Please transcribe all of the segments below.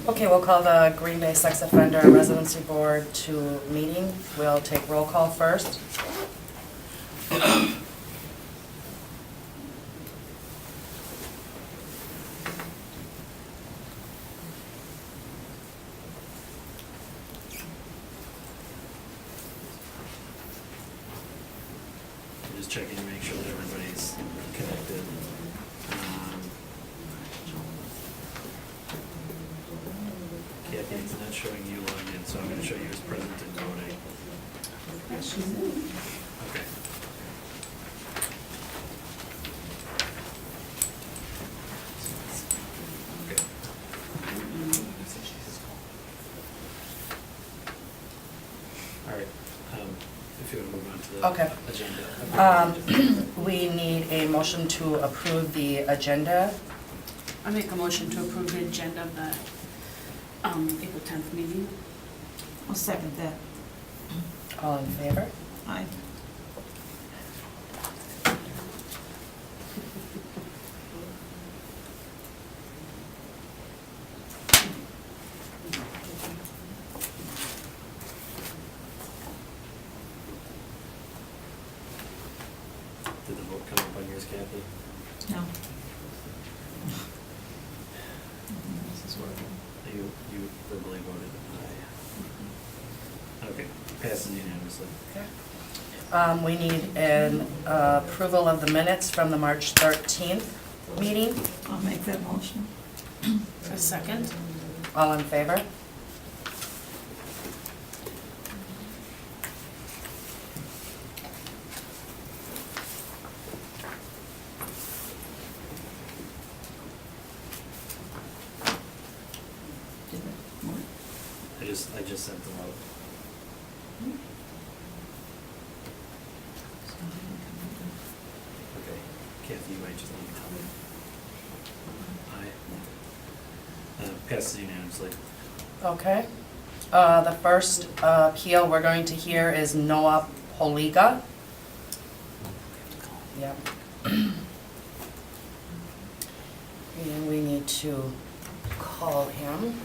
Okay, we'll call the Green Bay Sex Offender Residency Board to meeting. We'll take roll call first. Just checking to make sure that everybody's connected. Kathy, it's not showing you logged in, so I'm going to show you as present and voting. Okay. Okay. All right. If you want to move on to the Okay. agenda. We need a motion to approve the agenda. I make a motion to approve the agenda of the April 10th meeting. I'll second that. All in favor? Aye. Did the vote come up on yours, Kathy? No. This is working. You verbally voted aye. Okay, passes unanimously. Okay. We need an approval of the minutes from the March 13th meeting. I'll make that motion. A second. All in favor? Did that work? I just sent them out. Okay, Kathy, you might just need to tell me. Aye. Passes unanimously. Okay. The first appeal we're going to hear is Noah Poliga. Yep. And we need to call him.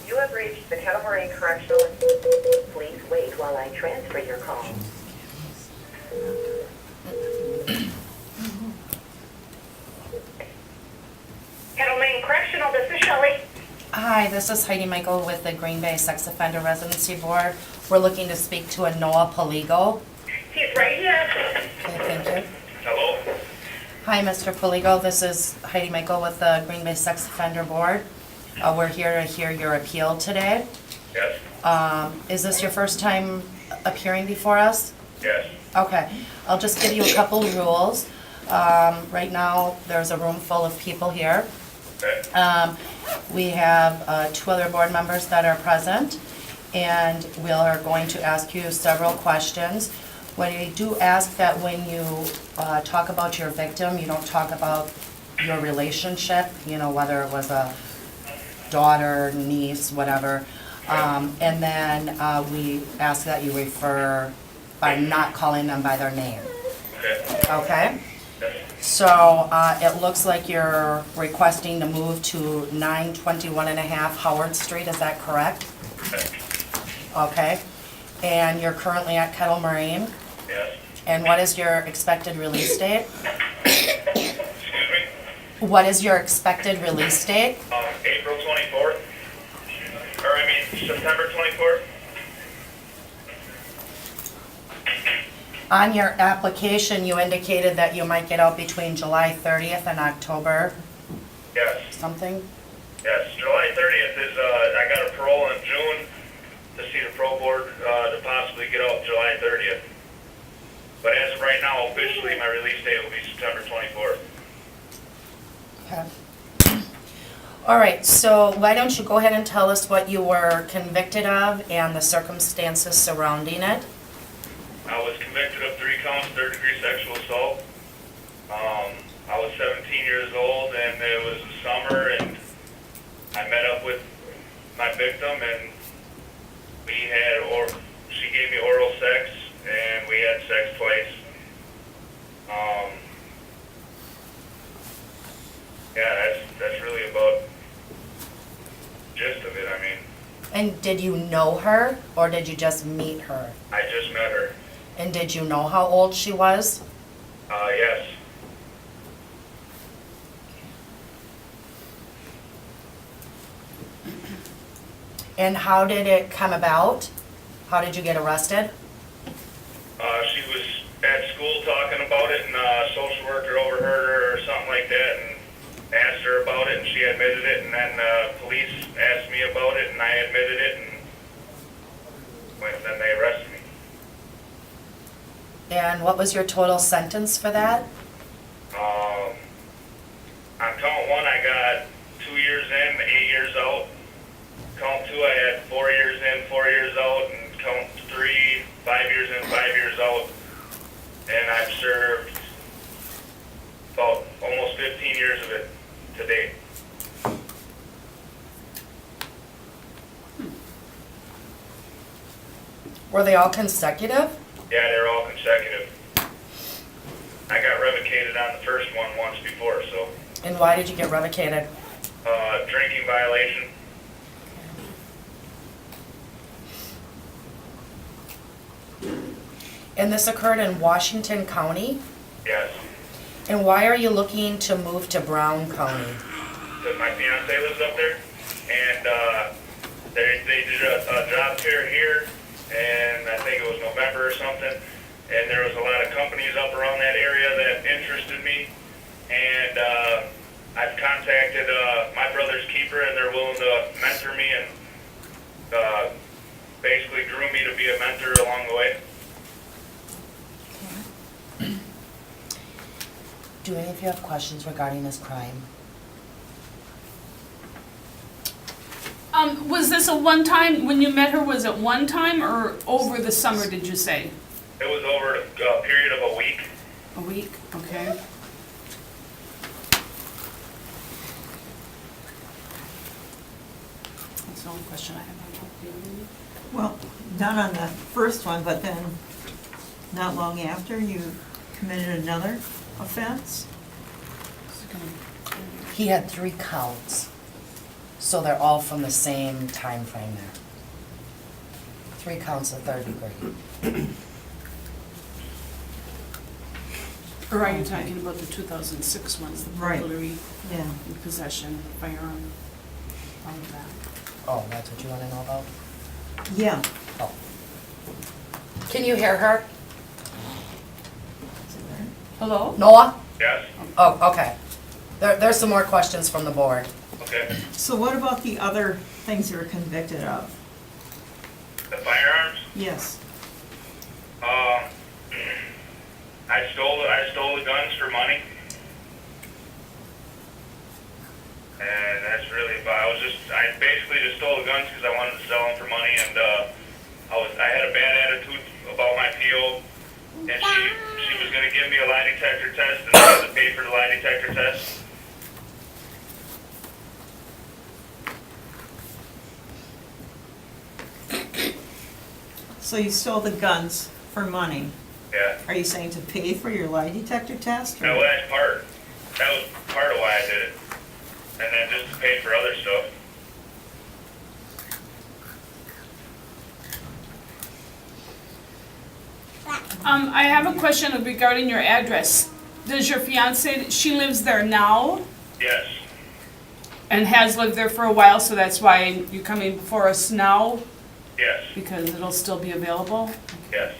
You have reached the Kettle Moraine Correctional. Please wait while I transfer your call. Kettle Moraine Correctional, this is Shelley. Hi, this is Heidi Michael with the Green Bay Sex Offender Residency Board. We're looking to speak to a Noah Poligo. He's right here. Okay, thank you. Hello? Hi, Mr. Poligo. This is Heidi Michael with the Green Bay Sex Offender Board. We're here to hear your appeal today. Yes. Is this your first time appearing before us? Yes. Okay, I'll just give you a couple rules. Right now, there's a room full of people here. Okay. We have 2 other board members that are present, and we are going to ask you several questions. We do ask that when you talk about your victim, you don't talk about your relationship, you know, whether it was a daughter, niece, whatever. And then we ask that you refer by not calling them by their name. Okay. Okay? So it looks like you're requesting to move to 921.5 Howard Street, is that correct? Okay. And you're currently at Kettle Moraine? Yes. And what is your expected release date? Excuse me? What is your expected release date? April 24th. September 24th. On your application, you indicated that you might get out between July 30th and October Yes. something? Yes. July 30th is, I got a parole in June to see the parole board to possibly get out July 30th. But as of right now, officially, my release date will be September 24th. Okay. All right, so why don't you go ahead and tell us what you were convicted of and the circumstances surrounding it? I was convicted of 3 counts, third-degree sexual assault. I was 17 years old, and it was the summer, and I met up with my victim, and we had Yeah, that's really about gist of it. I mean, And did you know her, or did you just meet her? I just met her. And did you know how old she was? Yes. And how did it come about? How did you get arrested? She was at school talking about it, and a social worker overheard her or something like that, and asked her about it, and she admitted it, and then police asked me about it, and I admitted it, and then they arrested me. And what was your total sentence for that? On count one, I got 2 years in, 8 years out. Count two, I had 4 years in, 4 years out, and count three, 5 years in, 5 years out. And I've served about almost 15 years of it to date. Were they all consecutive? Yeah, they're all consecutive. I got revocated on the first one once before, so, And why did you get revocated? drinking violation. And this occurred in Washington County? Yes. And why are you looking to move to Brown County? Because my fiance lives up there, and they did a job fair here, and I think it was November or something, and there was a lot of companies up around that area that interested me, and I've contacted my brother's keeper, and they're willing to mentor me and basically grew me to be a mentor along the way. Do any of you have questions regarding this crime? Was this a one-time, when you met her, was it one time or over the summer, did you say? It was over a period of a week. A week, okay. That's the only question I have on that. Well, not on the first one, but then not long after, you committed another offense? He had 3 counts, so they're all from the same time frame there. 3 counts of third degree. Or are you talking about the 2006 ones, the Right. burglary, Yeah. possession, firearm, all of that? Oh, that's what you want to know about? Yeah. Oh. Can you hear her? Is it there? Hello? Noah? Yes? Oh, okay. There's some more questions from the board. Okay. So what about the other things you were convicted of? The firearms? Yes. I stole the guns for money, and that's really about. I basically just stole the guns because I wanted to sell them for money, and I had a bad attitude about my PO, and she was going to give me a lie detector test, and I had to pay for the lie detector test. So you stole the guns for money. Yeah. Are you saying to pay for your lie detector test? or- No, that was part of why I did it, and then just to pay for other stuff. I have a question regarding your address. Does your fiance, she lives there now Yes. and has lived there for a while, so that's why you're coming before us now? Yes. Because it'll still be available? Yes.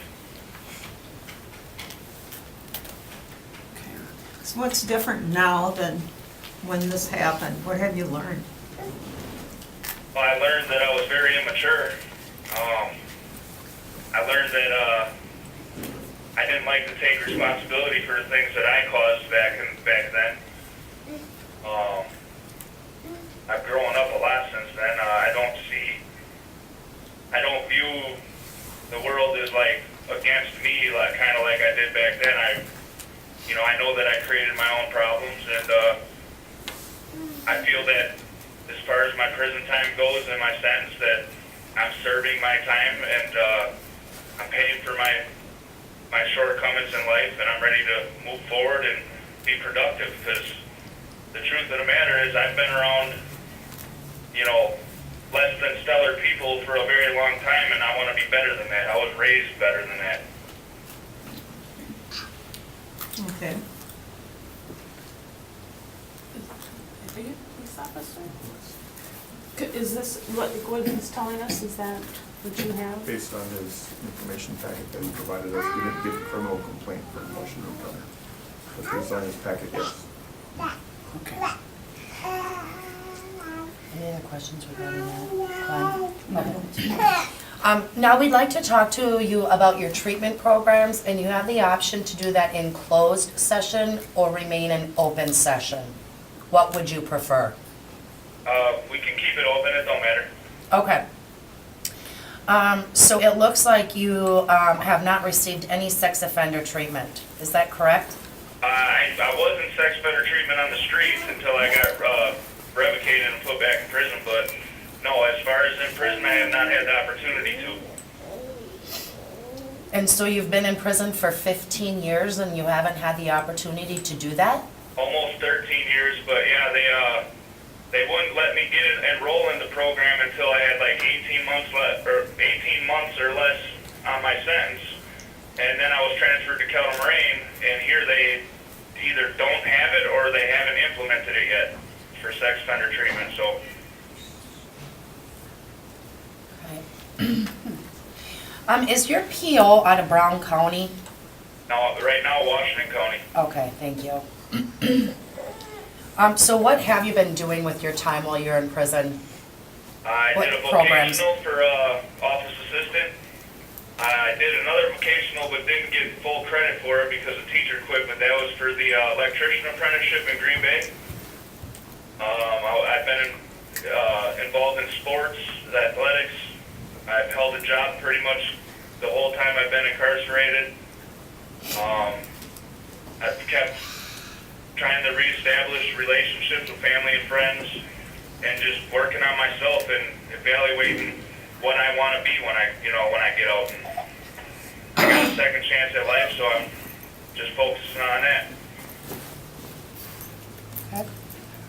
Okay. So what's different now than when this happened? What have you learned? Well, I learned that I was very immature. I learned that I didn't like to take responsibility for the things that I caused back then. I've grown up a lot since then. I don't view the world as like against me, like kind of like I did back then. I know that I created my own problems, and I feel that as far as my prison time goes and my sentence, that I'm serving my time, and I'm paying for my shortcomings in life, and I'm ready to move forward and be productive, because the truth of the matter is I've been around, you know, less than stellar people for a very long time, and I want to be better than that. I was raised better than that. Okay. Is this what he's telling us, is that what you have? Based on his information packet that he provided us, we didn't get the criminal complaint for motion to recover. But based on his packet, yes. Okay. Any other questions regarding that? Glenn? Okay. Now we'd like to talk to you about your treatment programs, and you have the option to do that in closed session or remain in open session. What would you prefer? We can keep it open, it don't matter. Okay. So it looks like you have not received any sex offender treatment. Is that correct? I was in sex offender treatment on the streets until I got revocated and put back in prison, but no, as far as in prison, I have not had the opportunity to. And so you've been in prison for 15 years and you haven't had the opportunity to do that? Almost 13 years, but yeah, they wouldn't let me enroll in the program until I had like 18 months left, or 18 months or less on my sentence. And then I was transferred to Kettle Moraine, and here they either don't have it or they haven't implemented it yet for sex offender treatment, so. Okay. Is your PO out of Brown County? Now, right now, Washington County. Okay, thank you. So what have you been doing with your time while you're in prison? I What did a programs? vocational for office assistant. I did another vocational but didn't get full credit for it because of teacher quit, but that was for the electrician apprenticeship in Green Bay. I've been involved in sports, athletics. I've held a job pretty much the whole time I've been incarcerated. I've kept trying to reestablish relationships with family and friends, and just working on myself and evaluating what I want to be when I get out. And I got a second chance at life, so I'm just focusing on that.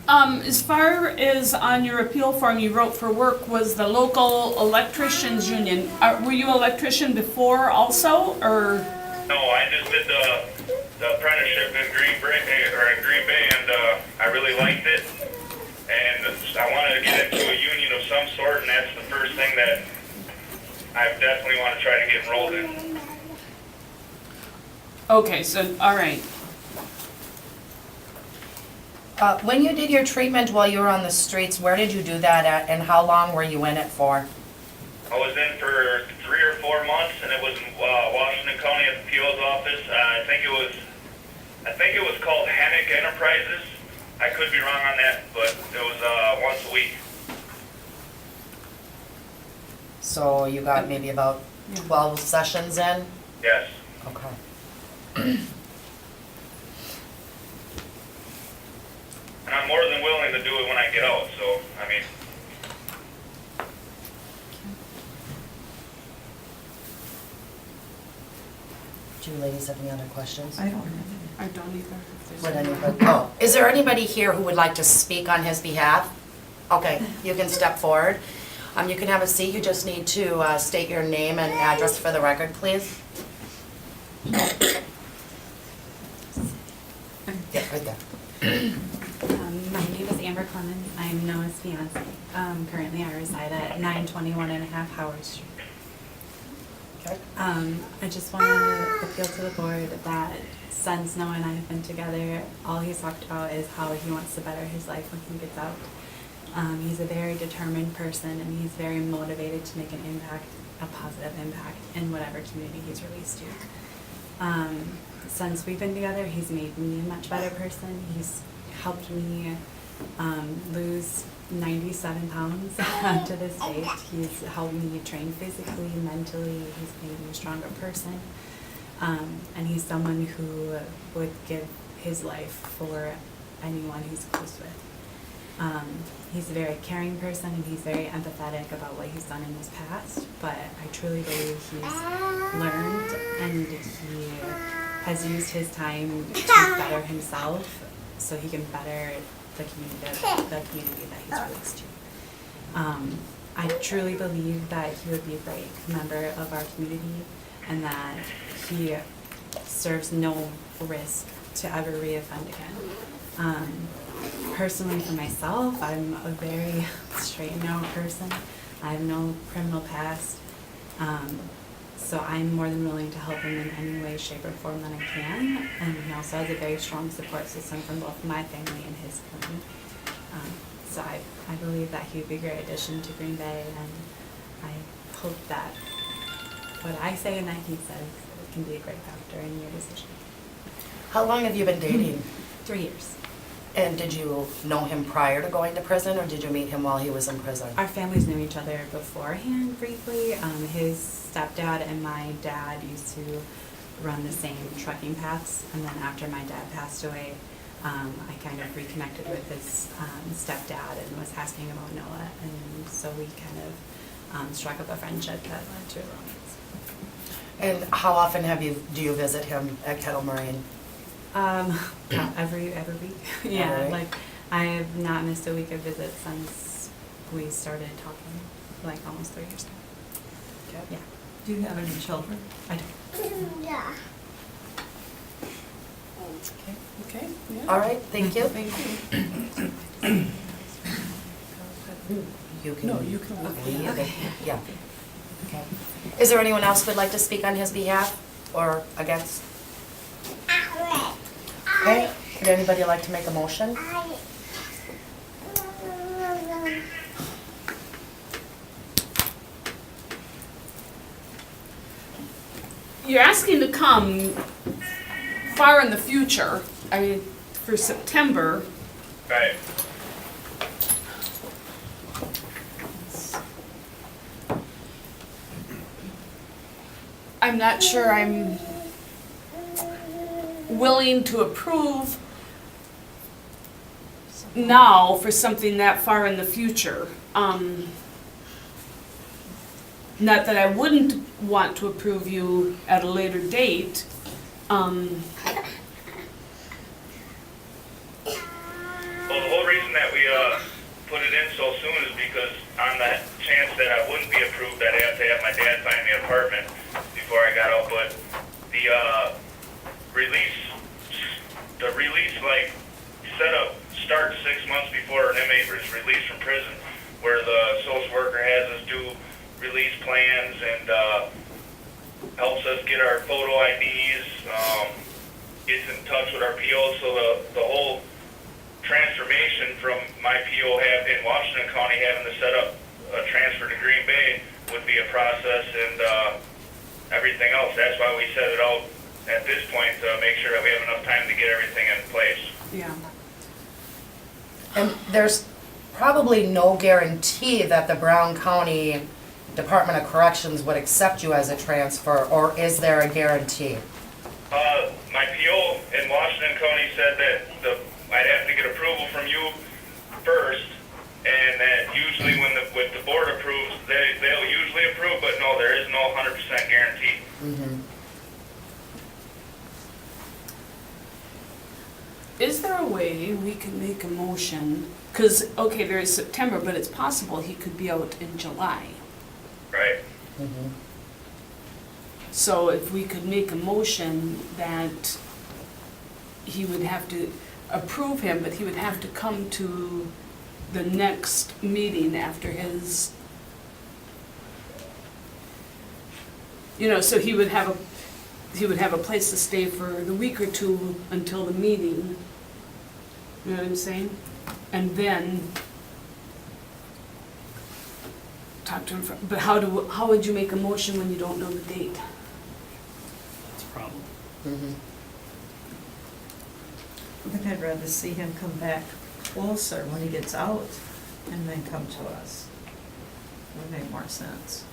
As far as on your appeal form you wrote for work was the local electricians union. Were you an electrician before also, or? No, I just did the apprenticeship in Green Bay, and I really liked it. And I wanted to get into a union of some sort, and that's the first thing that I definitely want to try to get enrolled in. Okay, so, all right. When you did your treatment while you were on the streets, where did you do that at, and how long were you in it for? I was in for 3 or 4 months, and it was in Washington County at the PO's office. I think it was called Hennick Enterprises. I could be wrong on that, but it was once a week. So you got maybe about 12 sessions in? Yes. Okay. And I'm more than willing to do it when I get out, so, I mean. Do you ladies have any other questions? I don't have any. I don't either. Would anybody, oh, is there anybody here who would like to speak on his behalf? Okay, you can step forward. You can have a seat, you just need to state your name and address for the record, please. Yeah, right there. My name is Amber Clemens. I'm Noah's fiance. Currently, I reside at 921.5 Howard Street. Okay. I just want to appeal to the board that since Noah and I have been together, all he's talked about is how he wants to better his life when he gets out. He's a very determined person, and he's very motivated to make an impact, a positive impact, in whatever community he's released to. Since we've been together, he's made me a much better person. He's helped me lose 97 pounds to this date. He's helped me train physically, mentally. He's made me a stronger person. And he's someone who would give his life for anyone he's close with. He's a very caring person, and he's very empathetic about what he's done in his past, but I truly believe he's learned and he has used his time to better himself so he can better the community that he's released to. I truly believe that he would be a great member of our community and that he serves no risk to ever reoffend again. Personally, for myself, I'm a very straight and narrow person. I have no criminal past. So I'm more than willing to help him in any way, shape, or form that I can. And he also has a very strong support system from both my family and his family. So I believe that he would be a great addition to Green Bay, and I hope that what I say and that he says can be a great factor in your decision. How long have you been dating? 3 years. And did you know him prior to going to prison, or did you meet him while he was in prison? Our families knew each other beforehand briefly. His stepdad and my dad used to run the same trucking paths, and then after my dad passed away, I kind of reconnected with his stepdad and was asking about Noah, and so we kind of struck up a friendship that led to a romance. And how often do you visit him at Kettle Moraine? Every week. Yeah, Every week? like I have not missed a week of visits since we started talking, like almost 3 years now. Okay. Yeah, Do you have any children? I do. Okay, yeah. All right, thank you. Thank you. You can. No, you can look. We- Yeah. Okay. Is there anyone else who would like to speak on his behalf or against? Okay, would anybody like to make a motion? You're asking to come far in the future, I mean, for September. Right. I'm not sure I'm willing to approve now for something that far in the future. Not that I wouldn't want to approve you at a later date. Well, the whole reason that we put it in so soon is because on the chance that I wouldn't be approved, I'd have to have my dad find me an apartment before I got out. But the release like setup starts 6 months before an inmate is released from prison, where the social worker has us do release plans and helps us get our photo IDs, gets in touch with our POs. So the whole transformation from my PO in Washington County having to set up a transfer to Green Bay would be a process, and everything else. That's why we set it out at this point to make sure that we have enough time to get everything in place. Yeah. And there's probably no guarantee that the Brown County Department of Corrections would accept you as a transfer, or is there a guarantee? My PO in Washington County said that I'd have to get approval from you first, and that usually when the board approves, they'll usually approve, but no, there is no 100% guarantee. Mm-hmm. Is there a way we can make a motion? Because, okay, there is September, but it's possible he could be out in July. Right. Mm-hmm. So if we could make a motion that he would have to approve him, but he would have to come to the next meeting after his, so he would have a place to stay for the week or two until the meeting. You know what I'm saying? And then talk to him, but how would you make a motion when you don't know the date? That's a problem. Mm-hmm. I think I'd rather see him come back closer when he gets out and then come to us. Would make more sense.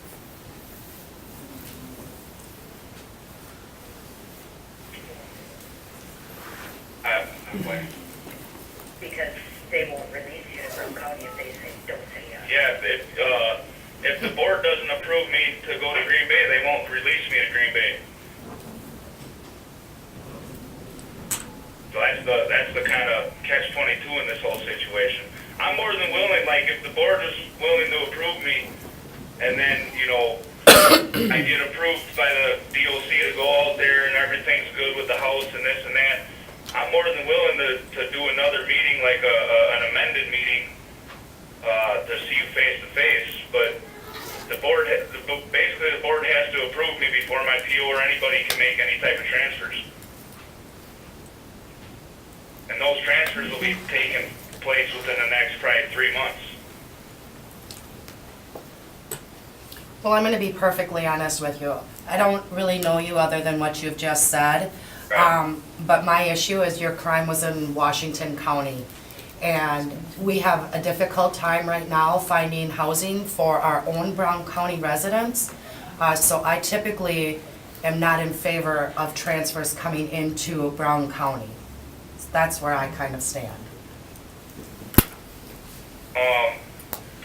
Because they won't release you to Brown County if they don't say yes. Yeah, if the board doesn't approve me to go to Green Bay, they won't release me to Green Bay. So that's the kind of catch-22 in this whole situation. I'm more than willing, like, if the board is willing to approve me, and then, you know, I get approved by the DOC to go out there and everything's good with the house and this and that, I'm more than willing to do another meeting, like an amended meeting, to see you face to face, but basically the board has to approve me before my PO or anybody can make any type of transfers. And those transfers will be taking place within the next probably 3 months. Well, I'm gonna be perfectly honest with you. I don't really know you other than what you've just said. Right. But my issue is your crime was in Washington County. And we have a difficult time right now finding housing for our own Brown County residents. So I typically am not in favor of transfers coming into Brown County. That's where I kind of stand.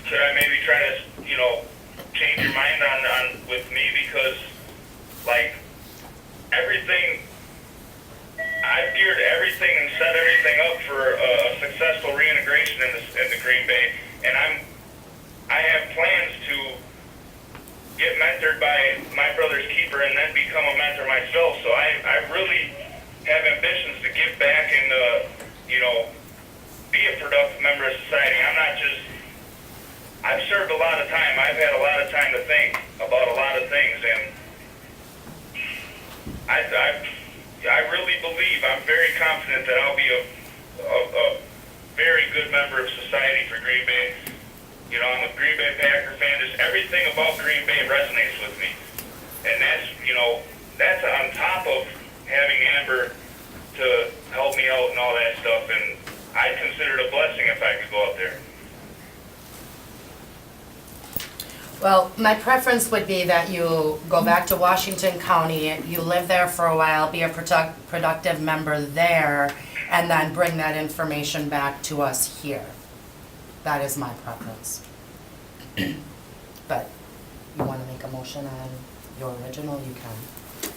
Should I maybe try to, you know, change your mind on with me, because like everything, I've geared everything and set everything up for a successful reintegration in the Green Bay, and I have plans to get mentored by my brother's keeper and then become a mentor myself. So I really have ambitions to give back and you know, be a productive member of society. I've served a lot of time. I've had a lot of time to think about a lot of things, and I really believe, I'm very confident that I'll be a very good member of society for Green Bay. You know, I'm a Green Bay Packer fan. Just everything about Green Bay resonates with me. And that's, you know, that's on top of having Amber to help me out and all that stuff. And I'd consider it a blessing if I could go out there. Well, my preference would be that you go back to Washington County, you live there for a while, be a productive member there, and then bring that information back to us here. That is my preference. But you want to make a motion on your original, you can.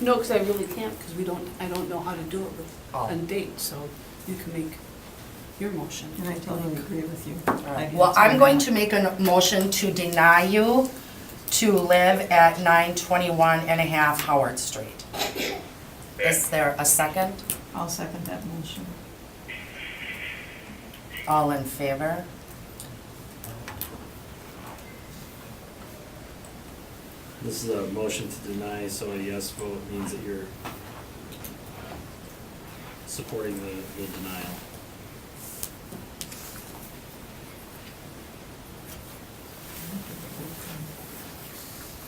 No, because I really can't, because I don't know how to do it with Oh. a date, so you can make your motion. And I totally agree with you. All right. Well, I'm going to make a motion to deny you to live at 921 and a half Howard Street. Is there a second? I'll second that motion. All in favor? This is a motion to deny, so a yes vote means that you're supporting the denial.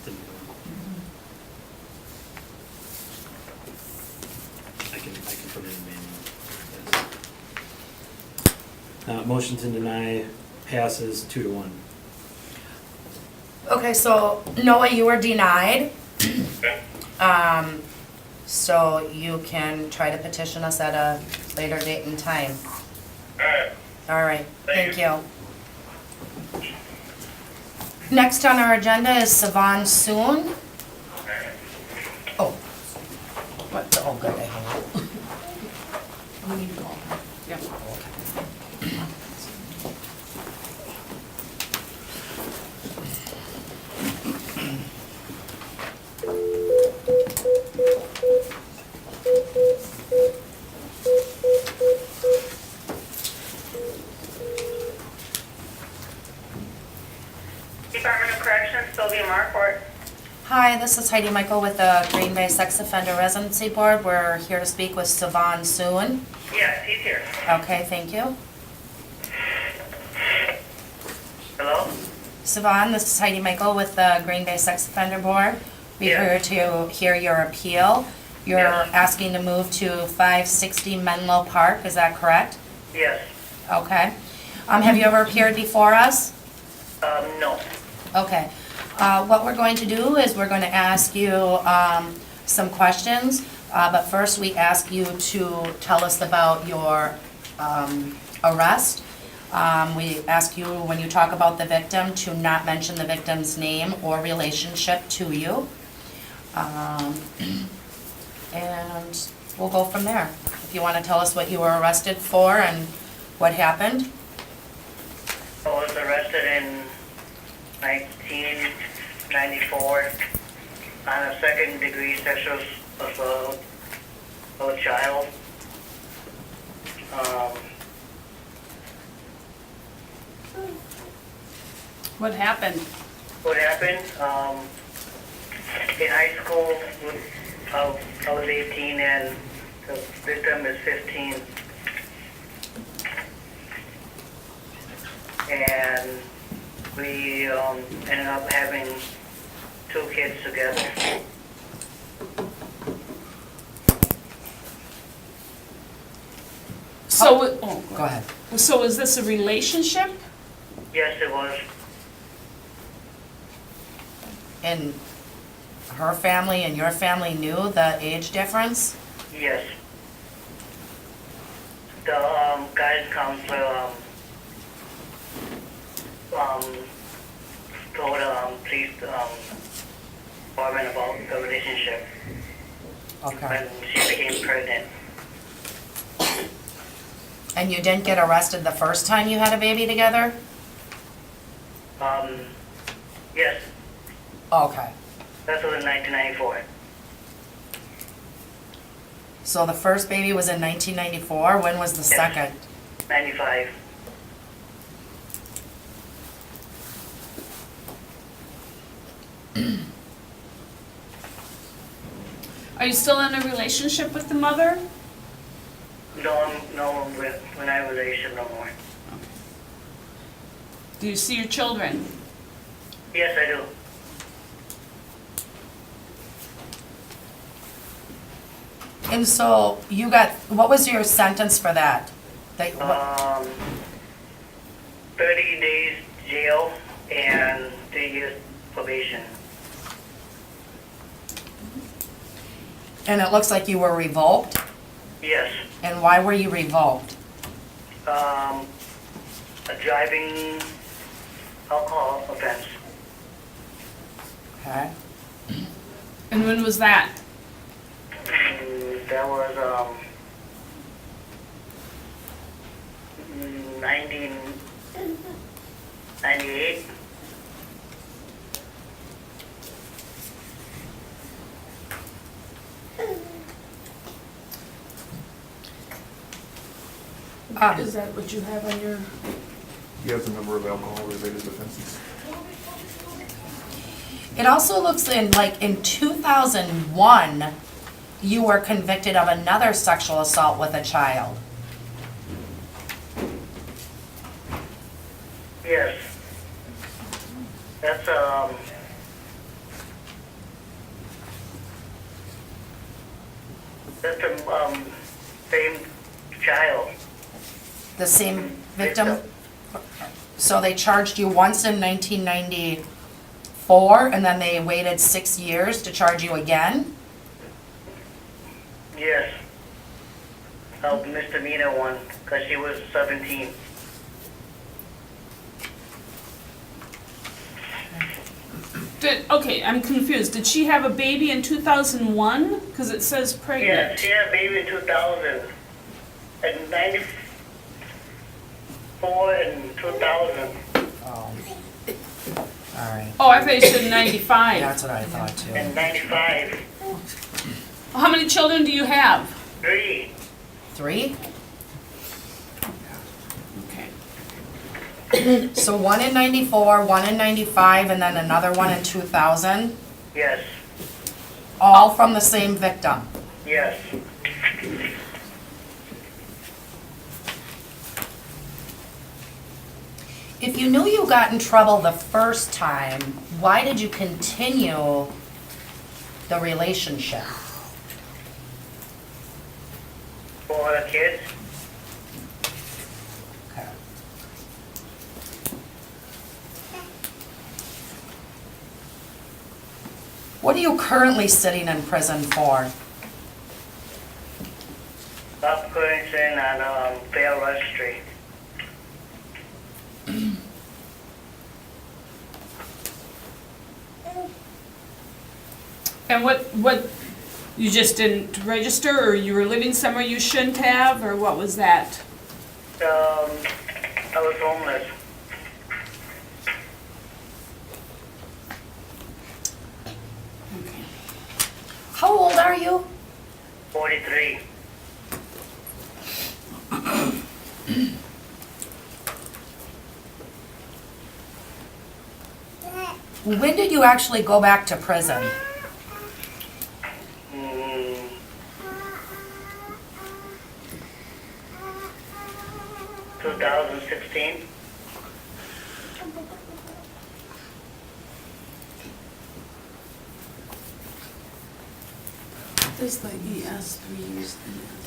Didn't go. I can put it in manual. Yes. Motion to deny passes 2-1. Okay, so Noah, you were denied. So you can try to petition us at a later date and time. All right. All right, Thank thank you. Next on our agenda is Savan Soon. Oh. What, oh, good, I hung up. We need to go. Yep. Department of Corrections, Sylvia Marquardt. Hi, this is Heidi Michael with the Green Bay Sex Offender Residency Board. We're here to speak with Savan Soon. Yes, he's here. Okay, thank you. Hello? Savan, this is Heidi Michael with the Green Bay Sex Offender Board. We're here to hear your appeal. You're Yes. asking to move to 560 Menlo Park, is that correct? Yes. Okay. Have you ever appeared before us? No. Okay. What we're going to do is we're going to ask you some questions, but first we ask you to tell us about your arrest. We ask you, when you talk about the victim, to not mention the victim's name or relationship to you. And we'll go from there. If you want to tell us what you were arrested for and what happened? I was arrested in 1994 on a second-degree sexual assault of a child. What happened? What happened? In high school, I was 18 and the victim is 15. And we ended up having 2 kids together. So, Go ahead. So is this a relationship? Yes, it was. And her family and your family knew the age difference? Yes. The guidance counselor told police department about the relationship Okay. when she became pregnant. And you didn't get arrested the first time you had a baby together? Yes, Okay. that was in 1994. So the first baby was in 1994. When was the second? 95. Are you still in a relationship with the mother? No, we're not in a relationship no more. Do you see your children? Yes, I do. And so you got, what was your sentence for that? That what- 30 days jail and 3 years probation. And it looks like you were revoked? Yes. And why were you revoked? A driving alcohol offense. Okay. And when was that? That was 1998. Is that what you have on your? He has a number of alcohol-related offenses. It also looks like in 2001, you were convicted of another sexual assault with a child. Yes. That's the same child. The same victim? So they charged you once in 1994, and then they waited 6 years to charge you again? Yes. Misdemeanor one, because she was 17. Okay, I'm confused. Did she have a baby in 2001? Because it says Yeah, pregnant. she had a baby in 2000. And 94 and 2000. Oh. All right. Oh, I thought you said 95. That's what I thought too. And 95. How many children do you have? 3. 3? Okay. So one in 94, one in 95, and then another one in 2000? Yes. All from the same victim? Yes. If you knew you got in trouble the first time, why did you continue the relationship? For the kids. Okay. What are you currently sitting in prison for? Up Currington on Fair Rush Street. And what You just didn't register, or you were living somewhere you shouldn't have, or what was that? I was homeless. Okay. How old are you? 43. When did you actually go back to prison? 2016. This the ES 3 years.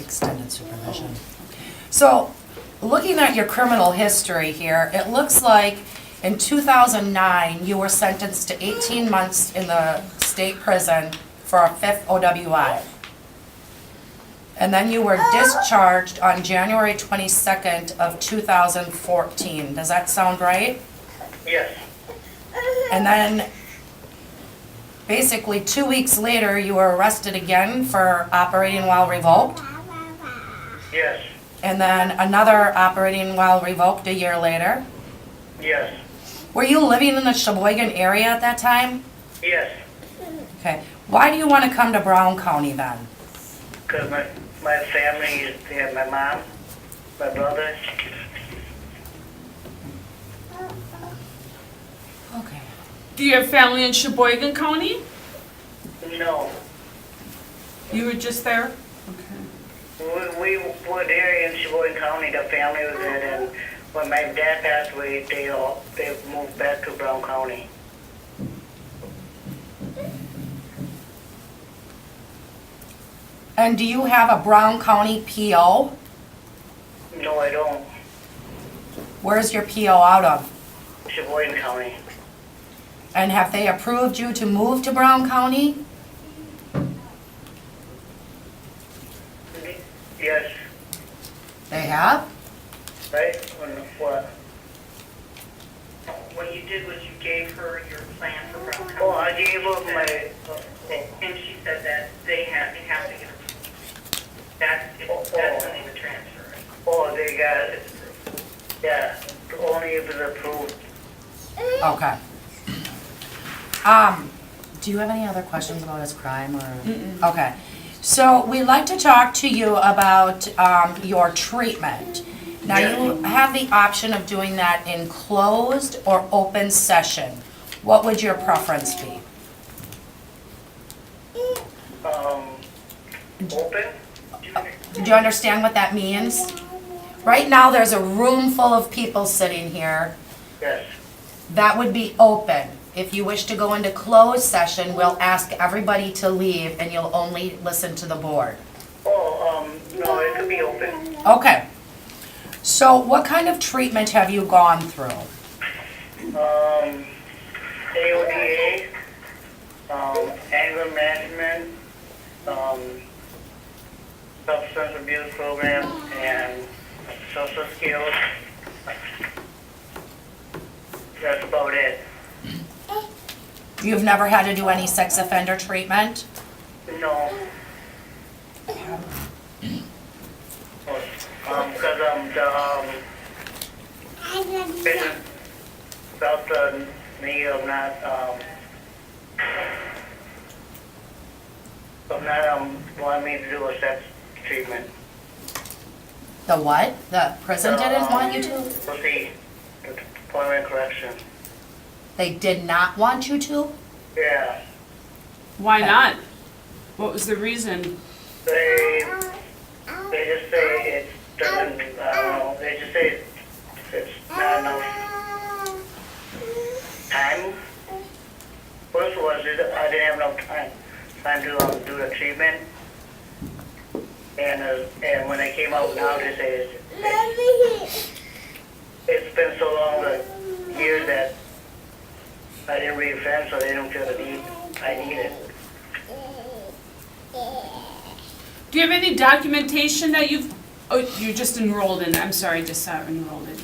Extended supervision. So, looking at your criminal history here, it looks like in 2009, you were sentenced to 18 months in the state prison for a fifth OWI. And then you were discharged on January 22nd of 2014. Does that sound right? Yes. And then, basically 2 weeks later, you were arrested again for operating while revoked. Yes. And then another operating while revoked a year later. Yes. Were you living in the Sheboygan area at that time? Yes. Okay. Why do you want to come to Brown County then? Because my family is there, my mom, my brother. Okay. Do you have family in Sheboygan County? No. You were just there? Okay. We were there in Sheboygan County, the family was there, and when my dad passed away, they moved back to Brown County. And do you have a Brown County PO? No, I don't. Where's your PO out of? Sheboygan County. And have they approved you to move to Brown County? Yes. They have? Right? What? What you did was you gave her your plan for Brown County. Oh, I gave her my. And she said that they have to get approved. That's when they would transfer it. Oh, they got it. Yeah, only if it's approved. Okay. Do you have any other questions about his crime or? Okay. So we'd like to talk to you about your treatment. Now you have the option of doing that in closed or open session. What would your preference be? Open? Do you understand what that means? Right now, there's a room full of people sitting here. Yes. That would be open. If you wish to go into closed session, we'll ask everybody to leave and you'll only listen to the board. Oh, no, it could be open. Okay. So what kind of treatment have you gone through? AODA, anger management, substance abuse program, and social skills. That's about it. You've never had to do any sex offender treatment? No. Because the patient felt the need of not wanting me to do a sex treatment. The what? The prison didn't want you to? Proceed. The Department of Correction. They did not want you to? Yeah. Why not? What was the reason? They just say it doesn't, I don't know, they just say it's not enough time. First was, I didn't have enough time to do the treatment. And when I came out now, they say it's been so long, the years that I didn't re-offend, so they don't feel the need, I need it. Do you have any documentation that you've, oh, you're just enrolled in, I'm sorry, just enrolled in.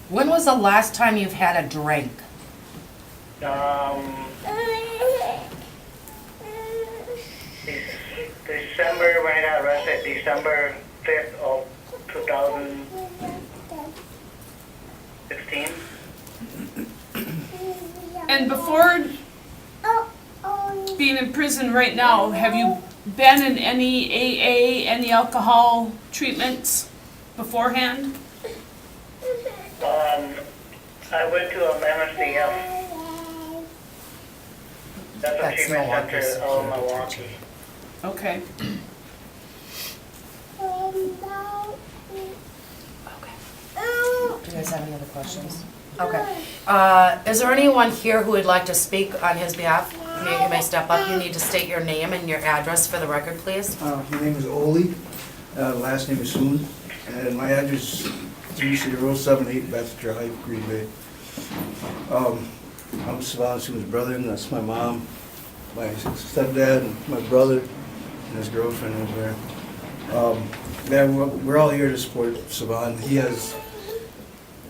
When was the last time you've had a drink? December, when I got arrested, December 5th of 2016. And before being in prison right now, have you been in any AA, any alcohol treatments beforehand? I went to Unanimously, that's a That's treatment Milwaukee's. center out of Milwaukee. Okay. Do you guys have any other questions? Okay. Is there anyone here who would like to speak on his behalf? You may step up. You need to state your name and your address for the record, please. My name is Oli, last name is Soon, and my address is 3078 Beth Drive, Green Bay. I'm Savannah Soon's brother, and that's my mom, my stepdad, and my brother, and his girlfriend over there. Yeah, we're all here to support Savannah. He has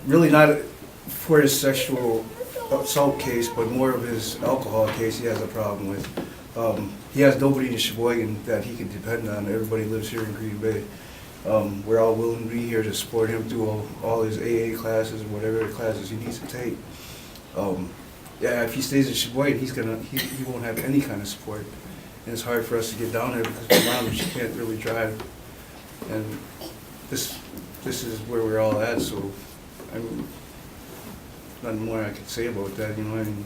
really not for his sexual assault case, but more of his alcohol case he has a problem with. He has nobody in Sheboygan that he can depend on. Everybody lives here in Green Bay. We're all willing to be here to support him through all his AA classes, whatever classes he needs to take. Yeah, if he stays in Sheboygan, he won't have any kind of support. And it's hard for us to get down there because my mom, she can't really drive. And this is where we're all at, so I mean, nothing more I could say about that, you know, I mean,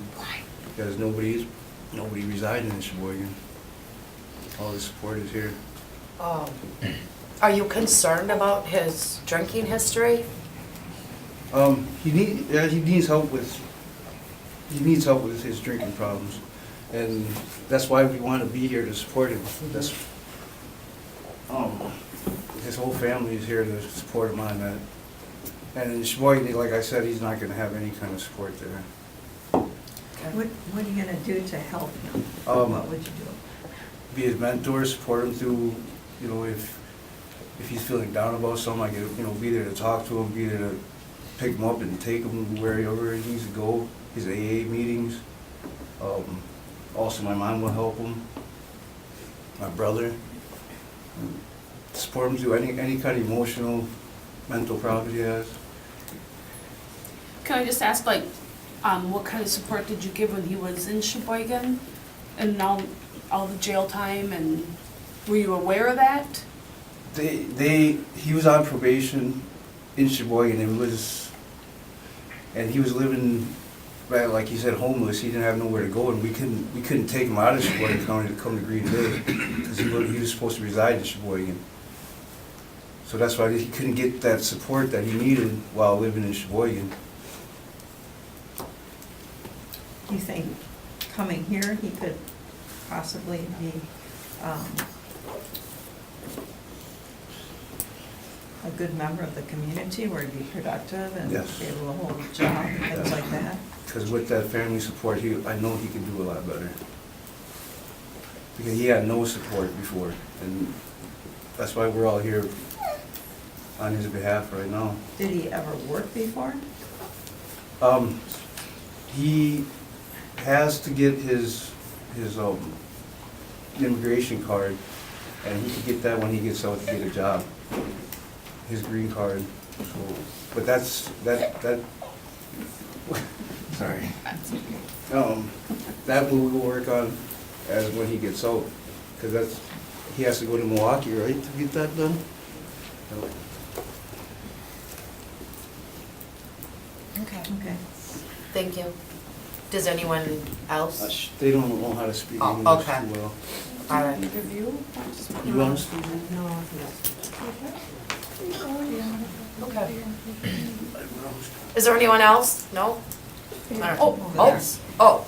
because nobody residing in Sheboygan. All the support is here. Are you concerned about his drinking history? He needs help with his drinking problems, and that's why we want to be here to support him. That's his whole family is here to support him on that. And in Sheboygan, like I said, he's not going to have any kind of support there. What are you gonna do to help him? What would you do? Be his mentor, support him through, you know, if he's feeling down about something, I can, you know, be there to talk to him, be there to pick him up and take him wherever he needs to go, his AA meetings. Also, my mom will help him, my brother. Support him through any kind of emotional, mental problem he has. Can I just ask, like, what kind of support did you give when he was in Sheboygan? And now all the jail time, and were you aware of that? He was on probation in Sheboygan, and he was living, like he said, homeless. He didn't have nowhere to go, and we couldn't take him out of Sheboygan County to come to Green Bay because he was supposed to reside in Sheboygan. So that's why he couldn't get that support that he needed while living in Sheboygan. Do you think coming here, he could possibly be a good member of the community where he'd be productive and Yes. be able to hold a job and things like that? Because with that family support, I know he can do a lot better. Because he had no support before, and that's why we're all here on his behalf right now. Did he ever work before? He has to get his immigration card, and he can get that when he gets out to get a job, his green card. So, but that sorry. That we will work on as when he gets out, because he has to go to Milwaukee, right, to get that done? Okay. Okay. Thank you. Does anyone else? They don't know how to speak Oh, English okay. too well. All right. Review? You want to speak? Okay. Is there anyone else? No? All right. Oh,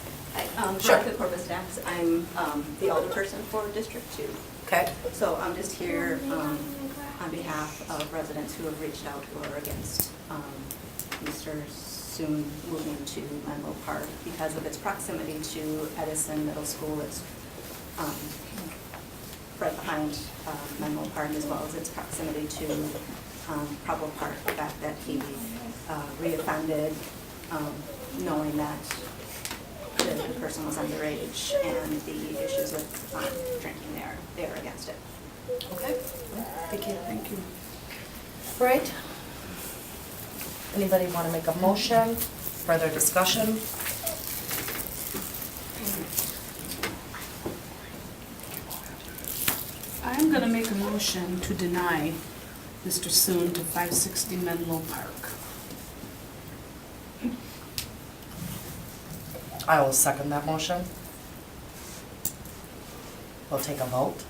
Sure. Veronica Corpus Dax, I'm the alderperson for District 2. okay. So I'm just here on behalf of residents who have reached out who are against Mr. Soon moving to Menlo Park because of its proximity to Edison Middle School. It's right behind Menlo Park, as well as its proximity to Probable Park. The fact that he reoffended, knowing that the person was underage and the issues with drinking there, they are against it. Okay, thank you. Thank you. Right. Anybody want to make a motion? Further discussion? I'm gonna make a motion to deny Mr. Soon to 560 Menlo Park. I will second that motion. We'll take a vote.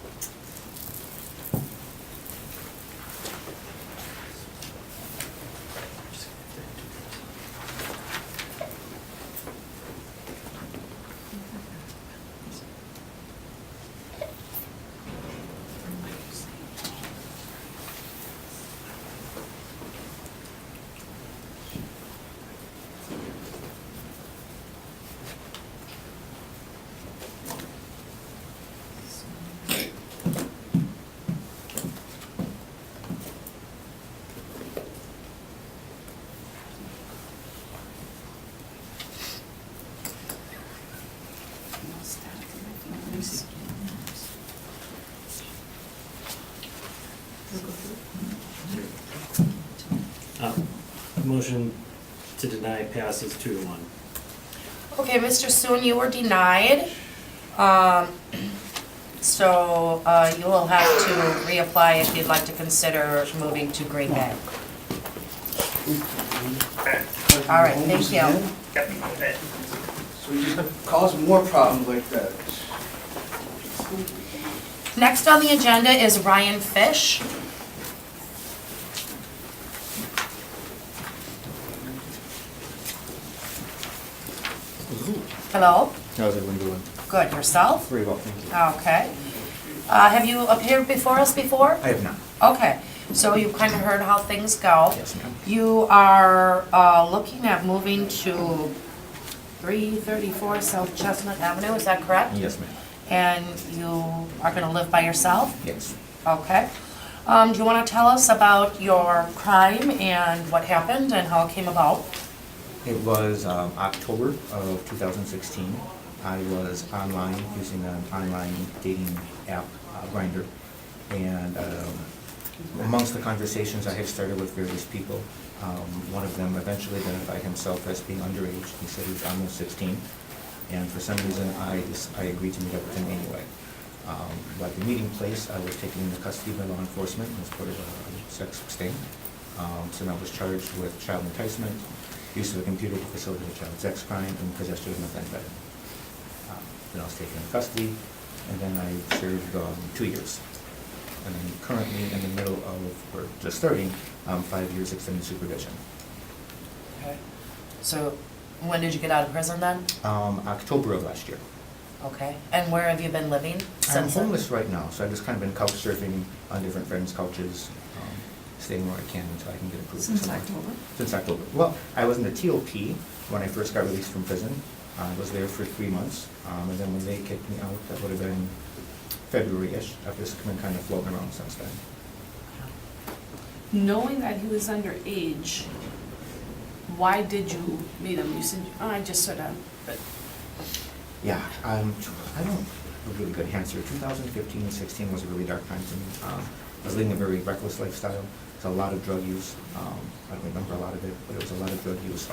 Motion to deny passes 2-1. Okay, Mr. Soon, you were denied. So you will have to reapply if you'd like to consider moving to Green Bay. All right, thank you. Yep, okay. So we just cause more problems like that. Next on the agenda is Ryan Fish. Hello? How's everyone doing? Good, yourself? Very well, thank you. Okay. Have you appeared before us before? I have not. Okay, so you've kind of heard how things go. Yes, ma'am. You are looking at moving to 334 South Chestnut Avenue, is that correct? Yes, ma'am. And you are going to live by yourself? Yes. Okay. Do you want to tell us about your crime and what happened and how it came about? It was October of 2016. I was online using an online dating app, Grindr, and amongst the conversations I had started with various people, one of them eventually identified himself as being underage. He said he was almost 16, and for some reason I agreed to meet up with him anyway. By the meeting place, I was taken into custody by law enforcement as part of a sex sting. So I was charged with child enticement, use of a computer to facilitate a child sex crime, and possession of methamphetamine. Then I was taken into custody, and then I served 2 years. And I'm currently in the middle of, or just starting, 5 years extended supervision. Okay. So when did you get out of prison then? October of last year. Okay. And where have you been living I'm since then? homeless right now, so I've just kind of been couch surfing on different friends' couches, staying where I can until I can get approved. Since somewhere. October? Since October. Well, I was in the TOP when I first got released from prison. I was there for 3 months, and then when they kicked me out, that would have been February-ish. I've just been kind of floating around since then. Knowing that he was underage, why did you meet him? You said, oh, I just sort of, but Yeah, I don't have a really good answer. 2015 and 16 was a really dark time to me. I was leading a very reckless lifestyle. It's a lot of drug use. I don't remember a lot of it, but it was a lot of drug use,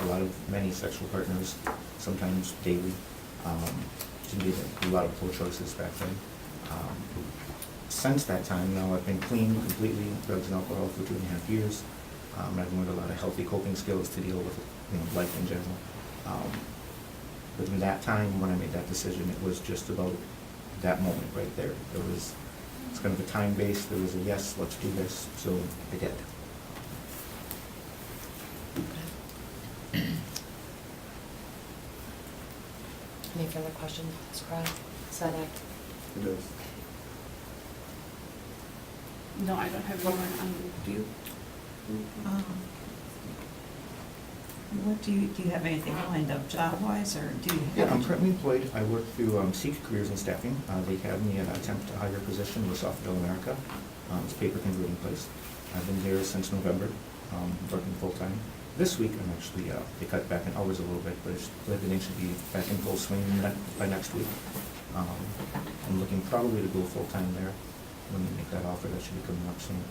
many sexual partners, sometimes daily. She made a lot of poor choices back then. Since that time, now I've been clean completely, drugs and alcohol for 2.5 years. I've learned a lot of healthy coping skills to deal with life in general. But in that time, when I made that decision, it was just about that moment right there. It's kind of a time base. There was a yes, let's do this, so I did. Any further questions, Ms. Cry? Sadak? It is. no, I don't have anyone on, do you? What do you have anything lined up job-wise, or do you have? Yeah, I'm currently employed. I work through Seek Careers and Staffing. They have me in an attempt to hire position with Software America. It's a paper converting place. I've been there since November, working full-time. this week, I'm actually, they cut back in hours a little bit, but everything should be back in full swing by next week. I'm looking probably to go full-time there when they make that offer. That should be coming up soon.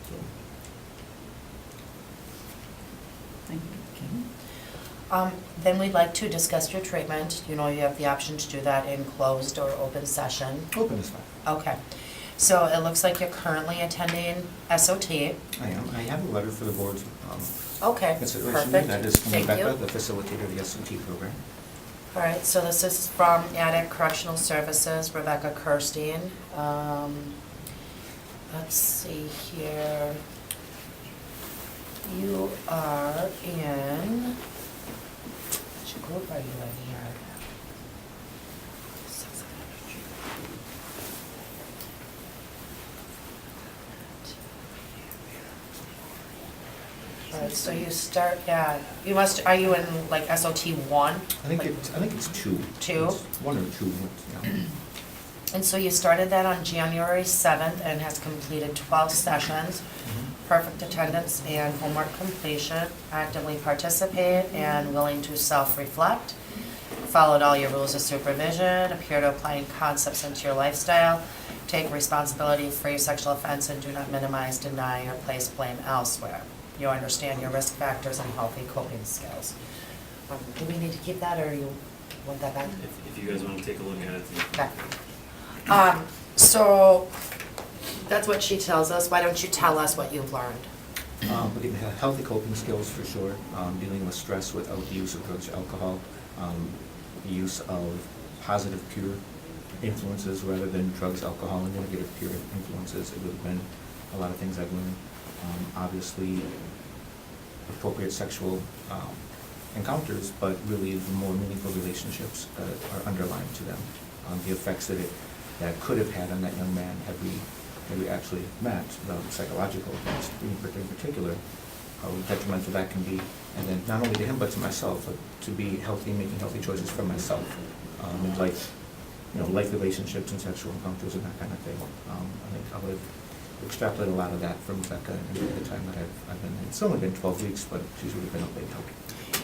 So, Thank you. Then we'd like to discuss your treatment. You know, you have the option to do that in closed or open session. open is fine. Okay. So it looks like you're currently attending SOT. I am. I have a letter for the board's Okay, consideration. perfect. That is from Thank Rebecca, you. the facilitator of the SOT program. All right, so this is from Attic Correctional Services, Rebecca Kirstein. Let's see here. You are in, which group are you in here? All right, so you start at, are you in like SOT 1? I think it's two. Two? It's one or two. Yeah. And so you started that on January 7th and has completed 12 sessions, perfect attendance and homework completion, actively participate and willing to self-reflect, followed all your rules of supervision, appear to applying concepts into your lifestyle, take responsibility for your sexual offense and do not minimize, deny, or place blame elsewhere. You understand your risk factors and healthy coping skills. Do we need to keep that or you want that back? If you guys want to take a look at it. Okay. So that's what she tells us. Why don't you tell us what you've learned? Looking at healthy coping skills for sure, dealing with stress without the use of drugs or alcohol, the use of positive peer influences rather than drugs, alcohol, and negative peer influences. It would have been a lot of things I've learned. Obviously, appropriate sexual encounters, but really the more meaningful relationships are underlying to them. The effects that could have had on that young man had we actually met, the psychological effects in particular, how detrimental that can be, and then not only to him but to myself, but to be healthy, making healthy choices for myself, in life, life relationships and sexual encounters and that kind of thing. I think I would extrapolate a lot of that from Rebecca and the time that I've been in. It's only been 12 weeks, but she's really been a big help.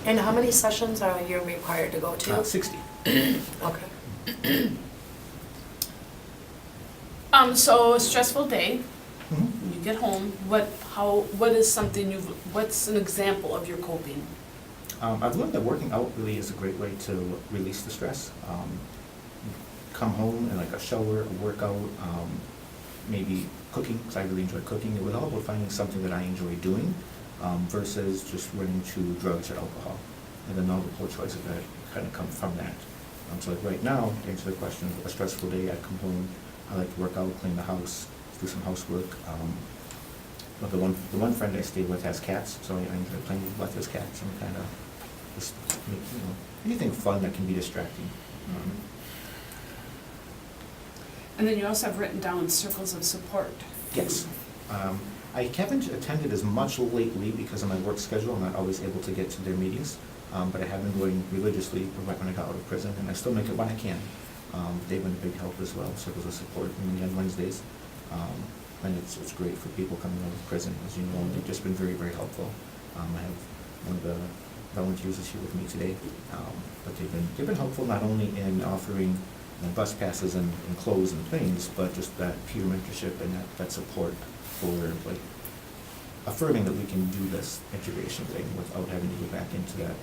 And how many sessions are you required to go to? 60. Okay. So a stressful day, Mm-hmm. you get home, what's an example of your coping? I've learned that working out really is a great way to release the stress. Come home and like a shower, a workout, maybe cooking, because I really enjoy cooking. It was all about finding something that I enjoy doing versus just running to drugs or alcohol. And then all the poor choices that kind of come from that. So like right now, to answer the question, a stressful day, I come home, I like to work out, clean the house, do some housework. But the one friend I stay with has cats, so I enjoy playing with his cats and kind of just anything fun that can be distracting. And then you also have written down circles of support. Yes. I haven't attended as much lately because of my work schedule. I'm not always able to get to their meetings, but I have been going religiously right when I got out of prison, and I still make it when I can. They've been a big help as well, circles of support, mainly on Wednesdays. And it's great for people coming out of prison, as you know, and they've just been very, very helpful. I have one of the volunteers is here with me today, but they've been helpful not only in offering bus passes and clothes and things, but just that peer mentorship and that support for like affirming that we can do this integration thing without having to go back into that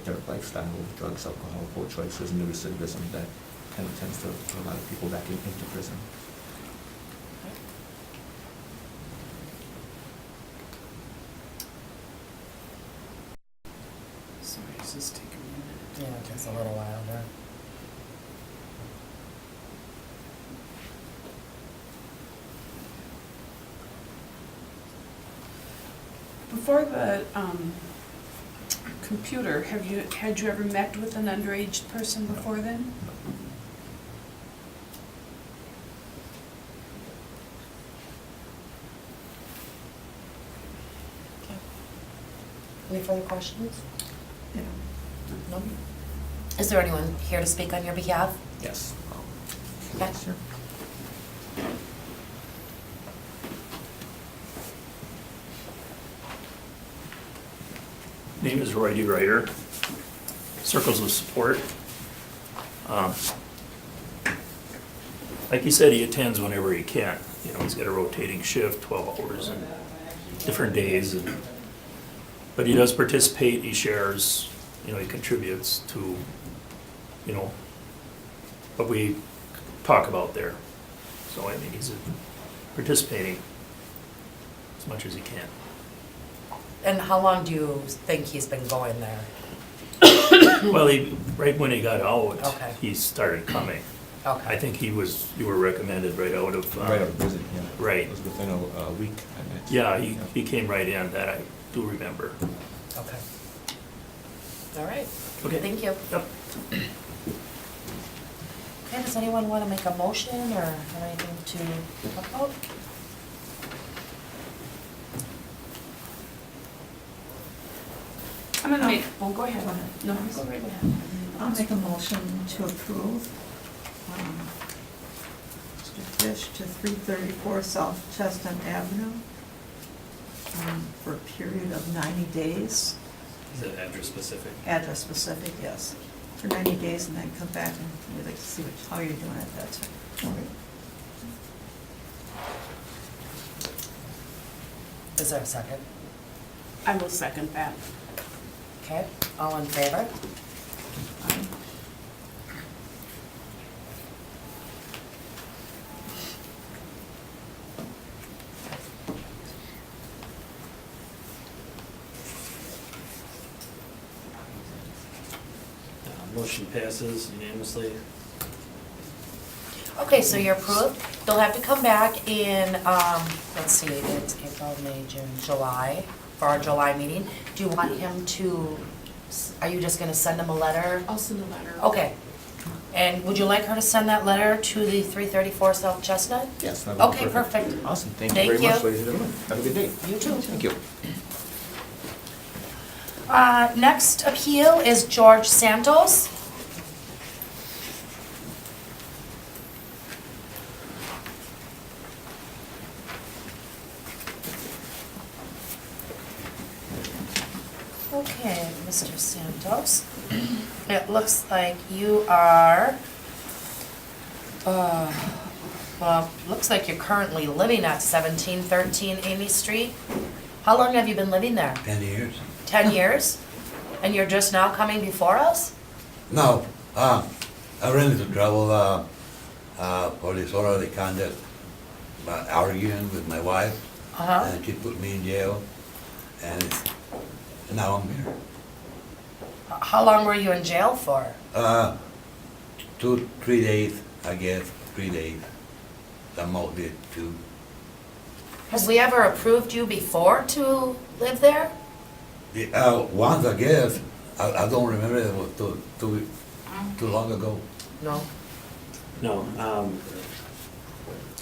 dark lifestyle of drugs, alcohol, poor choices, and the recidivism that kind of tends to put a lot of people back into prison. Sorry, it's just taking me a minute. Yeah, it takes a little while there. Before the computer, had you ever met with an underage person before then? Any further questions? Yeah. No? Is there anyone here to speak on your behalf? Yes. Okay. Sure. Name is Roy D. Ryder. Circles of Support. Like he said, he attends whenever he can. You know, he's got a rotating shift, 12 hours and different days. But he does participate, he shares, you know, he contributes to, you know, what we talk about there. So I mean, he's participating as much as he can. And how long do you think he's been going there? Well, right when he got out, Okay. he started coming. Okay. I think you were recommended right out of. Right out of prison, yeah. Right. It was within a week, I bet. Yeah, he came right in, that I do remember. Okay. All right. Okay. Thank you. Yep. Okay, does anyone want to make a motion or have anything to talk about? I'm gonna make, oh, go ahead. No, go right ahead. I'll make a motion to approve Mr. Fish to 334 South Chestnut Avenue for a period of 90 days. Is it address specific? Address specific, yes. For 90 days and then come back and we'd like to see how you're doing at that time. Is there a second? I will second that. Okay, all in favor? Motion passes unanimously. Okay, so you're approved. They'll have to come back in, let's see, it's April, May, June, July, for our July meeting. Do you want him to, are you just gonna send him a letter? I'll send a letter. Okay. And would you like her to send that letter to the 334 South Chestnut? Yes, that would be Okay, perfect. Awesome, thank you Thank very much, you. ladies and gentlemen. Have a good day. You too. Thank you. Next appeal is George Santos. Okay, Mr. Santos, it looks like you are, well, looks like you're currently living at 1713 Amy Street. How long have you been living there? 10 years. 10 years? And you're just now coming before us? No, I ran into trouble for this orderly conduct, arguing with my wife, Uh-huh. and she put me in jail, and now I'm here. How long were you in jail for? 3 days, I guess, 3 days. The most did 2. Has we ever approved you before to live there? Once, I guess. I don't remember, it was too long ago. No. No,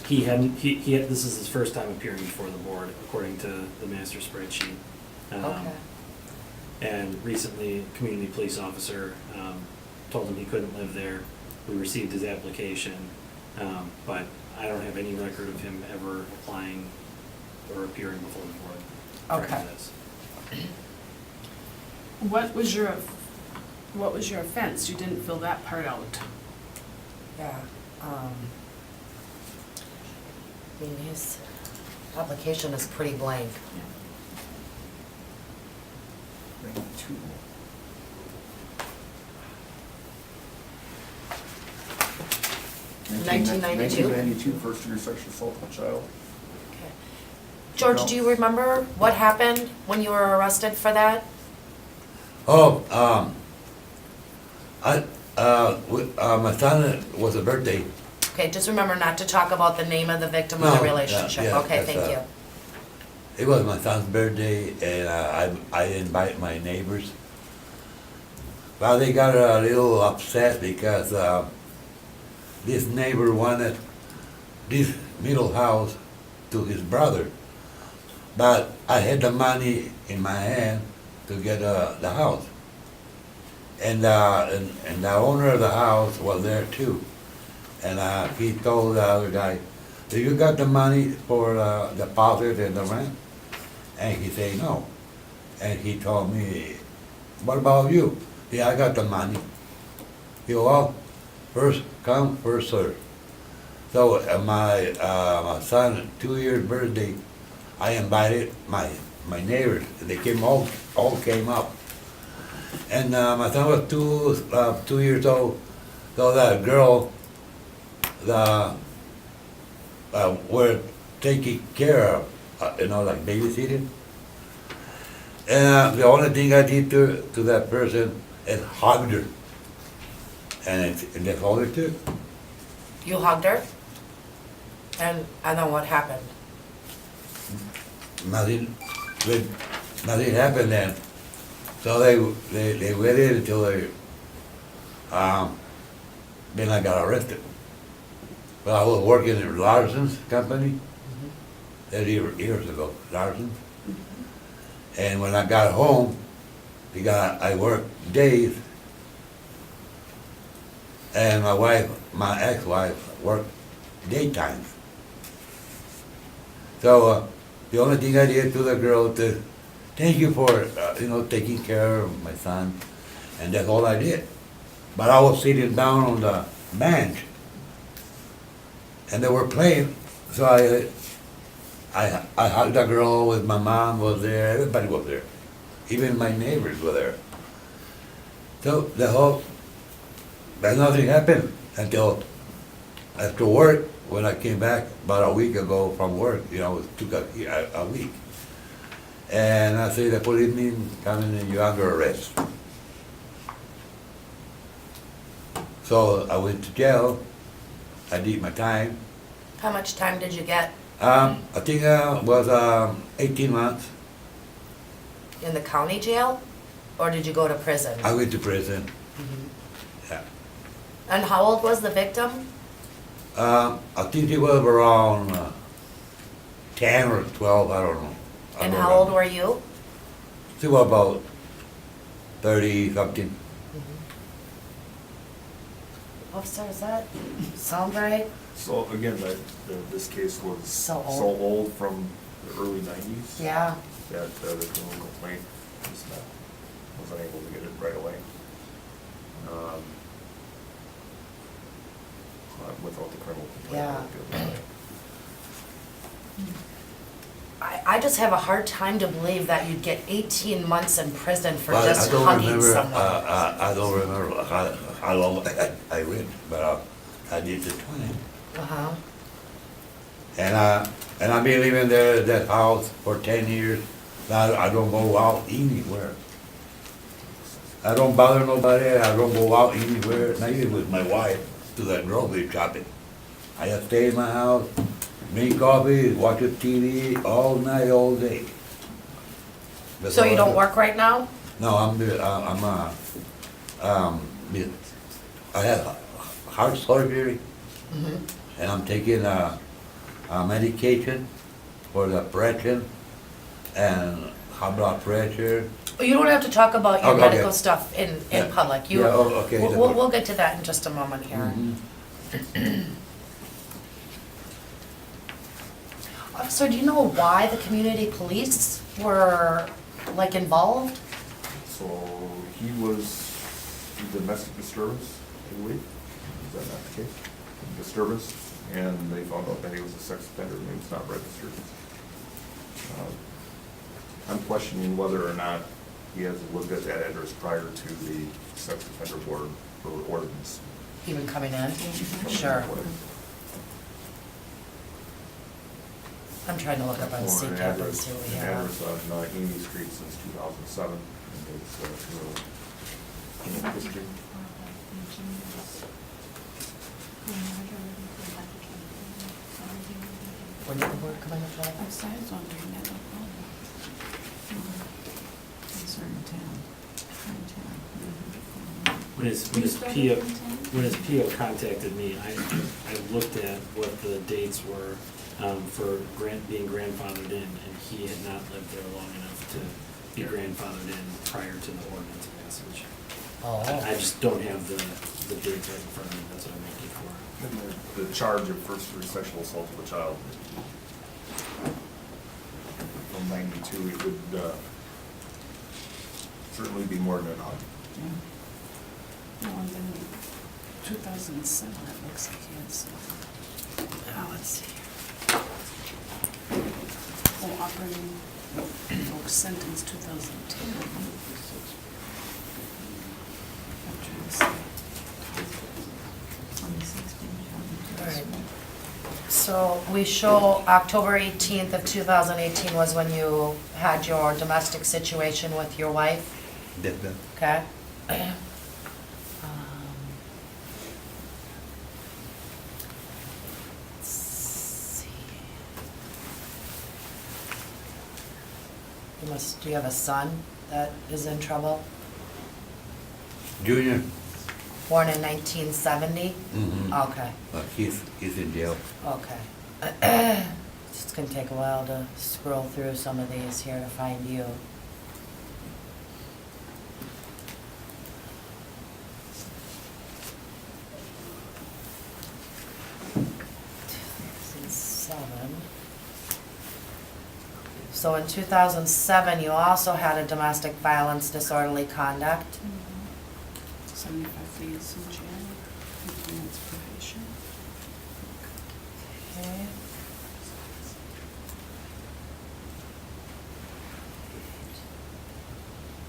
he this is his first time appearing before the board, according to the master spreadsheet. Okay. And recently, a community police officer told him he couldn't live there. We received his application, but I don't have any record of him ever applying or appearing before the board prior Okay. to this. What was your offense? You didn't fill that part out. Yeah. I mean, his application is pretty blank. 92. Nineteen 1992, first degree sexual assault of a child. Okay. George, do you remember what happened when you were arrested for that? Oh, my son was a birthday. Okay, just remember not to talk about the name of the victim or the No, relationship. yeah, Okay, that's, thank you. It was my son's birthday, and I invite my neighbors. Well, they got a little upset because this neighbor wanted this middle house to his brother, but I had the money in my hand to get the house, and the owner of the house was there too, and he told the other guy, "Do you got the money for the deposit and the rent?" And he said no, and he told me, what about you? Yeah, I got the money. He go, well, first come, first serve. So my son's 2-year birthday, I invited my neighbors. They came all came up. And my son was 2 years old. So that girl, were taking care of, like babysitting. And the only thing I did to that person is hugged her. And that's all it took. You hugged her? And then what happened? Nothing happened then. So they waited until then I got arrested. But I was working in Larson's company, 30 years ago, Larson's. And when I got home, I worked days, and my ex-wife, worked daytime. So the only thing I did to the girl to thank you for taking care of my son, and that's all I did. But I was sitting down on the bench, and they were playing, so I hugged the girl with my mom was there, everybody was there. Even my neighbors were there. So but nothing happened until after work, when I came back about a week ago from work, it took a week. And I say the policeman coming and you're under arrest. So I went to jail, I did my time. How much time did you get? I think it was 18 months. In the county jail? Or did you go to prison? I went to prison. Yeah. And how old was the victim? I think he was around 10 or 12, I don't know. And how old were you? He was about 30 something. Officer, does that sound right? So again, this case was So old. so old from the early 90s. Yeah. That the criminal complaint wasn't able to get it right away. Without the criminal complaint. Yeah. it would get it right away. I just have a hard time to believe that you'd get 18 months in prison for Well, just hugging someone. I don't remember how long I went, but I did the 20. Uh-huh. And I've been living there at that house for 10 years. Now I don't go out anywhere. I don't bother nobody. I don't go out anywhere, not even with my wife, to the grocery shopping. I just stay in my house, drink coffee, watch the TV all night, all day. That's So all you I don't do. work right now? No, I had heart surgery, and I'm taking a medication for the pressure and high blood pressure. You don't have to talk about your Okay. medical stuff in Yeah. public. Yeah, okay. We'll get to that in just a moment here. Officer, do you know why the community police were involved? So he was domestic disturbance, I believe. Is that not the case? Disturbance, and they found out that he was a sex offender and he was not registered. I'm questioning whether or not he has lived at that address prior to the sex offender board or ordinance. Even coming in? Sure. I'm trying to look up on For an CCAP and address, see what we an have. address on Amy Street since 2007. And it's, history. When did the board come in with that? I was wondering that, no problem. Concern town. When his PO contacted me, I looked at what the dates were for being grandfathered in, and he had not lived there long enough to be grandfathered in prior to the ordinance passage. Oh. I just don't have the dates right in front of me, that's what I'm looking for. And the charge of first-degree sexual assault of a child. From 92, it would, certainly be more than enough. No, and then 2007, it looks like he had some. Let's see. Oh, operating, oh, sentence 2010. I'm trying to see. All right. So we show October 18th of 2018 was when you had your domestic situation with your wife, okay? Let's see. Do you have a son that is in trouble? Junior, Born in 1970? Okay, he's in jail. okay. It's gonna take a while to scroll through some of these here to find you. So in 2007, you also had a domestic violence disorderly conduct. 75 days in jail, 15 months probation. Okay.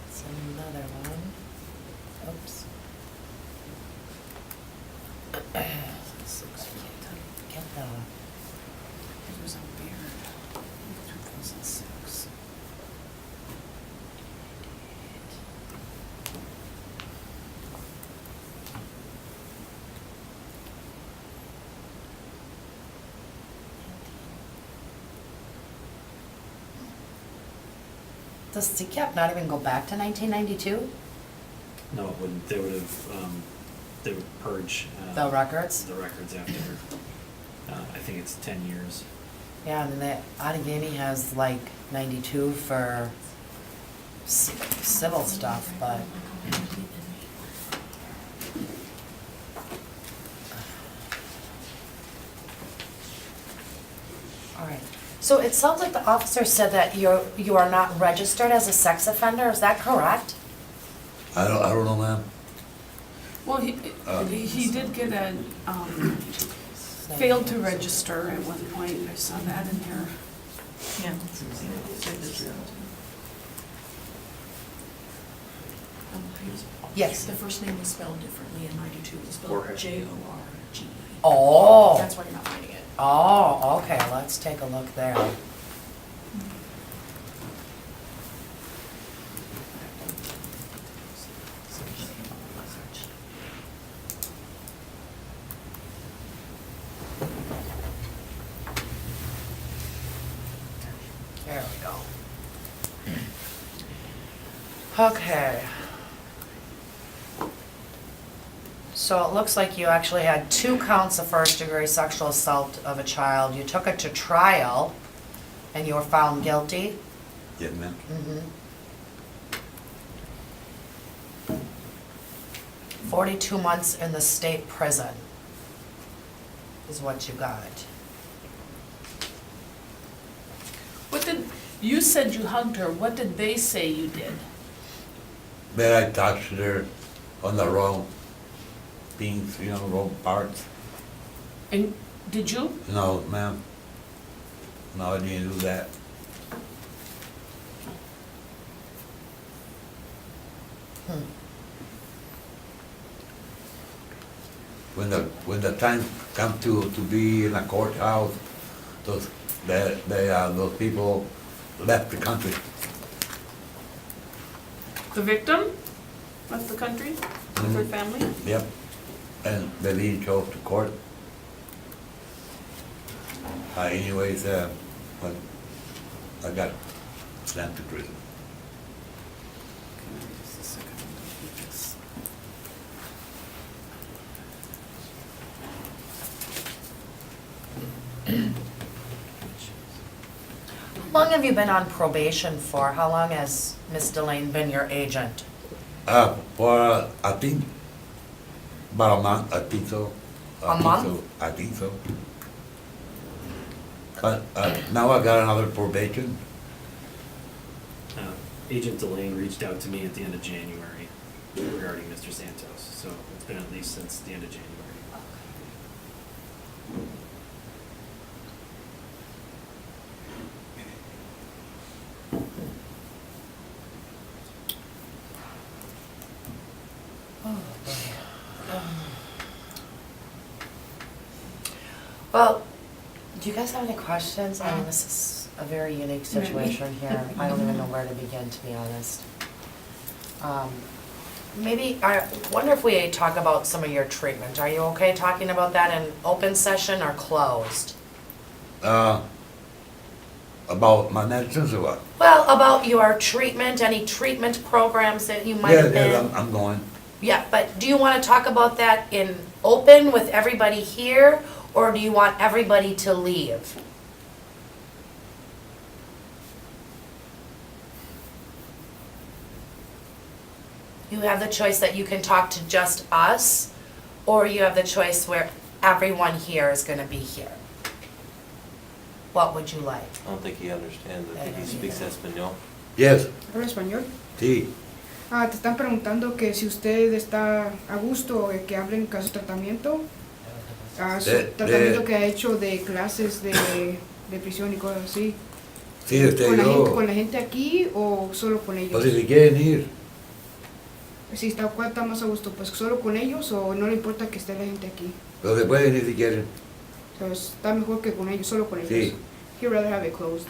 It's another one. Oops. Get the. It was a beard, 2006. Does CCAP not even go back to 1992? No, it wouldn't, they would have, they would purge. The records? The records after, I think it's 10 years. Yeah, and the Outagamie has like 92 for civil stuff, but. All right. So it sounds like the officer said that you are not registered as a sex offender. Is that correct? I don't know, ma'am. Well, he did get a, failed to register at one point, I saw that in here. Yeah. Yes. The first name was spelled differently in 92, it was spelled Jorge. Jorge. Oh. That's why you're not finding it. Oh, okay, let's take a look there. There we go. Okay. So it looks like you actually had 2 counts of first-degree sexual assault of a child. You took it to trial, and you were found guilty. Yes, ma'am. 42 months in the state prison is what you got. What did, you said you hugged her, what did they say you did? That I touched her on the wrong things, wrong parts. And did you? No, ma'am. No, I didn't do that. When the time come to be in a courthouse, those people left the country. The victim left the country with her family? Yep. And they didn't show up to court. Anyways, but I got sent to prison. Just a second, I'm looking at this. How long have you been on probation for? How long has Ms. Delane been your agent? For, I think, about a month, I think so. I think so. But now I got another probation. Agent Delane reached out to me at the end of January regarding Mr. Santos, so it's been at least since the end of January. Well, do you guys have any questions? I mean, this is a very unique situation here. I don't even know where to begin, to be honest. Maybe, I wonder if we talk about some of your treatment. Are you okay talking about that in open session or closed? About my medicines or what? Well, about your treatment, any treatment programs that you might have been? Yeah, I'm going. Yeah, but do you want to talk about that in open with everybody here, or do you want everybody to leave? You have the choice that you can talk to just us, or you have the choice where everyone here is going to be here. What would you like? I don't think he understands. I think he speaks Espanol. Yes. ¿Habla español? Sí. Te están preguntando que si usted está a gusto de que hablen con su tratamiento. Su tratamiento que ha hecho de clases de prisión y cosas así. Sí, ¿Con la gente aquí o solo con ellos? Pues si quieren ir. Si está, ¿cuál está más a gusto? ¿Pues solo con ellos o no le importa que esté la gente aquí? Pero se pueden ir si quieren. Entonces, está mejor que con ellos, solo con ellos. Sí. He'd rather have it closed.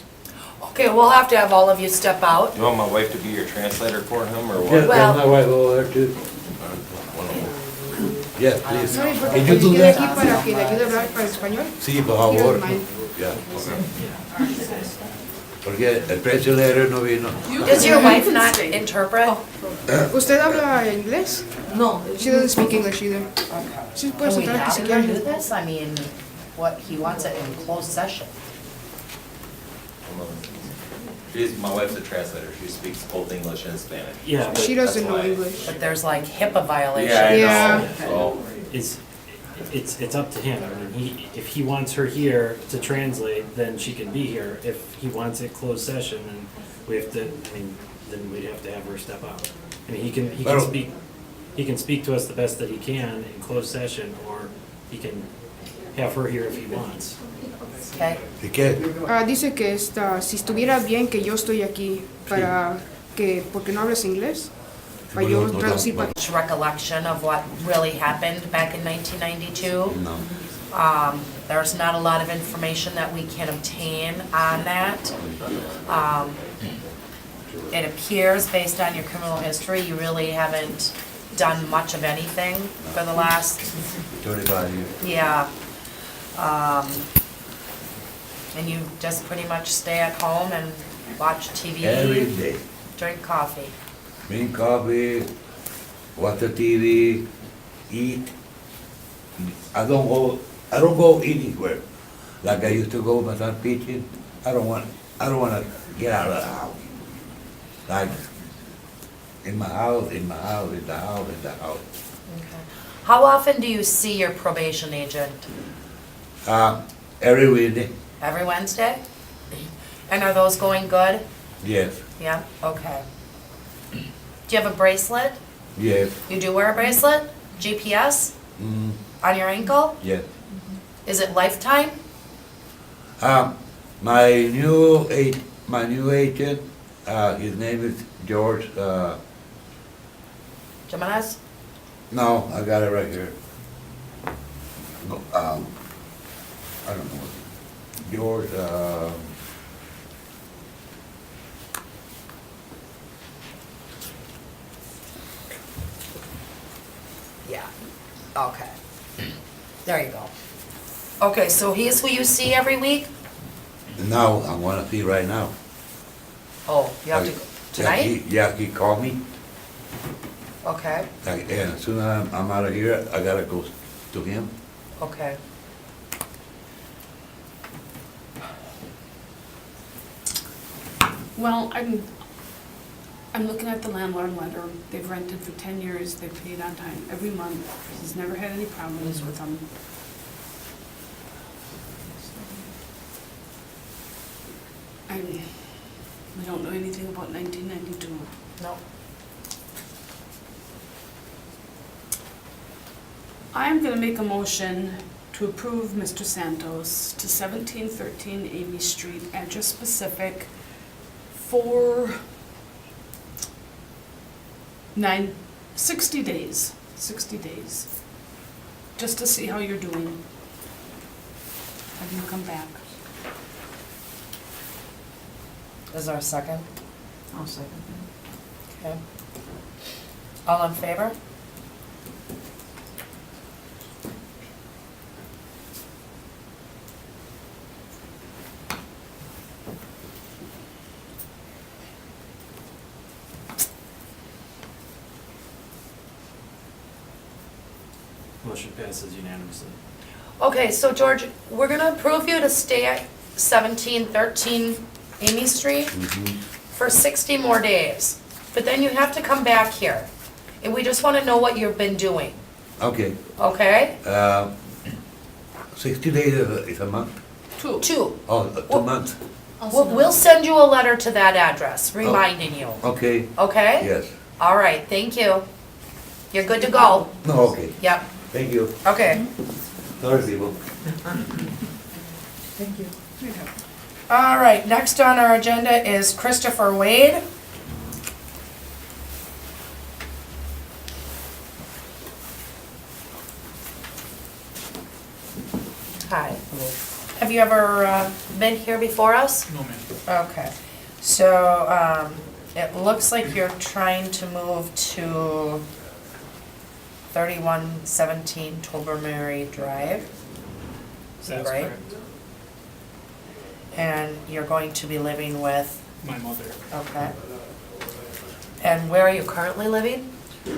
Okay, we'll have to have all of you step out. You want my wife to be your translator for him or what? Yes, Well- my wife over there too. Yes, please. No le importa Can que you do quede aquí that? para que le ayude a hablar para el español. Sí, por He favor. doesn't mind. Ya. Porque el translator no vino. Does your wife not interpret? ¿Usted habla inglés? No. She doesn't speak English either. Sí, puede Can we sentar aquí have si her do quiere. this? I mean, what, he wants it in closed session. My wife's a translator. She speaks both English and Spanish. Yeah, but She doesn't That's know why. English. But there's like HIPAA violations. Yeah, I Yeah. know. So, it's up to him. I mean, if he wants her here to translate, then she can be here. If he wants it closed session, then we have to, I mean, then we'd have to have her step out. I mean, he can Pero- speak to us the best that he can in closed session, or he can have her here if he wants. Okay? ¿Y qué? Dice que si estuviera bien que yo estoy aquí para que, porque no hablas inglés, para yo No, traducir no, para Much recollection of what really happened back in 1992. No. There's not a lot of information that we can obtain on that. It appears, based on your criminal history, you really haven't done much of anything for the last, 35 years. yeah. And you just pretty much stay at home and watch TV, Every day. drink coffee. Drink coffee, watch the TV, eat. I don't go anywhere. Like I used to go when I was teaching. I don't want to get out of the house. Like in the house. Okay. How often do you see your probation agent? Every Wednesday. Every Wednesday? And are those going good? Yes. Yeah, okay. Do you have a bracelet? Yes. You do wear a bracelet? GPS? On your ankle? Yes. Is it lifetime? My new agent, his name is George. Jimenez? No, I got it right here. I don't know. George, Yeah, okay. There you go. Okay, so he's who you see every week? now I want to see right now. Oh, you have to go tonight? Yeah, he called me. Okay, And as soon as I'm out of here, I gotta go to him. okay. Well, I'm looking at the landlord letter. They've rented for 10 years. They've paid on time every month. He's never had any problems with them. We don't know anything about 1992. No. I'm gonna make a motion to approve Mr. Santos to 1713 Amy Street, address specific, for 60 days, 60 days, just to see how you're doing. Have you come back? Is there a second? I'll second that. Okay. All in favor? Motion passes unanimously. Okay, so George, we're gonna approve you to stay at 1713 Amy Street for 60 more days. But then you have to come back here. And we just wanna know what you've been doing, Okay, okay? 60 days is a month? Two. Oh, 2 months, We'll send you a letter to that address reminding you, okay, okay? yes. All right, thank you. You're good to go. No, okay, Yep, thank you. okay. Sorry, people. Thank you. All right, next on our agenda is Christopher Wade. Hi. Have you ever been here before us? No, ma'am. Okay, so it looks like you're trying to move to 3117 Tobermory Drive. Is that That's right? correct. And you're going to be living with, My mother. okay. And where are you currently living?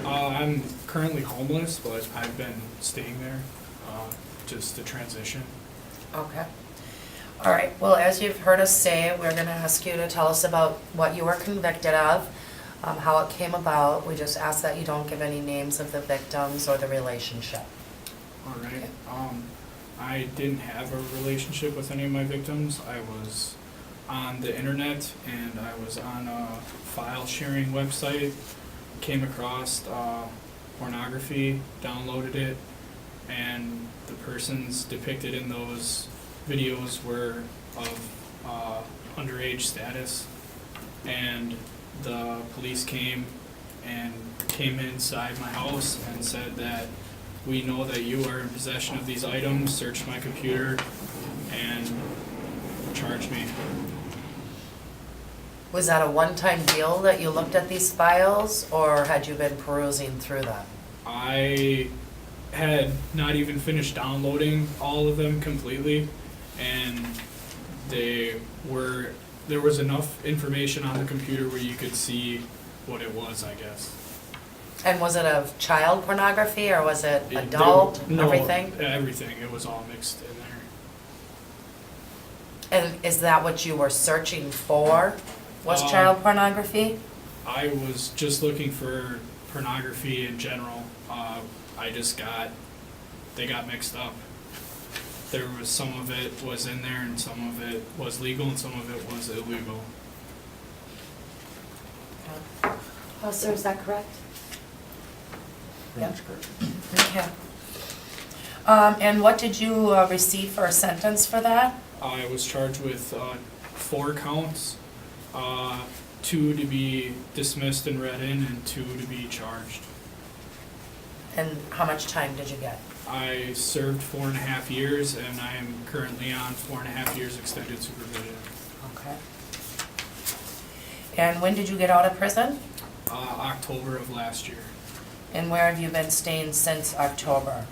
I'm currently homeless, but I've been staying there, just to transition. Okay. All right, well, as you've heard us say, we're gonna ask you to tell us about what you were convicted of, how it came about. We just ask that you don't give any names of the victims or the relationship. All right. I didn't have a relationship with any of my victims. I was on the internet and I was on a file sharing website, came across pornography, downloaded it, and the persons depicted in those videos were of underage status, and the police came inside my house and said that we know that you are in possession of these items, searched my computer, and charged me. Was that a one-time deal that you looked at these files, or had you been perusing through them? I had not even finished downloading all of them completely, and there was enough information on the computer where you could see what it was, I guess. And was it of child pornography, or was it adult, everything? No, everything. It was all mixed in there. And is that what you were searching for, was child pornography? I was just looking for pornography in general. They got mixed up. There was some of it was in there and some of it was legal and some of it was illegal. Sir, is that correct? That's correct. Okay. And what did you receive for a sentence for that? I was charged with 4 counts, 2 to be dismissed and read in, and 2 to be charged. And how much time did you get? I served 4.5 years, and I am currently on 4.5 years extended supervision. Okay. And when did you get out of prison? October of last year. And where have you been staying since October?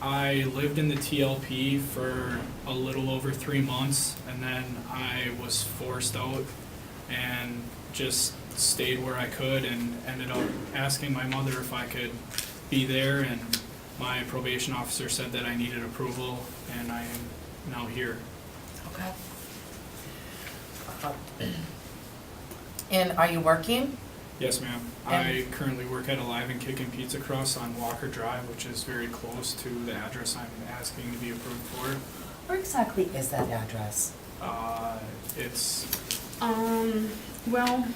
I lived in the TLP for a little over 3 months, and then I was forced out and just stayed where I could and ended up asking my mother if I could be there, and my probation officer said that I needed approval, and I am now here. Okay. And are you working? Yes, ma'am. I currently work at Alive and Kickin' Pizza Crust on Walker Drive, which is very close to the address I'm asking to be approved for. Where exactly is that address? It's Well,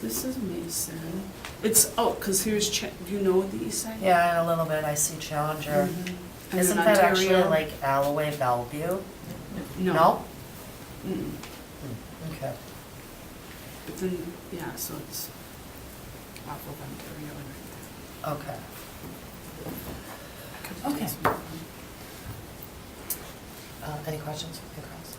this is Mason. It's, oh, because here's, do you know the east side? Yeah, in a little bit, I see Challenger. Mhm. And Isn't then that actually Ontario. like Alloway, Bellevue? No. No? Mm-mm. Okay. But then, yeah, so it's off of Ontario and right Okay. there. Okay. Any questions for the girls?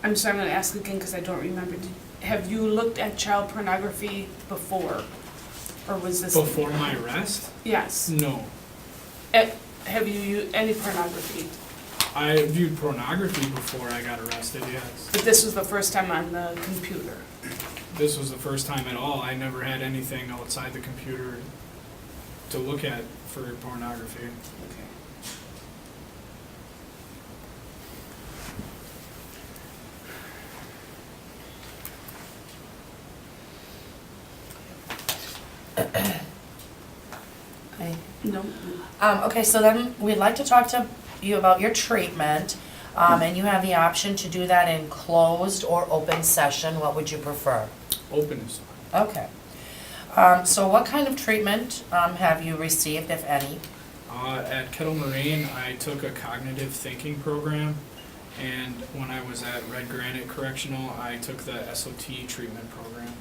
I'm sorry, I'm gonna ask again because I don't remember. Have you looked at child pornography before? Or was this? Before my arrest? Yes. No. Have you used any pornography? I viewed pornography before I got arrested, yes. But this was the first time on the computer? This was the first time at all. I never had anything outside the computer to look at for pornography. Okay. No. Okay, so then we'd like to talk to you about your treatment, and you have the option to do that in closed or open session. What would you prefer? Open is fine. Okay. So what kind of treatment have you received, if any? At Kettle Moraine, I took a cognitive thinking program, and when I was at Red Granite Correctional, I took the SOT treatment program.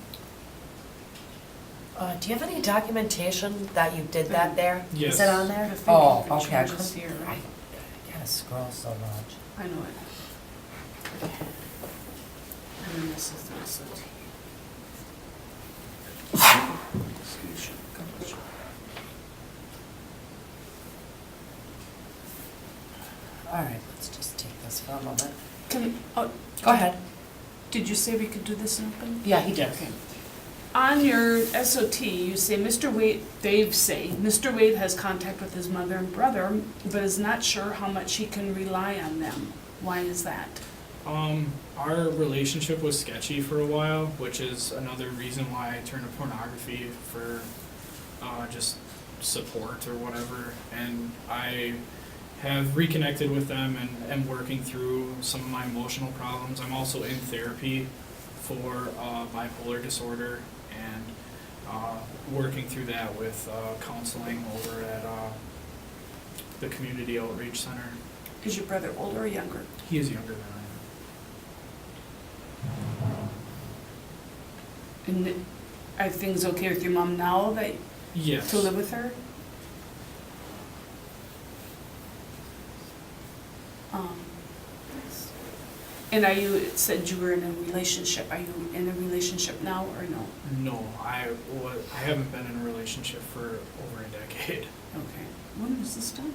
Do you have any documentation that you did that there? Yes. Is it on there? I think Oh, you can okay. I change this couldn't- here, right? I gotta scroll so much. I know it. And then this is the SOT. All right, let's just take this for a moment. Oh, Go ahead. did you say we could do this in open? Yeah, he did. Okay. On your SOT, you say, Mr. Wade, Mr. Wade has contact with his mother and brother, but is not sure how much he can rely on them. Why is that? Our relationship was sketchy for a while, which is another reason why I turned to pornography for just support or whatever. And I have reconnected with them and am working through some of my emotional problems. I'm also in therapy for bipolar disorder and working through that with counseling over at the Community Outreach Center. Is your brother older or younger? He is younger than I am. And are things okay with your mom now that Yes. to live with her? And it said you were in a relationship. Are you in a relationship now or no? No, I haven't been in a relationship for over a decade. Okay. When was this done?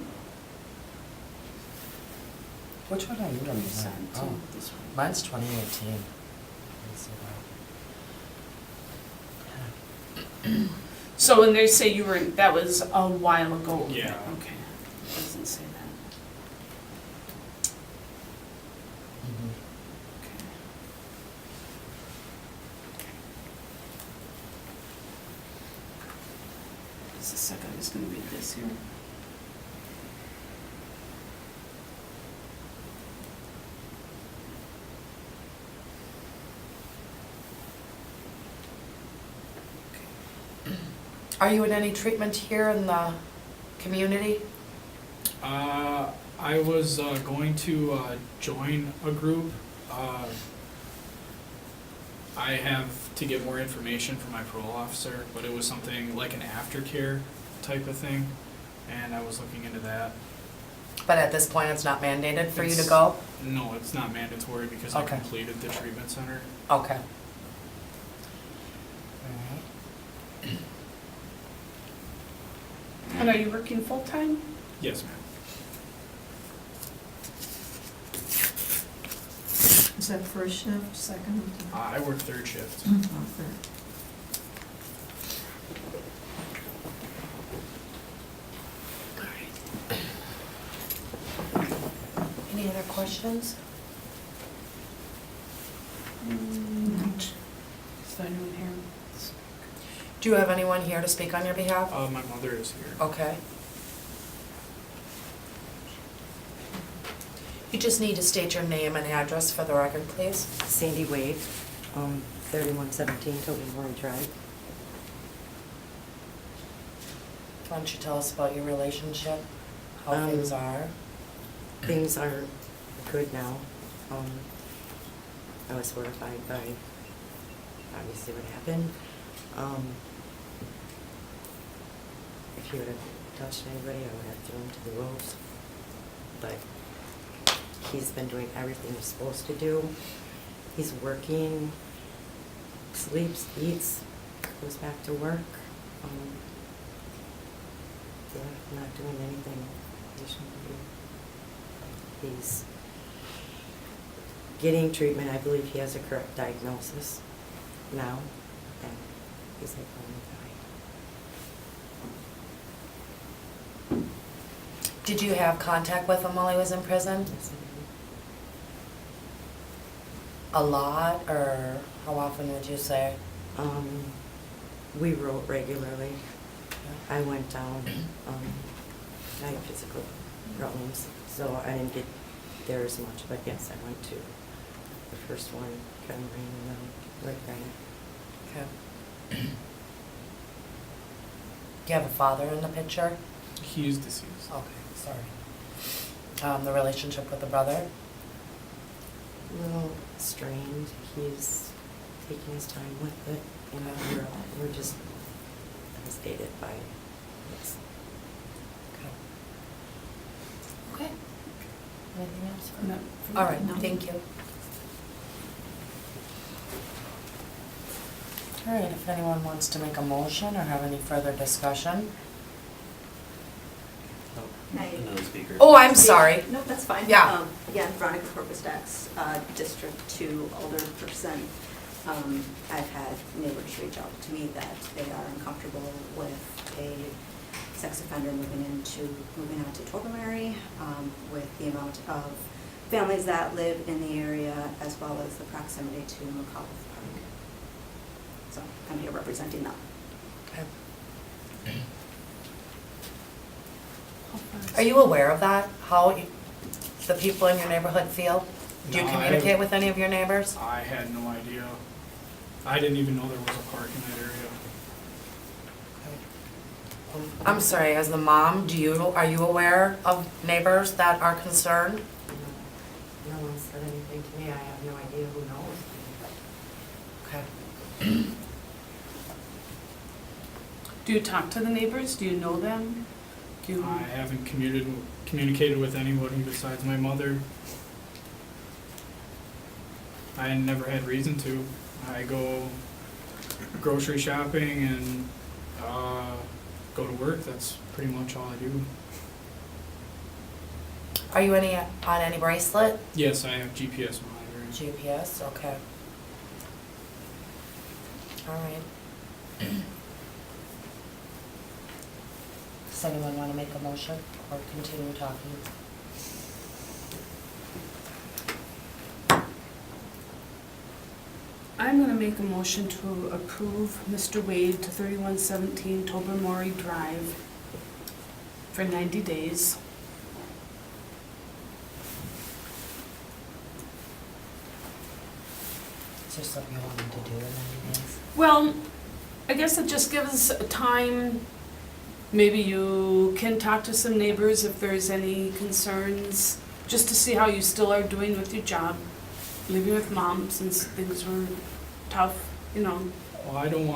Which one are you on? Signed Oh, too, this one. mine's 2018. Let me see that. So when they say you were, that was a while ago? Yeah. Okay. It doesn't say that. Mhm. Okay. Just a second, I'm just gonna read this here. Are you in any treatment here in the community? I was going to join a group. I have to get more information from my parole officer, but it was something like an aftercare type of thing, and I was looking into that. But at this point, it's not mandated for you to It's- go? No, it's not mandatory because Okay. I completed the treatment center. Okay. And are you working full-time? Yes, ma'am. Is that first shift, second? I work third shift. Oh, third. Any other questions? Is there anyone here? Do you have anyone here to speak on your behalf? My mother is here. Okay. You just need to state your name and address for the record, please. Sandy Wade, 3117 Toby Drive. Why don't you tell us about your relationship, how things are? Things are good now. I was horrified by obviously what happened. If he would have touched anybody, I would have thrown him to the wolves. But he's been doing everything he's supposed to do. He's working, sleeps, eats, goes back to work. Yeah, not doing anything he shouldn't be. He's getting treatment. I believe he has a correct diagnosis now, and he's able to die. Did you have contact with him while he was in prison? Yes, A lot, or how often would you say? We wrote regularly. I went down, I had physical problems, so I didn't get there as much, but yes, I went to the first one, Kevin Rain, and then Rick Grant. Okay. Do you have a father in the picture? He is deceased. Okay, sorry. The relationship with the brother? A little strained. He's taking his time with it. You know, we're just devastated by this. Okay. Anything else? No. All right, thank you. All right, if anyone wants to make a motion or have any further discussion. Another speaker. Oh, I'm sorry. No, that's fine. Yeah. Again, Veronica Corpus Dax, District 2 Alderperson. I've had neighbors reach out to me that they are uncomfortable with a sex offender moving out to Tobermory, with the amount of families that live in the area, as well as the proximity to McAuliffe Park. So I'm here representing them. Okay. Are you aware of that? How the people in your neighborhood feel? Do you No, communicate with any of your neighbors? I had no idea. I didn't even know there was a park in that area. I'm sorry, as the mom, are you aware of neighbors that are concerned? No one said anything to me. I have no idea who knows. Okay. Do you talk to the neighbors? Do you know them? I haven't communicated with anybody besides my mother. I never had reason to. I go grocery shopping and go to work. That's pretty much all I do. Are you on any bracelet? Yes, I have GPS monitoring. GPS, okay. All right. Does anyone want to make a motion or continue talking? I'm gonna make a motion to approve Mr. Wade to 3117 Tobermory Drive for 90 days. Is there something you want him to do in 90 days? Well, I guess it just gives a time, maybe you can talk to some neighbors if there's any concerns, just to see how you still are doing with your job, living with mom since things were tough, you know. Well, I don't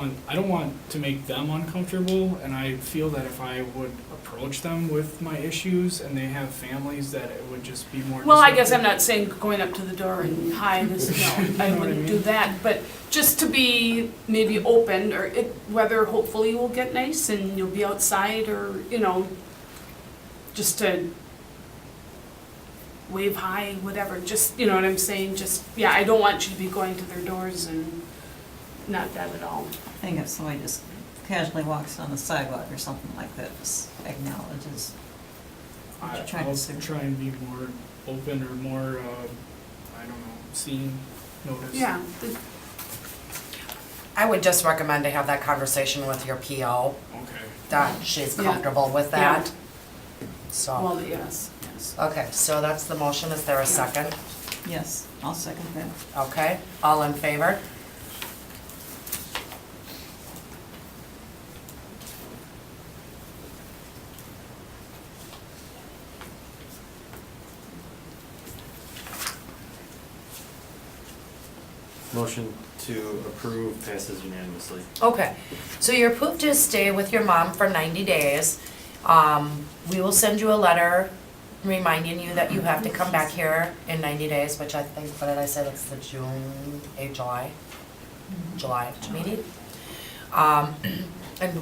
want to make them uncomfortable, and I feel that if I would approach them with my issues and they have families, that it would just be more. Well, I guess I'm not saying going up to the door and hi, this, no, I wouldn't do that, but just to be maybe open, or whether hopefully will get nice and you'll be outside, or, you know, just to wave hi, whatever, just, you know what I'm saying, just, yeah, I don't want you to be going to their doors and not that at all. I think if somebody just casually walks on the sidewalk or something like that, just acknowledges what you're trying to say. I'll try and be more open or more, I don't know, seen, noticed. Yeah. I would just recommend to have that conversation with your PO, Okay. that she's Yeah. comfortable with that. Well, So, yes. okay, so that's the motion. Is there a second? Yes, I'll second that. Okay, all in favor? Motion to approve passes unanimously. Okay, so you're approved to stay with your mom for 90 days. We will send you a letter reminding you that you have to come back here in 90 days, which I think, what did I say, that's the July meeting. I'm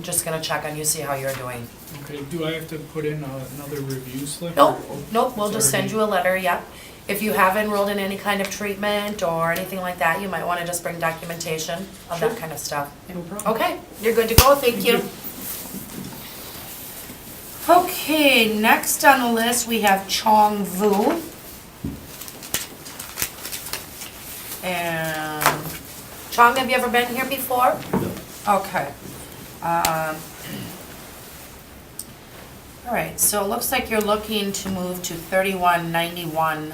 just gonna check on you, see how you're doing. Okay, do I have to put in another review slip? Nope, nope, we'll just send you a letter, yep. If you have enrolled in any kind of treatment or anything like that, you might wanna just bring documentation of that kind of stuff. No problem. Okay, you're good to go, thank you. Okay, next on the list, we have Chong Vu. And, Chong, have you ever been here before? No. Okay. All right, so it looks like you're looking to move to 3191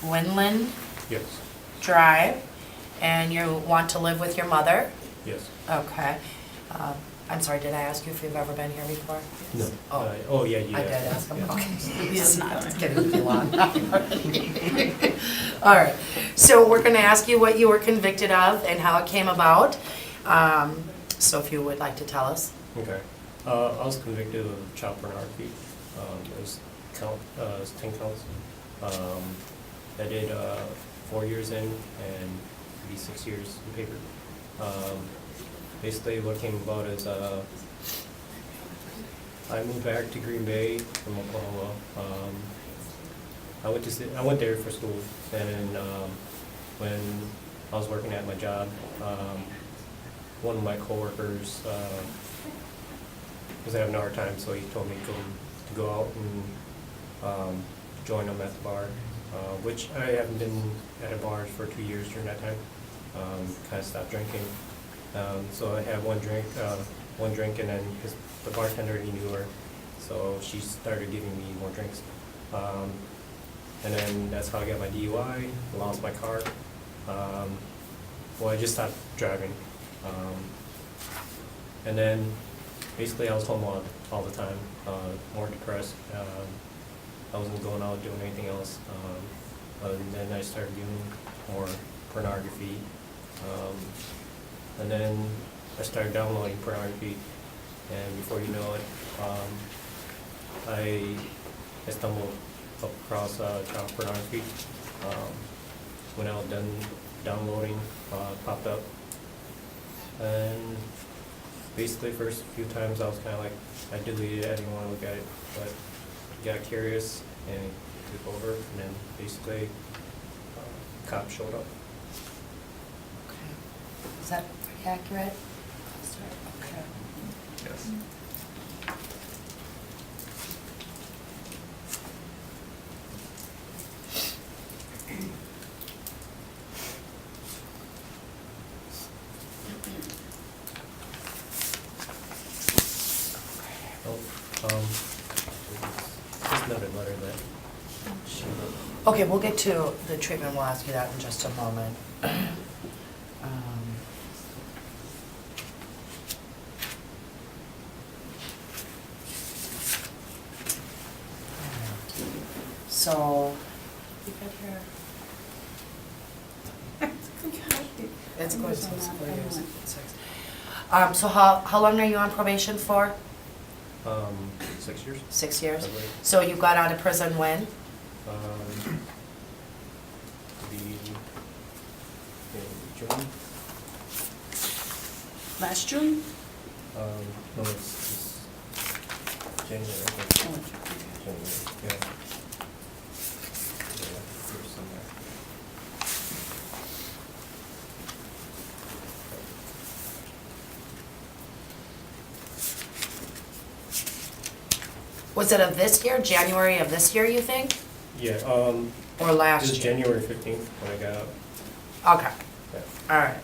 Winland Yes, Drive, and you want to live with your mother? yes. Okay. I'm sorry, did I ask you if you've ever been here before? No. Oh. Oh, yeah, you I did. did ask him, Yeah. okay. It's not. It's getting to be long. All right, so we're gonna ask you what you were convicted of and how it came about. So if you would like to tell us. Okay. I was convicted of child pornography. It was 10 counts. I did 4 years in and maybe 6 years in paper. Basically what came about is I moved back to Green Bay from Oklahoma. I went there for school, and when I was working at my job, one of my coworkers was having a hard time, so he told me to go out and join them at the bar, which I haven't been at a bar for 2 years during that time. Kind of stopped drinking. So I had one drink, and then the bartender, he knew her, so she started giving me more drinks. And then that's how I got my DUI, lost my car. Well, I just stopped driving. And then basically I was home all the time, more depressed. I wasn't going out doing anything else. And then I started doing more pornography. And then I started downloading pornography, and before you know it, I stumbled across child pornography. When I was done downloading, popped up, and basically first few times I was kind of like, I deleted it, I didn't want to look at it, but got curious and took over, and then basically cop showed up. Is that pretty accurate? Okay. Yes. Just another letter that. Okay, we'll get to the treatment, we'll ask you that in just a moment. So, you got here. It's going to 4 years. 6. So how long are you on probation for? 6 years. 6 years? I believe. So you got out of prison when? June. Last June? No, it's January, I think. January, yeah. Yeah, here's somewhere. Was it of this year, January of this year, you think? Yeah, Or last it was year? January 15th when I got out. Okay, Yeah. all right.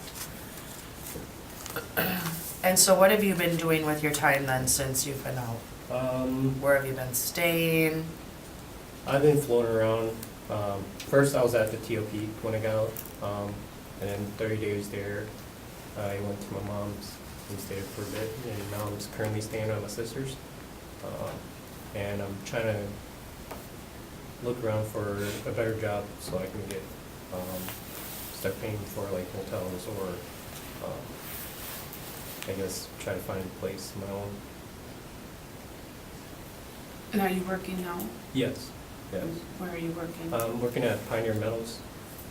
And so what have you been doing with your time then since you've been out? Where have you been staying? I've been floating around. First, I was at the TOP when I got out, and then 30 days there, I went to my mom's and stayed for a bit, and now I'm currently staying at my sister's. And I'm trying to look around for a better job so I can get, start paying for like hotels or, I guess, try to find a place of my own. And are you working now? Yes, yes. Where are you working? I'm working at Pioneer Metals.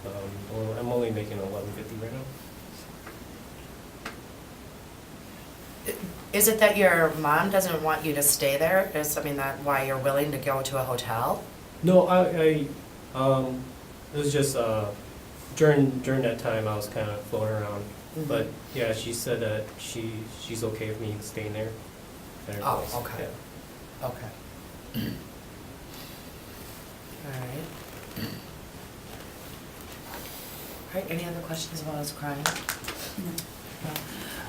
I'm only making $11.50 right now. Is it that your mom doesn't want you to stay there? Is, I mean, that why you're willing to go to a hotel? No, it was just, during that time, I was kind of floating around. Mhm. But, yeah, she said that she's okay with me staying there. At her Oh, place. okay. Yeah. Okay. All right. All right, any other questions about his crime? No.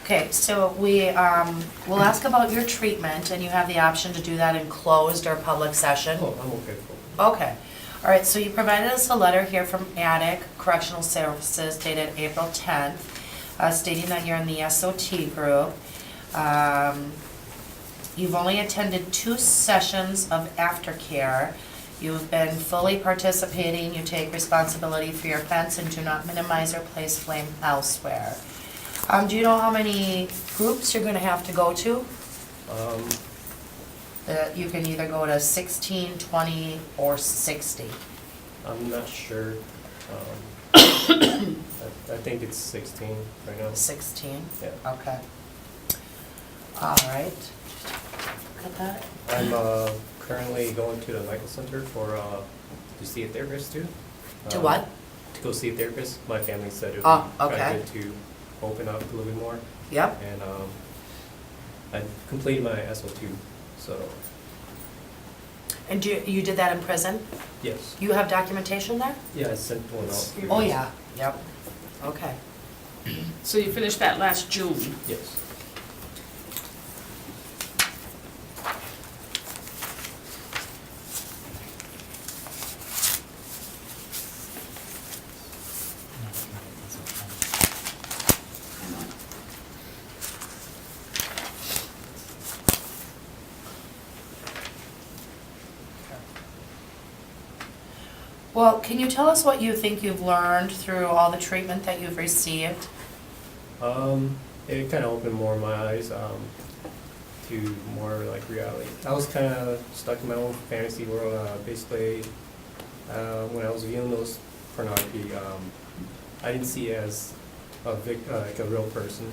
Okay, so we'll ask about your treatment, and you have the option to do that in closed or public session. Oh, I'm okay for it. Okay. All right, so you provided us a letter here from Attic Correctional Services dated April 10th, stating that you're in the SOT group. You've only attended 2 sessions of aftercare. You've been fully participating, you take responsibility for your offense and do not minimize or place blame elsewhere. Do you know how many groups you're gonna have to go to? You can either go to 16, 20, or 60. I'm not sure. I think it's 16 right now. 16? Yeah. Okay. All right. Got that? I'm currently going to the medical center to see a therapist too. To what? To go see a therapist. My family said it would Oh, be okay. good to open up a little bit more. Yep. And I completed my SO2, so And you did that in prison? yes. You have documentation there? Yeah, I sent one out. Oh, yeah, yep. Okay. So you finished that last June? Yes. Well, can you tell us what you think you've learned through all the treatment that you've received? It kind of opened more my eyes to more like reality. I was kind of stuck in my own fantasy world. Basically, when I was viewing those pornography, I didn't see it as like a real person.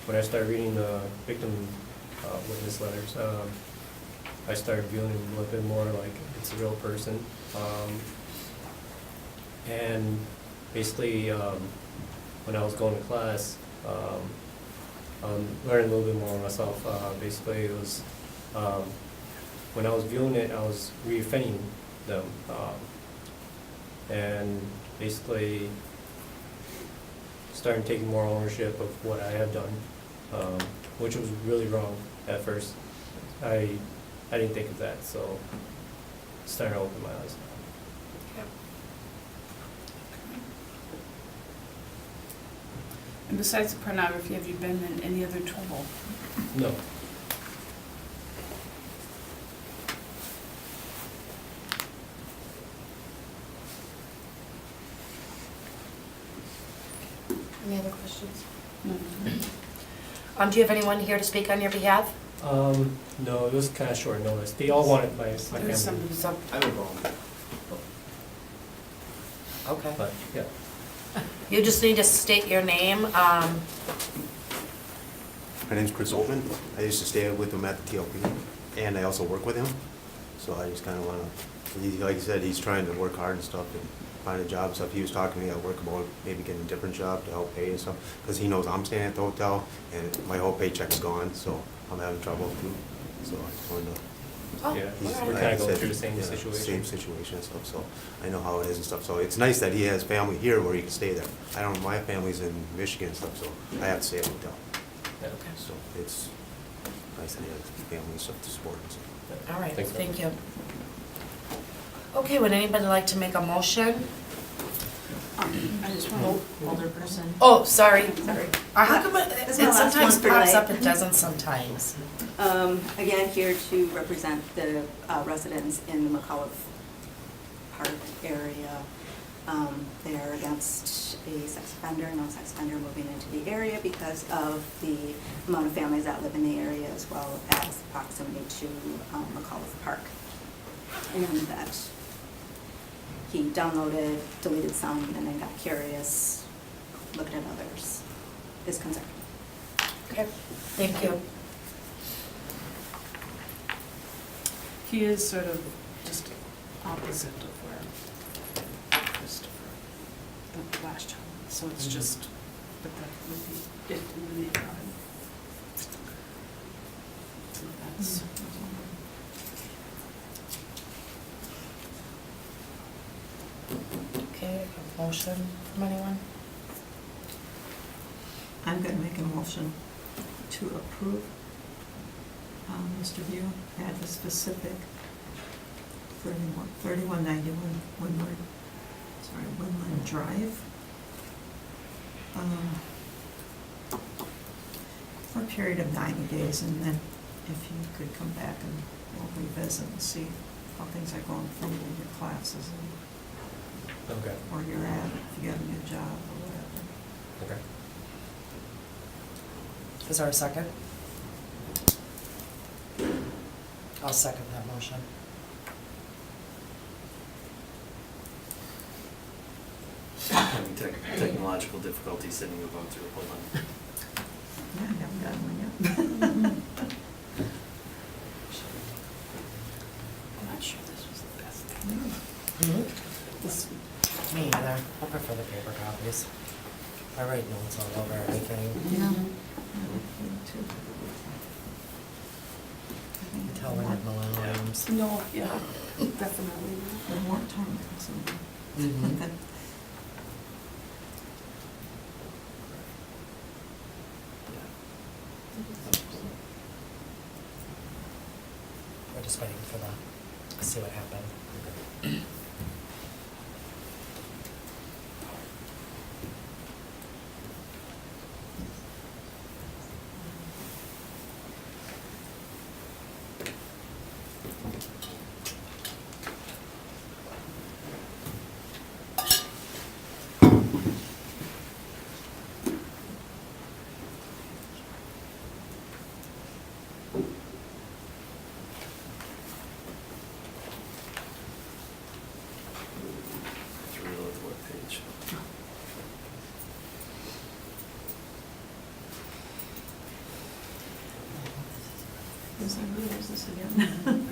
When I started reading the victim witness letters, I started viewing it a little bit more like it's a real person. And basically, when I was going to class, learning a little bit more myself. Basically, it was when I was viewing it, I was reoffending them, and basically starting taking more ownership of what I have done, which was really wrong at first. I didn't think of that, so starting to open my eyes. And besides the pornography, have you been in any other trouble? No. Any other questions? No. Do you have anyone here to speak on your behalf? No, it was kind of short notice. They all wanted my family. There's somebody. I would go. Okay. But, yeah. You just need to state your name. My name's Chris Altman. I used to stay with him at the TLP, and I also work with him. So I just kind of want to, like you said, he's trying to work hard and stuff and find a job and stuff. He was talking to me at work about maybe getting a different job to help pay and stuff, because he knows I'm staying at the hotel, and my whole paycheck's gone, so I'm having trouble too. So I just wanted to Oh, Yeah, all right. we're kind of going through the same Yeah, situation. Same situation and stuff, so I know how it is and stuff. So it's nice that he has family here where he can stay there. I don't, my family's in Michigan and stuff, so I have to stay at a hotel. Yeah. So it's nice that he has family and stuff to support and stuff. All right, Thanks, thank you. Okay, would anybody like to make a motion? I just want Older person. Oh, sorry. Sorry. How come it This is my last sometimes one for pops tonight. up, it doesn't sometimes? Again, here to represent the residents in the McAuliffe Park area. They are against a sex offender, no-sex offender moving into the area because of the amount of families that live in the area as well as proximity to McAuliffe Park. And that he downloaded, deleted some, and then got curious, looked at others, is concerned. Okay, thank you. He is sort of just opposite of where Christopher, the last child, so it's just, but that would be it in the neighborhood. So that's. Okay, a motion from anyone? I'm gonna make a motion to approve Mr. View at the specific 3191 Winland Drive. For a period of 90 days, and then if you could come back and we'll revisit and see how things are going for you in your classes and Okay. where you're at, if you got a new job or whatever. Okay. Is there a second? I'll second that motion. Having technological difficulty sending a vote through, hold on. Yeah, I haven't gotten one yet. I'm not sure this was the best thing. Mm-hmm. This, Me either. I prefer the paper copies. I write notes all over everything. Yeah. Me too. Tell when it belongs. no, yeah, definitely. The more time consuming. Mhm. We're just waiting for the, see what happens. To reload the webpage. Yes, I realize this again.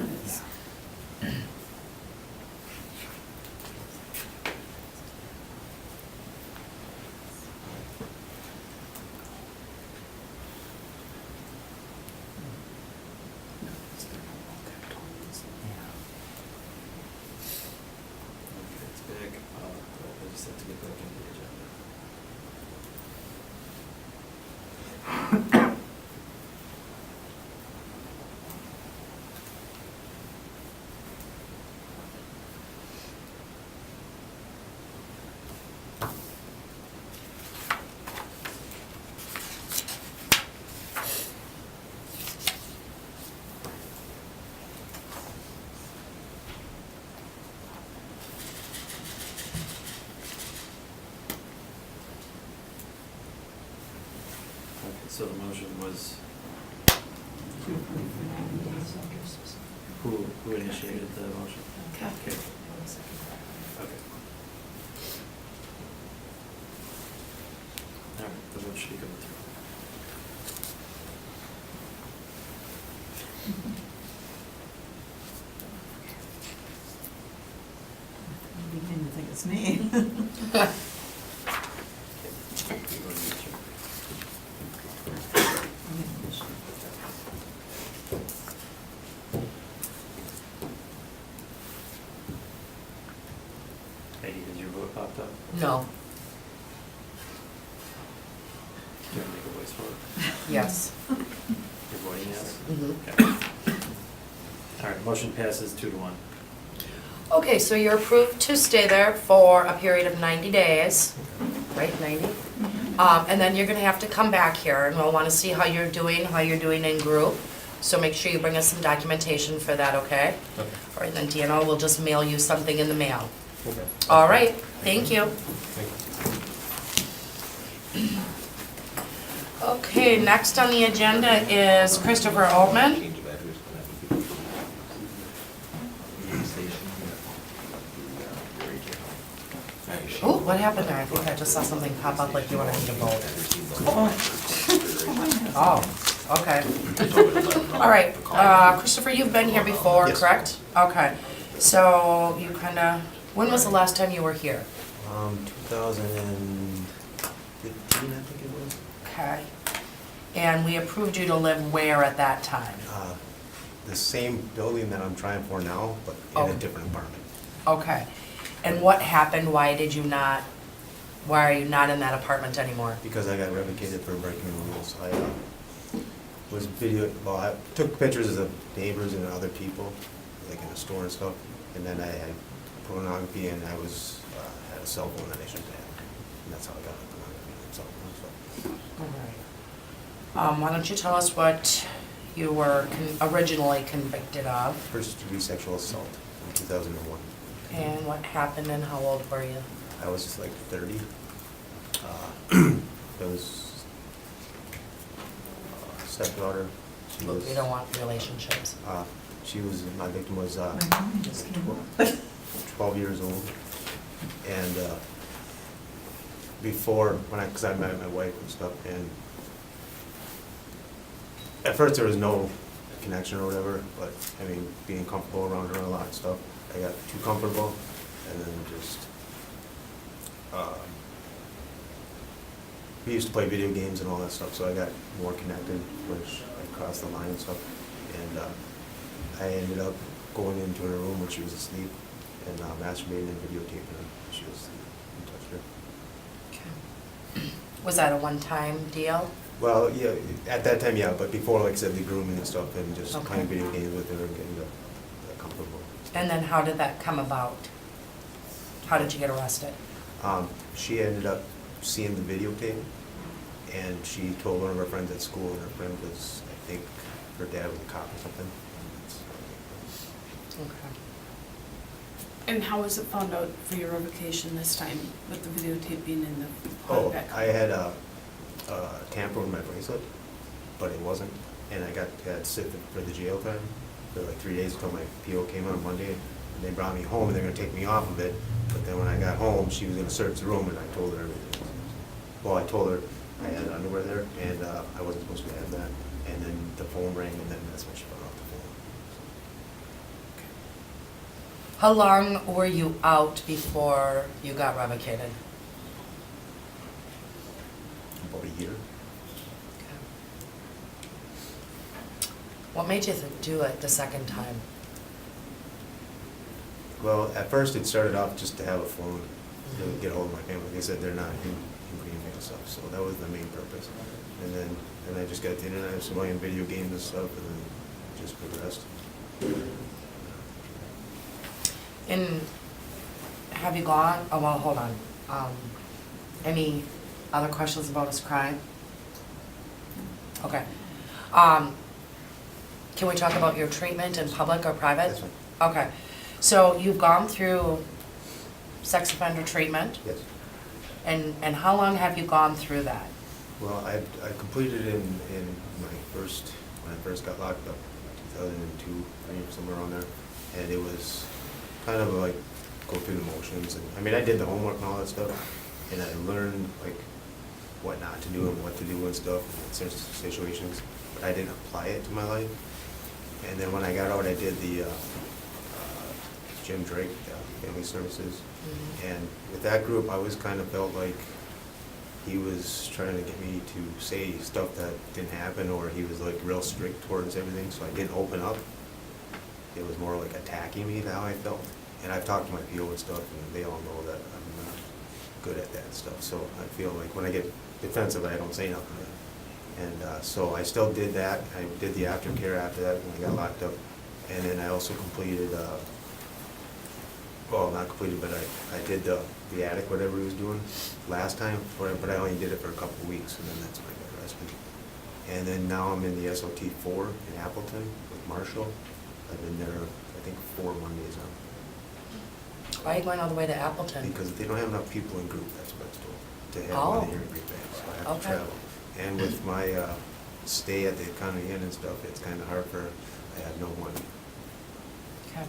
Okay, it's back up, but I just have to get back into the agenda. Okay, so the motion was, To approve for 90 days after specific. who initiated the motion? Okay. Okay. Okay. All right, the vote should be going through. I'm beginning to think it's me. You wanna make sure? I'm gonna miss you. No. Do you want to make a voice vote? Yes. You're voting yes? Mhm. Okay. All right, motion passes 2-1. Okay, so you're approved to stay there for a period of 90 days, right, 90? And then you're gonna have to come back here, and we'll wanna see how you're doing in group. So make sure you bring us some documentation for that, okay? Okay. All right, then Deanna will just mail you something in the mail. Okay. All right, thank you. Thank you. Okay, next on the agenda is Christopher Altman. Oh, what happened there? I think I just saw something pop up like you wanted me to vote. Oh, okay. All right, Christopher, you've been here before, Yes. correct? Okay, so you kinda, when was the last time you were here? 2015, I think it was. Okay. And we approved you to live where at that time? The same building that I'm trying for now, but in a different apartment. Okay. And what happened? Why are you not in that apartment anymore? Because I got revocated for breaking the rules. I took pictures of neighbors and other people, like in the store and stuff, and then I had pornography and I was, had a cell phone that I shouldn't have. And that's how I got the pornography and cell phone stuff. All right. Why don't you tell us what you were originally convicted of? First degree sexual assault in 2001. And what happened and how old were you? I was just like 30. It was stepdaughter. She was, We don't want relationships. my victim was 12 years old. And because I met my wife and stuff, and at first there was no connection or whatever, but I mean, being comfortable around her and a lot of stuff, I got too comfortable, and then just, we used to play video games and all that stuff, so I got more connected, which I crossed the line and stuff, and I ended up going into her room when she was asleep, and masturbating and videotaping her when she was asleep, and touched her. Was that a one-time deal? Well, yeah, at that time, yeah, but before, like I said, the grooming and stuff, and just Okay. playing video games with her and getting comfortable. And then how did that come about? How did you get arrested? She ended up seeing the videotape, and she told one of her friends at school, and her friend was, I think, her dad was a cop or something. Okay. And how was it found out for your revocation this time with the videotaping and the Oh, back? I had tampered with my bracelet, but it wasn't, and I got sit for the jail time for like 3 days until my PO came on Monday, and they brought me home, and they're gonna take me off of it, but then when I got home, she was gonna search the room, and I told her everything. Well, I told her I had underwear there, and I wasn't supposed to have that, and then the phone rang, and then that's when she found out the phone. How long were you out before you got revocated? About a year. What made you do it the second time? Well, at first it started off just to have a phone, to get a hold of my family. They said they're not in Green Bay and stuff, so that was the main purpose. And then I just got the internet, I was playing video games and stuff, and then just progressed. And have you gone, oh, well, hold on. Any other questions about his crime? Okay. Can we talk about your treatment in public or private? That's fine. Okay. So you've gone through sex offender treatment? Yes. And how long have you gone through that? Well, I completed it in when I first got locked up, 2002, somewhere around there. And it was kind of like go through the motions. And I mean, I did the homework and all that stuff, and I learned like what not to do and what to do and stuff in certain situations, but I didn't apply it to my life. And then when I got out, I did the Jim Drake, Family Services. And with that group, I was kind of felt like he was trying to get me to say stuff that didn't happen, or he was like real strict towards everything, so I didn't open up. It was more like attacking me, how I felt. And I've talked to my PO and stuff, and they all know that I'm not good at that stuff, so I feel like when I get defensive, I don't say nothing. And so I still did that. I did the aftercare after that when I got locked up. And then I also completed, well, not completed, but I did the attic, whatever he was doing last time, but I only did it for a couple of weeks, and then that's when I got arrested. And then now I'm in the SOT 4 in Appleton with Marshall. I've been there, I think, 4 Mondays now. Why are you going all the way to Appleton? Because they don't have enough people in group, that's what I was told, to have Oh. one hearing group back, so I have to Okay. travel. And with my stay at the county inn and stuff, it's kind of hard I have no money, Okay.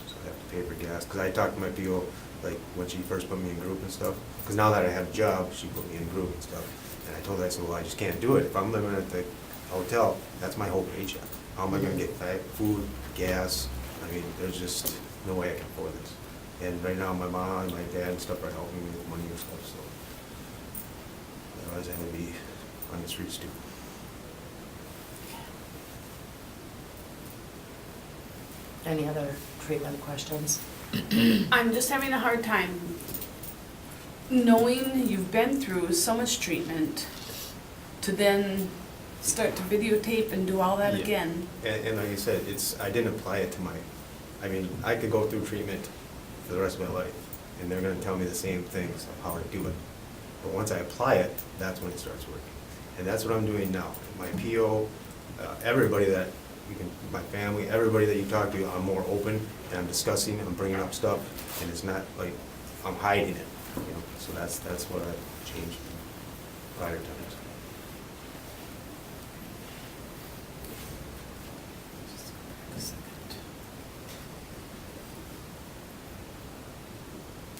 so I have to pay for gas. Because I talked to my PO, like, when she first put me in group and stuff, because now that I have a job, she put me in group and stuff. And I told her, I said, well, I just can't do it. If I'm living at the hotel, that's my whole paycheck. How am I gonna get food, gas? I mean, there's just no way I can afford this. And right now, my mom and my dad and stuff are helping me with money and stuff, so otherwise I would be on the streets too. Any other treatment questions? I'm just having a hard time knowing you've been through so much treatment to then start to videotape and do all that Yeah. again. And like I said, I didn't apply it to I mean, I could go through treatment for the rest of my life, and they're gonna tell me the same things of how to do it. But once I apply it, that's when it starts working. And that's what I'm doing now. My PO, everybody that, my family, everybody that you talk to, I'm more open, and I'm discussing, I'm bringing up stuff, and it's not like I'm hiding it, you know? So that's what I've changed from prior times.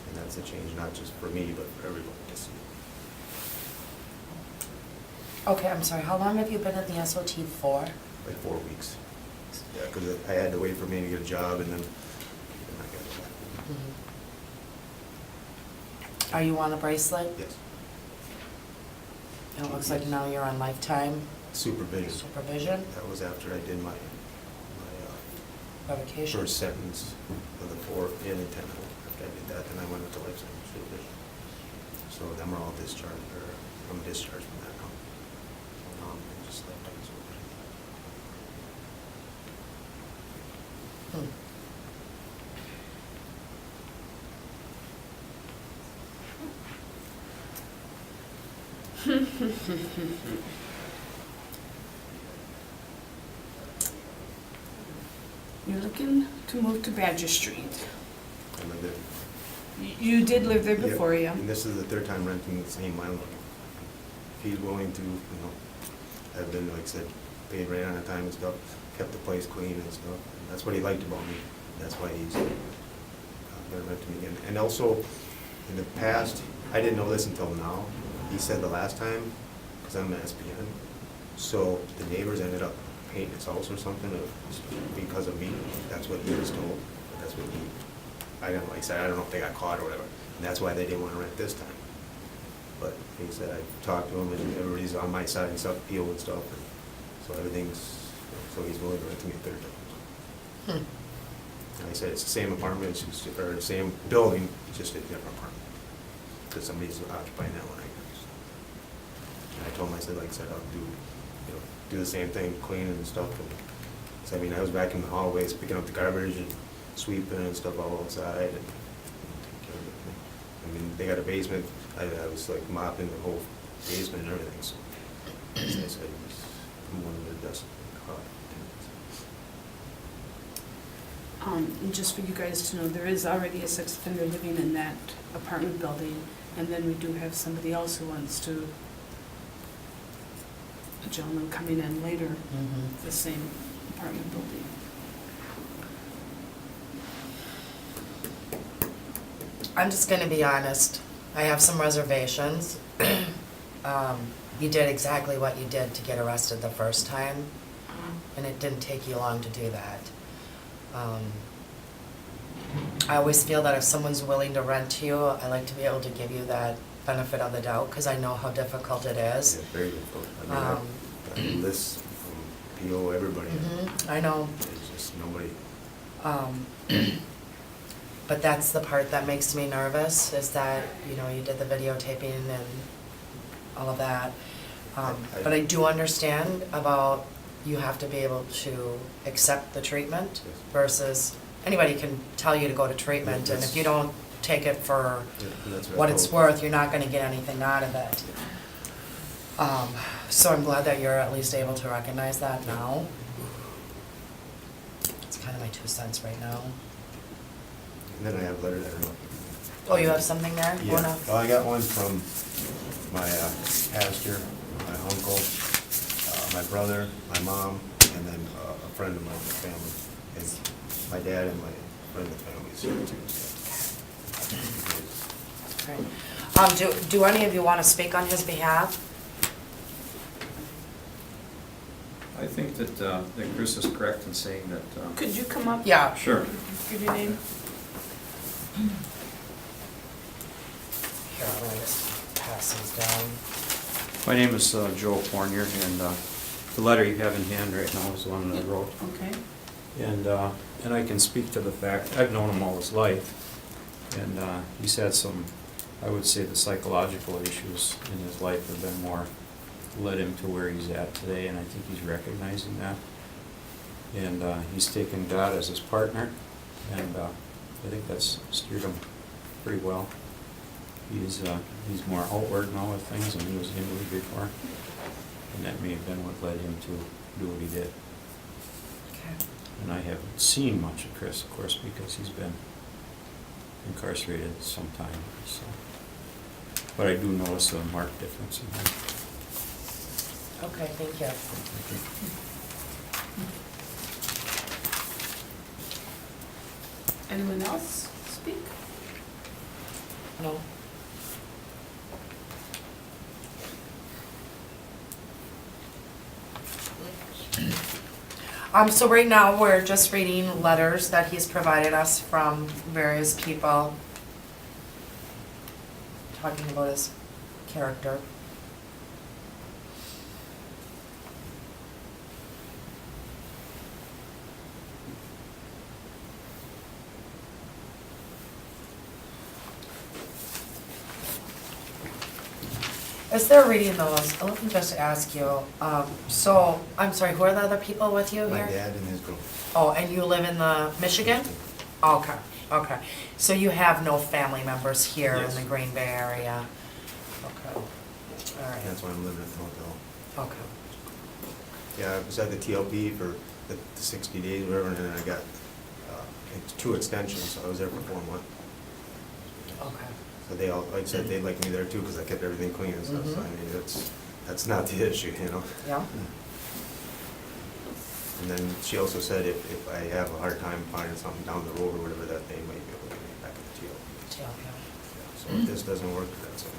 And that's a change, not just for me, but for everyone to see. Okay, I'm sorry, how long have you been at the SOT for? Like 4 weeks. Yeah, because I had to wait for me to get a job, and then I got it back. Are you on a bracelet? Yes. And it looks like now you're on lifetime Supervision. supervision, That was after I did my revocation. first sentence of the 4 in and 10. After I did that, then I went into lifetime supervision. So them are all discharged, or I'm discharged from that now. So now I'm just lifetime supervision. You're looking to move to Badger Street. I lived there. You did live there Yeah, before, yeah? And this is the 3rd time renting the same landlord. If he's willing to, I've been, like I said, paid rent on time and stuff, kept the place clean and stuff. And that's what he liked about me. That's why he's gonna rent to me again. And also, in the past, I didn't know this until now, he said the last time, because I'm an SPN, so the neighbors ended up painting his house or something because of me. That's what he was told. That's what I don't, like I said, I don't know if they got caught or whatever. And that's why they didn't want to rent this time. But he said, I talked to him, and everybody's on my side and stuff, appeal and stuff. And so everything's, so he's willing to rent to me a 3rd time. And I said, it's the same apartment, it's just, or the same building, it's just a different apartment. Because somebody's occupying that one, I guess. And I told him, I said, like I said, I'll do the same thing, cleaning and stuff. And so, I mean, I was back in the hallways picking up the garbage and sweeping and stuff all outside, and taking care of everything. I mean, they got a basement, I was like mopping the whole basement and everything, so. As I said, I'm one of the dust. And just for you guys to know, there is already a sex offender living in that apartment building, and then we do have somebody else who wants to, a gentleman coming in later, the same apartment building. I'm just gonna be honest, I have some reservations. You did exactly what you did to get arrested the first time, and it didn't take you long to do that. I always feel that if someone's willing to rent to you, I like to be able to give you that benefit of the doubt, because I know how difficult it is. Yeah, very difficult. I mean, lists from PO, everybody. I know. It's just nobody. But that's the part that makes me nervous, is that, you know, you did the videotaping and all of that. But I do understand about, you have to be able to accept the treatment versus, anybody can tell you to go to treatment, and if you don't take it for what it's worth, you're not gonna get anything out of it. So I'm glad that you're at least able to recognize that now. It's kind of my 2 cents right now. And then I have a letter there. Oh, you have something there? You Yeah, wanna- well, I got one from my pastor, my uncle, my brother, my mom, and then a friend of my family. And my dad and my friend of the family is here too. So. Do any of you want to speak on his behalf? I think that Chris is correct in saying that. Could you come up? Yeah. Sure. Give your name. Here, I'm gonna just pass these down. My name is Joe Fournier, and the letter you have in hand right now is the one that I wrote. Okay. And I can speak to the fact, I've known him all his life, and he's had some, I would say the psychological issues in his life have been more, led him to where he's at today, and I think he's recognizing that. And he's taken God as his partner, and I think that's steered him pretty well. He's more outward now with things than he was inward before, and that may have been what led him to do what he did. Okay. And I haven't seen much of Chris, of course, because he's been incarcerated some time, so. But I do notice a marked difference in him. Okay, thank you. Anyone else speak? No. So right now, we're just reading letters that he's provided us from various people talking about his character. As they're reading those, let me just ask you, so, I'm sorry, who are the other people with you My here? dad and his girlfriend. Oh, and you live in the Michigan? Okay, okay. So you have no family members here in Yes. the Green Bay area? Okay, all right. That's why I'm living at the hotel. Okay. Yeah, I was at the TLP for the 60 days, or whatever, and then I got 2 extensions, so I was there for 4 months. Okay. So they all, like I said, they liked me there too, because I kept everything clean and stuff, so I mean, that's not the issue, you know? Yeah. And then she also said if I have a hard time finding something down the road or whatever, that they might be able to get me back at the TLP. So if this doesn't work, that's it.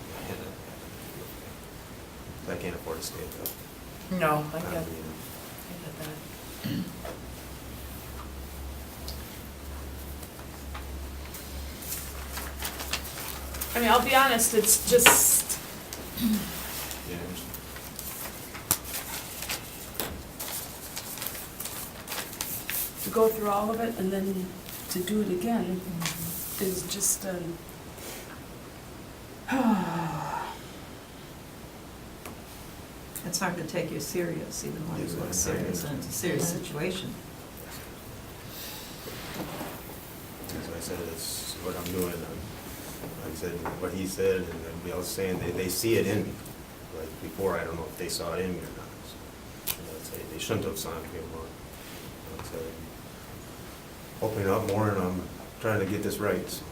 I can't afford to stay at that. No, I time, get, you know. I get that. I mean, I'll be honest, it's just, Yeah. to go through all of it and then to do it again is just It's hard to take you serious, even though you look serious, and it's a serious situation. As I said, it's what I'm doing. Like I said, what he said and everybody else saying, they see it in me. Like before, I don't know if they saw it in me or not. So, I'd say they shouldn't have signed me on. I'd say, opening up more, and I'm trying to get this right. So.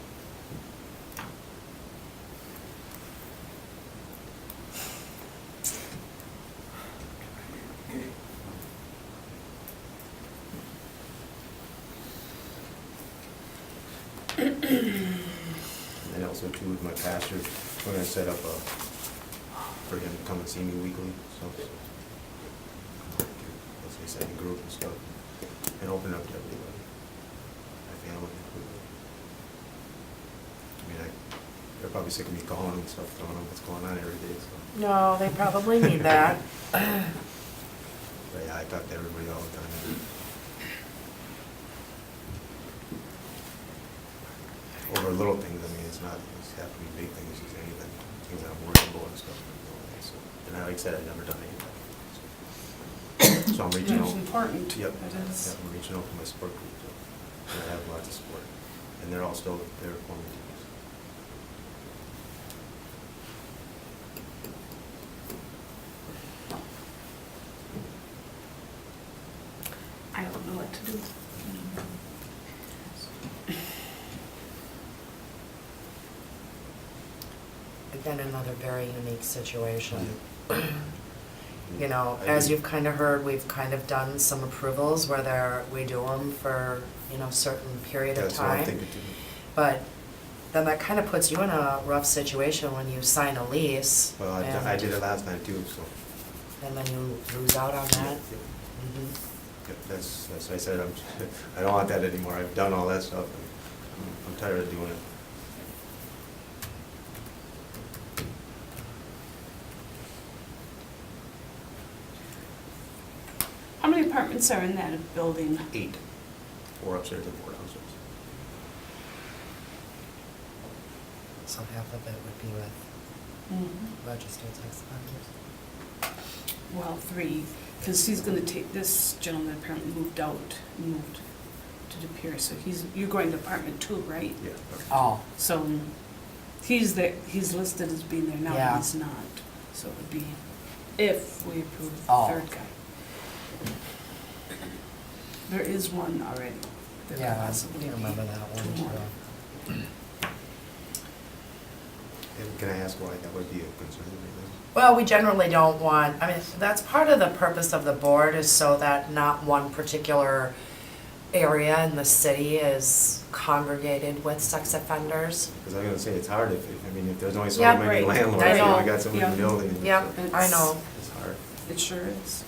And also too with my pastor, we're gonna set up for him to come and see me weekly, so. As they said, in group and stuff, and open up to everybody, my family. I mean, they're probably sick of me calling and stuff, telling them what's going on every day, so. No, they probably need that. But yeah, I talk to everybody all the time. over little things, I mean, it's not, it's have to be big things, it's anything, things that I'm worried about and stuff. So, and like I said, I've never done anything. So I'm reaching out. It's important. Yep. It is. Yeah, I'm reaching out to my support group, so, and I have lots of support, and they're all still there for me. I don't know what to do. Again, another very unique situation. You know, as you've kind of heard, we've kind of done some approvals where we do them for, you know, certain period of That's what I'm time. thinking too. But then that kind of puts you in a rough situation when you sign a lease. Well, I did it last time too, so. And then you lose out on that. Yep. Mhm. Yep, that's, I said, I don't want that anymore, I've done all that stuff, and I'm tired of doing it. How many apartments are in that building? 8, 4 upstairs and 4 downstairs. So half of it would be with registered sex offenders. Well, 3, because he's gonna take, this gentleman apparently moved to De Pere, so you're going to apartment 2, right? Yeah. Oh. So he's listed as being there now, Yeah. but he's not. So it would be if we approve the Oh. 3rd guy. There is one already. There could Yeah, possibly I be remember that 2 one more. too. And can I ask why that would be a concern? Well, we generally don't want, I mean, that's part of the purpose of the board is so that not one particular area in the city is congregated with sex offenders. Because I'm gonna say, it's hard if there's only so Yeah, many right. landlords, I you know, know. I got somebody in the building. Yep, I know. It's hard. It sure is.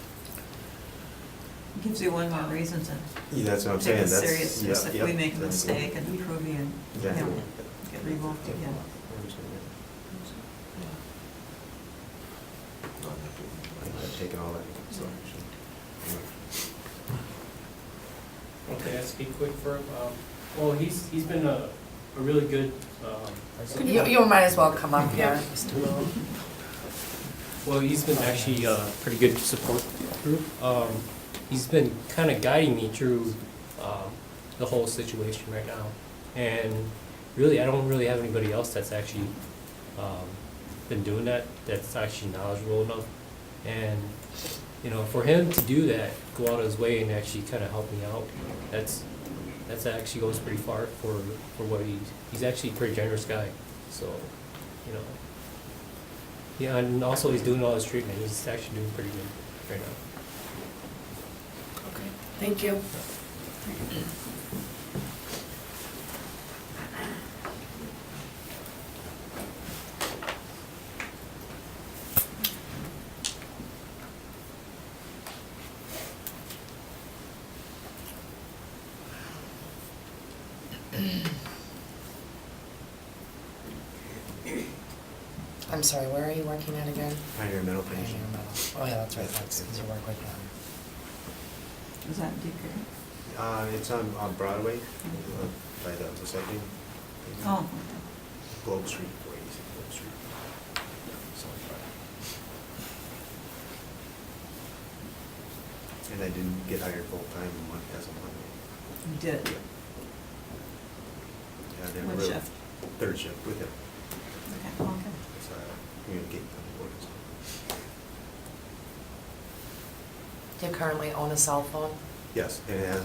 Gives you one more reason to Yeah, that's what I'm take saying, it that's, seriousness yeah, if yep, we make a that's it. mistake and approve you and, you Exactly. know, get revoked again. I understand that. I've taken all that into consideration. Okay, I speak quick for him. Well, he's been a really good. You might as well come up here, Mr. Wu. Well, he's been actually a pretty good support group. He's been kind of guiding me through the whole situation right now. And really, I don't really have anybody else that's actually been doing that, that's actually knowledgeable enough. And, you know, for him to do that, go out of his way and actually kind of help me out, that's actually goes pretty far for what he's actually a pretty generous guy. So, you know. Yeah, and also he's doing all his treatment. He's actually doing pretty good right now. Okay, thank you. I'm sorry, where are you working at again? Pioneer Metal Pioneer Finishing. Metal. Oh, yeah, that's right, that's because you work with them. Is that DK? It's on Broadway, by the recycling. Oh, Globe Street, 486 Globe Street. South Broadway. And I didn't get hired full-time as a Monday. you did. Yeah, they were What really- shift? 3rd shift with him. Okay, okay. So communicate with the board and stuff. Do you currently own a cell phone? Yes, and it has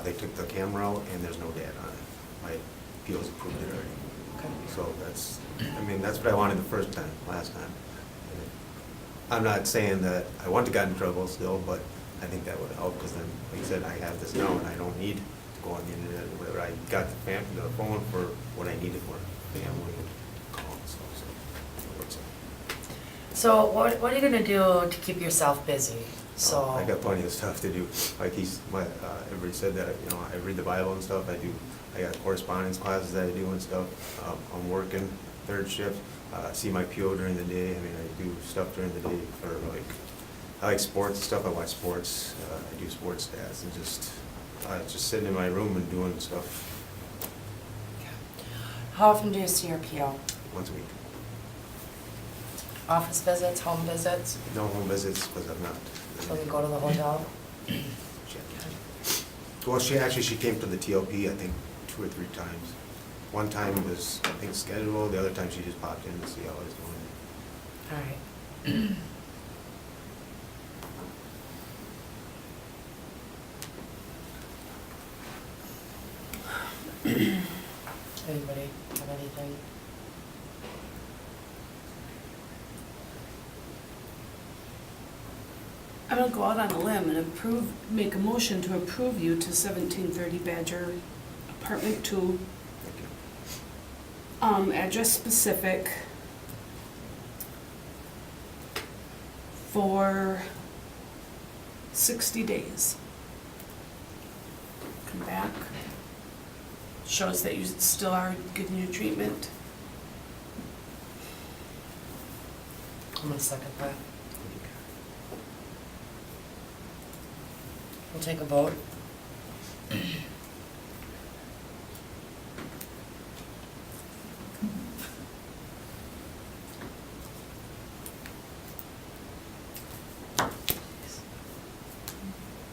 they took the camera out and there's no data on it. My PO's approved it already. Okay. So that's what I wanted last time. And I'm not saying that I want to get in trouble still, but I think that would help, because then, like I said, I have this now and I don't need to go on the internet or whatever. I got the phone for what I needed for family and call and stuff, so it works out. So what are you gonna do to keep yourself busy? So. I got plenty of stuff to do. Like everybody said that, you know, I read the Bible and stuff. I got correspondence classes that I do and stuff. I'm working 3rd shift. See my PO during the day. I mean, I do stuff during the day for I like sports and stuff. I watch sports. I do sports stats and just sitting in my room and doing stuff. How often do you see your PO? once a week. Office visits, home visits? No home visits, because I'm not. So you go to the hotel? Well, she came to the TLP, I think, 2 or 3 times. One time was, I think, scheduled, the other time she just popped in to see how I was doing. All right. Anybody have anything? I'm gonna go out on a limb and make a motion to approve you to 1730 Badger, apartment 2. Address specific for 60 days. Come back. Shows that you still are getting your treatment. I'm gonna second that. We'll take a vote.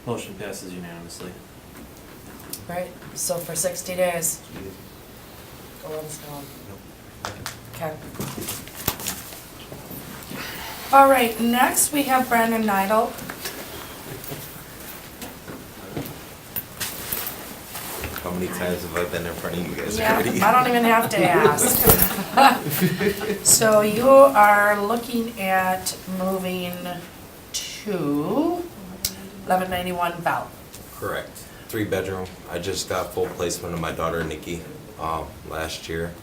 Motion passes unanimously. Right, so for 60 days. Go let us know. Okay. All right, next we have Brandon Neidel. How many times have I been in front of you guys Yeah, already? I don't even have to ask. So you are looking at moving to 1191 Bell. Correct. 3-bedroom. I just got full placement of my daughter Nikki last year.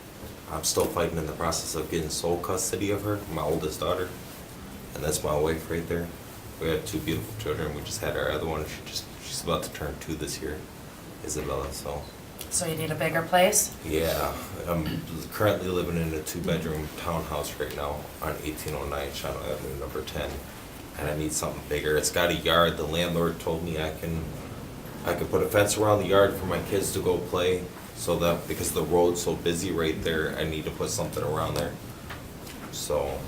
I'm still fighting in the process of getting sole custody of her, my oldest daughter. And that's my wife right there. We have 2 beautiful children. We just had our other one. She's about to turn 2 this year, Isabella, so. So you need a bigger place? Yeah, I'm currently living in a 2-bedroom townhouse right now on 1809 Shadow Avenue, number 10. And I need something bigger. It's got a yard. The landlord told me I could put a fence around the yard for my kids to go play. So that, because the road's so busy right there, I need to put something around there. So.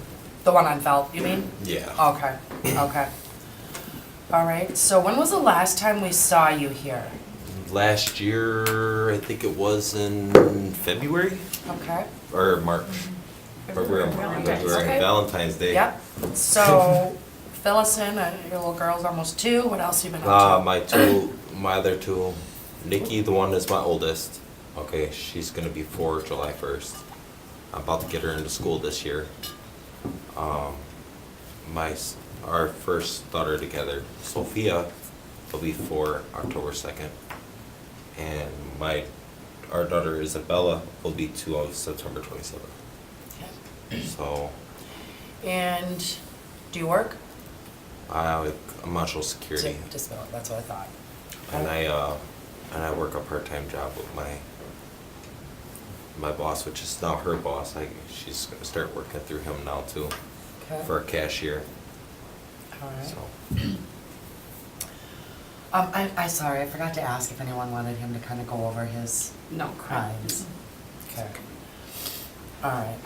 The one on Felt, you mean? Yeah. Okay, okay. All right, so when was the last time we saw you here? Last year, I think it was in February Okay. or March. February, Okay. Valentine's Day. Yep, so fill us in, your little girl's almost 2, what else you been up to? My other 2, Nikki, the one is my oldest. Okay, she's gonna be 4 July 1st. I'm about to get her into school this year. Our first daughter together, Sophia, will be 4 October 2nd. And our daughter Isabella will be 2 on September 27th. Okay. So. And do you work? I'm on Social Security. Disability, that's what I thought. And I work a part-time job with my boss, which is now her boss. She's gonna start working through him now too, Okay. for a cashier. All right. So, I'm sorry, I forgot to ask if anyone wanted him to kind of go over his crimes. Okay. All right.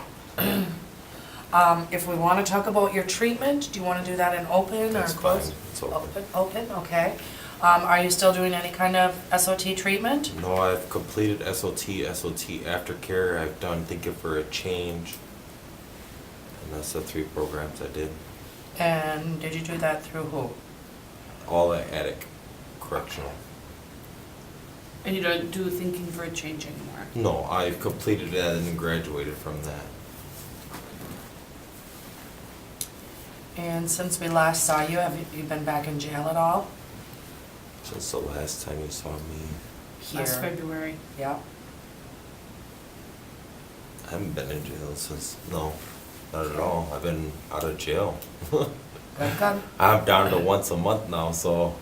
If we want to talk about your treatment, do you want to do that in open or That's closed? fine. It's open. Open, okay. Are you still doing any kind of SOT treatment? No, I've completed SOT aftercare. I've done Thinking for a Change, and that's the 3 programs I did. And did you do that through who? All at Attic Correctional. And you don't do Thinking for a Change anymore? No, I've completed that and graduated from that. And since we last saw you, have you been back in jail at all? Since the last time you saw me, Last Here. February. Yeah. I haven't been in jail since, no, not at all. I've been out of jail. Good. I'm down to once a month now, so.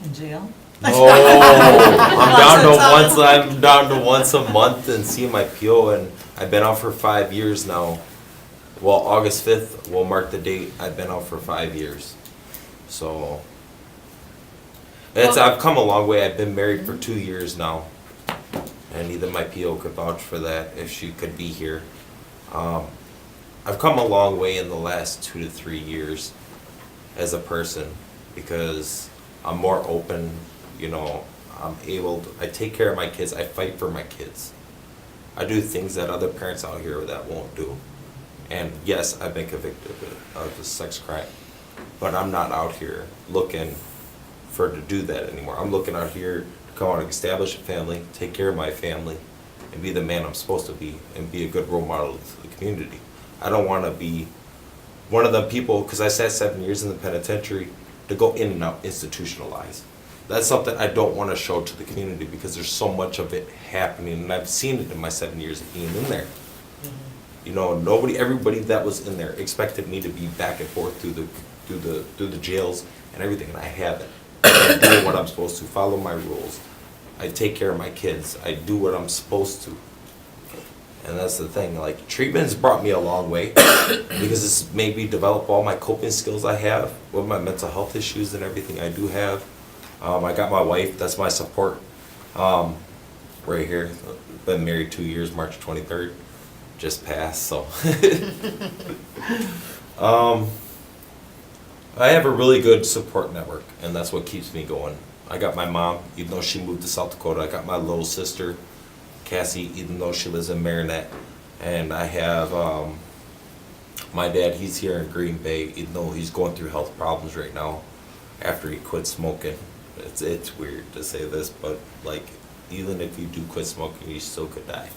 In jail? No, I'm down to once a month and see my PO, and I've been out for 5 years now. Well, August 5th will mark the date I've been out for 5 years. So, I've come a long way. I've been married for 2 years now. and either my PO could vouch for that if she could be here. I've come a long way in the last 2 to 3 years as a person because I'm more open, I take care of my kids, I fight for my kids. I do things that other parents out here that won't do. And yes, I've been convicted of a sex crime, but I'm not out here looking to do that anymore. I'm looking out here to come out and establish a family, take care of my family, and be the man I'm supposed to be, and be a good role model to the community. I don't want to be one of the people, because I sat 7 years in the penitentiary, to go in and out institutionalized. That's something I don't want to show to the community because there's so much of it happening, and I've seen it in my 7 years of being in there. Everybody that was in there expected me to be back and forth through the jails and everything, and I haven't. I'm doing what I'm supposed to, follow my rules. I take care of my kids. I do what I'm supposed to. And that's the thing, like, treatment's brought me a long way because it's made me develop all my coping skills I have with my mental health issues and everything I do have. I got my wife, that's my support, right here. Been married 2 years, March 23rd, just passed, so. I have a really good support network, and that's what keeps me going. I got my mom, even though she moved to South Dakota. I got my little sister, Cassie, even though she lives in Marinette. And I have my dad, he's here in Green Bay, even though he's going through health problems right now after he quit smoking. It's weird to say this, but like, even if you do quit smoking, you still could die.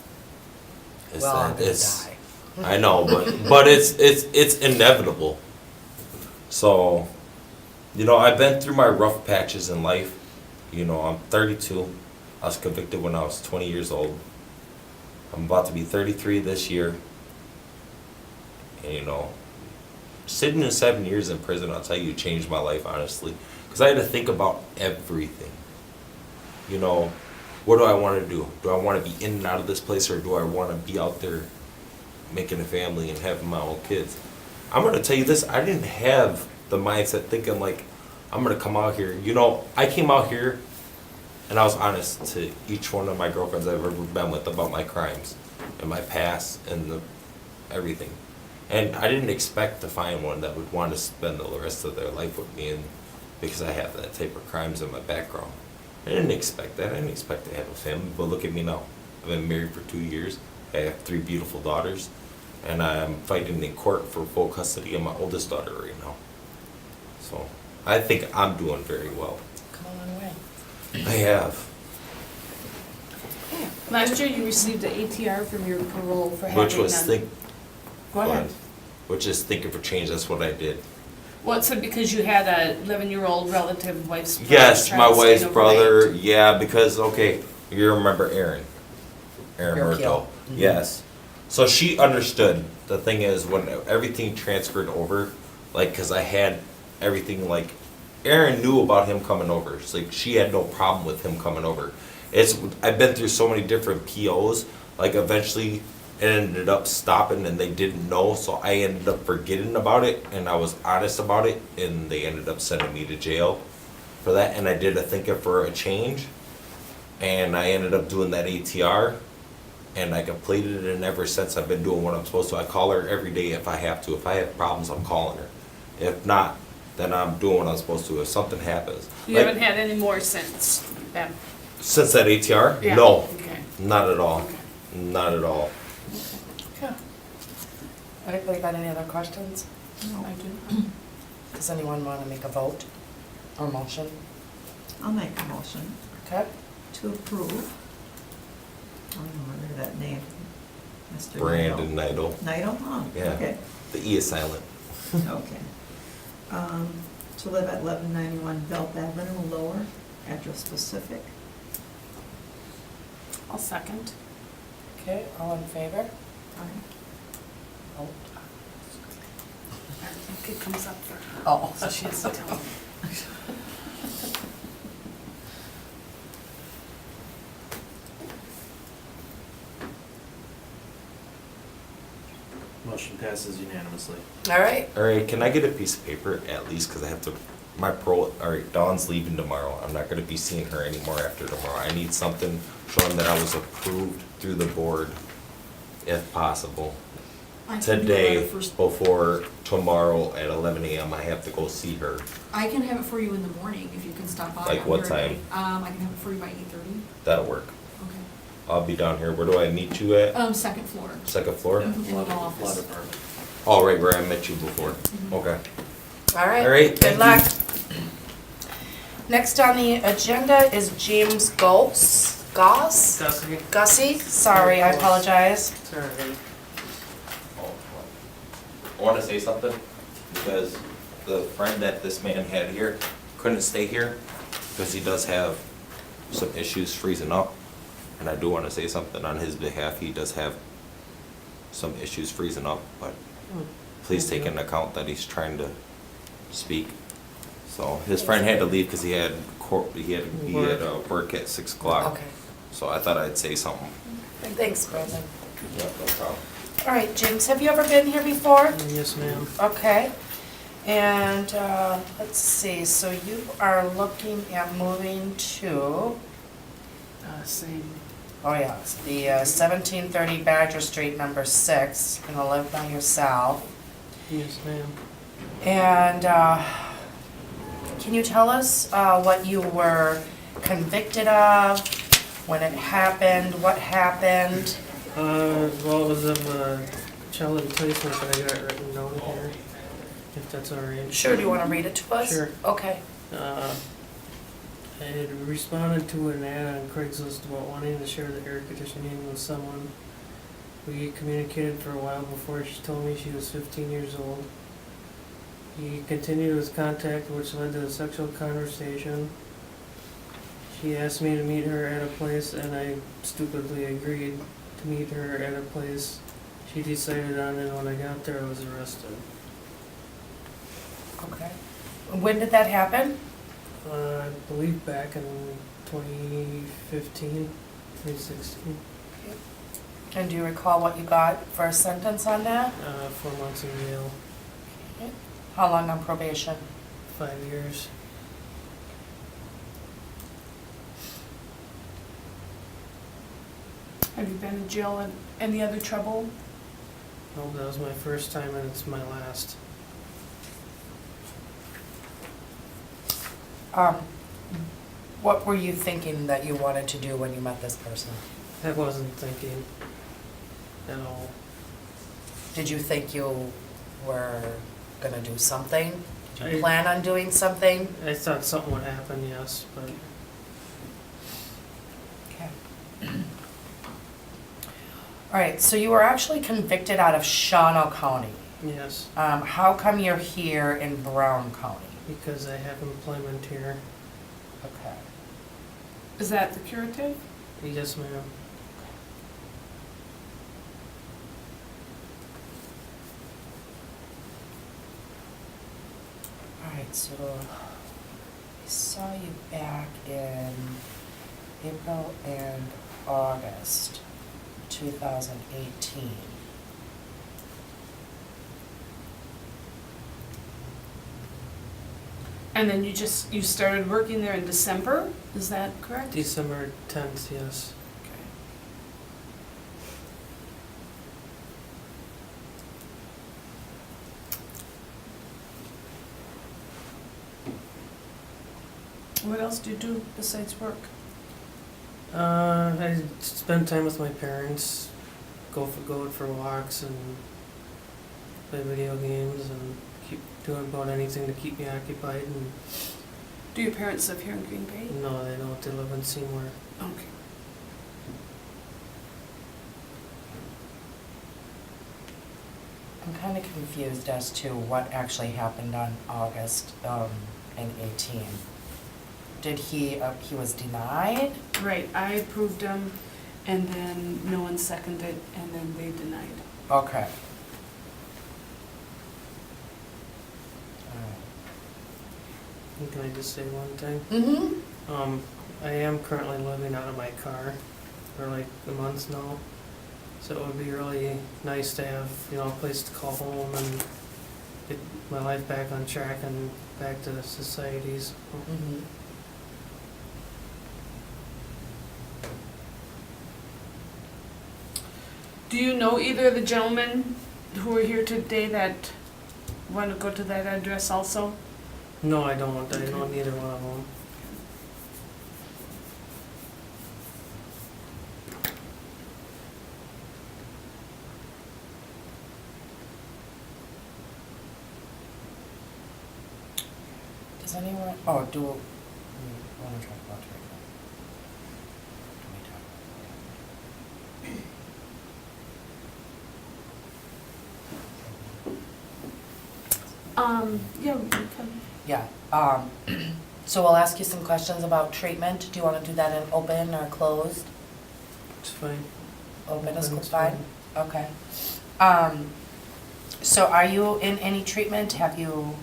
Die. I know, but it's inevitable. So, I've been through my rough patches in life. I'm 32. I was convicted when I was 20 years old. I'm about to be 33 this year. And, sitting in 7 years in prison, I'll tell you, changed my life, honestly. Because I had to think about everything. What do I want to do? Do I want to be in and out of this place, or do I want to be out there making a family and having my own kids? I'm going to tell you this, I didn't have the mindset thinking like, I'm going to come out here. I came out here and I was honest to each one of my girlfriends I've ever been with about my crimes and my past and everything. And I didn't expect to find one that would want to spend the rest of their life with me, and because I have that type of crimes in my background. I didn't expect that. I didn't expect to have a family, but look at me now. I've been married for 2 years. I have 3 beautiful daughters. And I'm fighting in court for full custody of my oldest daughter right now. So I think I'm doing very well. Come a long way. I have. Last year you received an ATR from your parole for having Which was Go ahead. Which is thinking for change. That's what I did. Well, it's because you had a 11-year-old relative, wife's brother. Yes, trying my to stay wife's overnight. brother. Yeah, because, you remember Aaron Your kid. Murto. Yes. So she understood. The thing is, when everything transferred over, because I had everything, Aaron knew about him coming over. It's she had no problem with him coming over. I've been through so many different POs, eventually it ended up stopping and they didn't know, so I ended up forgetting about it, and I was honest about it, and they ended up sending me to jail for that, and I did a thinking for a change, and I ended up doing that ATR. And I completed it, and ever since I've been doing what I'm supposed to. I call her every day if I have to. If I have problems, I'm calling her. If not, then I'm doing what I'm supposed to. If something happens. You haven't had any more since then? Since that ATR? Yeah. No. Okay. Not at all. Okay. Not at all. Okay. Anybody got any other questions? No. I do. Does anyone want to make a vote or motion? I'll make a motion Okay. to approve. I don't remember that name. Mr. Brandon Neidl. Neidl, oh, Yeah. okay, The E is silent. okay. To live at 1191 Belt Avenue, Lower, address specific. I'll second. Okay, all in favor? Aye. Oh. I think it comes up for her. Oh. So she has to tell me. Motion passes unanimously. All right. All right, can I get a piece of paper at least, because I have to Dawn's leaving tomorrow. I'm not gonna be seeing her anymore after tomorrow. I need something showing that I was approved through the board, if possible. I can do it Today, first- before tomorrow at 11 a.m., I have to go see her. I can have it for you in the morning if you can stop by. Like on what your time? day. I can have it for you by 8:30. That'll work. Okay. I'll be down here. Where do I meet you at? Second floor. Second floor? In the law Law office. department. Oh, right where I met you before. Mhm. Okay. All right. All right, Good thank luck. Next on the agenda is James Goss. Gussie? Sorry, I apologize. I want to say something because the friend that this man had here couldn't stay here because he does have some issues freezing up. And I do want to say something on his behalf. He does have some issues freezing up, but please take into account that he's trying to speak. So his friend had to leave because he had work at 6 o'clock. Okay. So I thought I'd say something. Thanks, Brendan. Yeah, no problem. All right, James, have you ever been here before? Yes, ma'am. Okay. And let's see, so you are looking at moving to, Same. oh yeah, it's the 1730 Badger Street, number 6, gonna live by yourself. Yes, ma'am. And can you tell us what you were convicted of, when it happened, what happened? Well, it was of child enticement that I got written down here, if that's all right. Sure, do you want to read it to us? Sure. Okay. I had responded to an ad on Craigslist about wanting to share the air conditioning with someone. We communicated for a while before she told me she was 15 years old. He continued his contact, which led to a sexual conversation. She asked me to meet her at a place, and I stupidly agreed to meet her at a place she decided on, and when I got there, I was arrested. Okay. When did that happen? I believe back in 2015, 2016. And do you recall what you got for a sentence on that? 4 months in jail, How long on probation? 5 years. Have you been in jail in any other trouble? No, that was my first time and it's my last. What were you thinking that you wanted to do when you met this person? I wasn't thinking at all. Did you think you were gonna do something? Did you I- plan on doing something? I thought something would happen, yes, but Okay. All right, so you were actually convicted out of Shawano County. yes, How come you're here in Brown County? because I have employment here. Okay. Is that the curative? Yes, ma'am. All right, so I saw you back in April and August 2018. And then you started working there in December, is that correct? December 10th, yes. Okay. What else do you do besides work? I spend time with my parents, go out for walks and play video games and keep doing about anything to keep me occupied. And Do your parents live here in Green Bay? no, they don't. They live in Seymour. Okay. I'm kind of confused as to what actually happened on August in 18. Did he was denied? Right, I approved them, and then no one seconded, and then they denied. Okay. Can I just say one thing? Mm-hmm. I am currently living out of my car for like a month now. So it would be really nice to have, a place to call home and get my life back on track and back to the societies. Mhm. Do you know either of the gentlemen who are here today that want to go to that address also? No, I don't. I know neither one of them. Does anyone, oh, do, we want to talk about treatment? Yeah, we can. Yeah, so we'll ask you some questions about treatment. Do you want to do that in open or closed? It's fine. Open is Open's fine? Okay. So are you in any treatment? Have you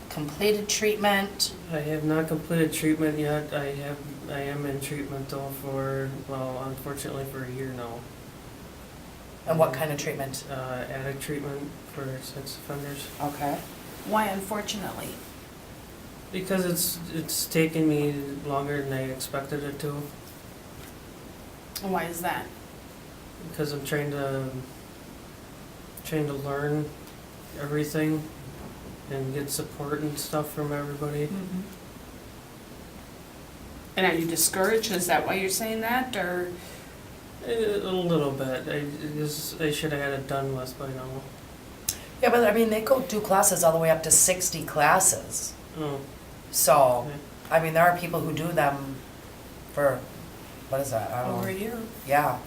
completed treatment? I have not completed treatment yet. I am in treatment though for, well, unfortunately for a year now. And what kind of treatment? Addict treatment for sex offenders. Okay. Why unfortunately? Because it's taken me longer than I expected it to. And why is that? Because I'm trying to learn everything and get support and stuff from everybody. And are you discouraged? Is that why you're saying that, or? A little bit. I should have had it done with by now. Yeah, but I mean, they go do classes all the way up to 60 classes. Oh. So, I mean, there are people who do them for, what is that? I don't know. Over a year. Yeah.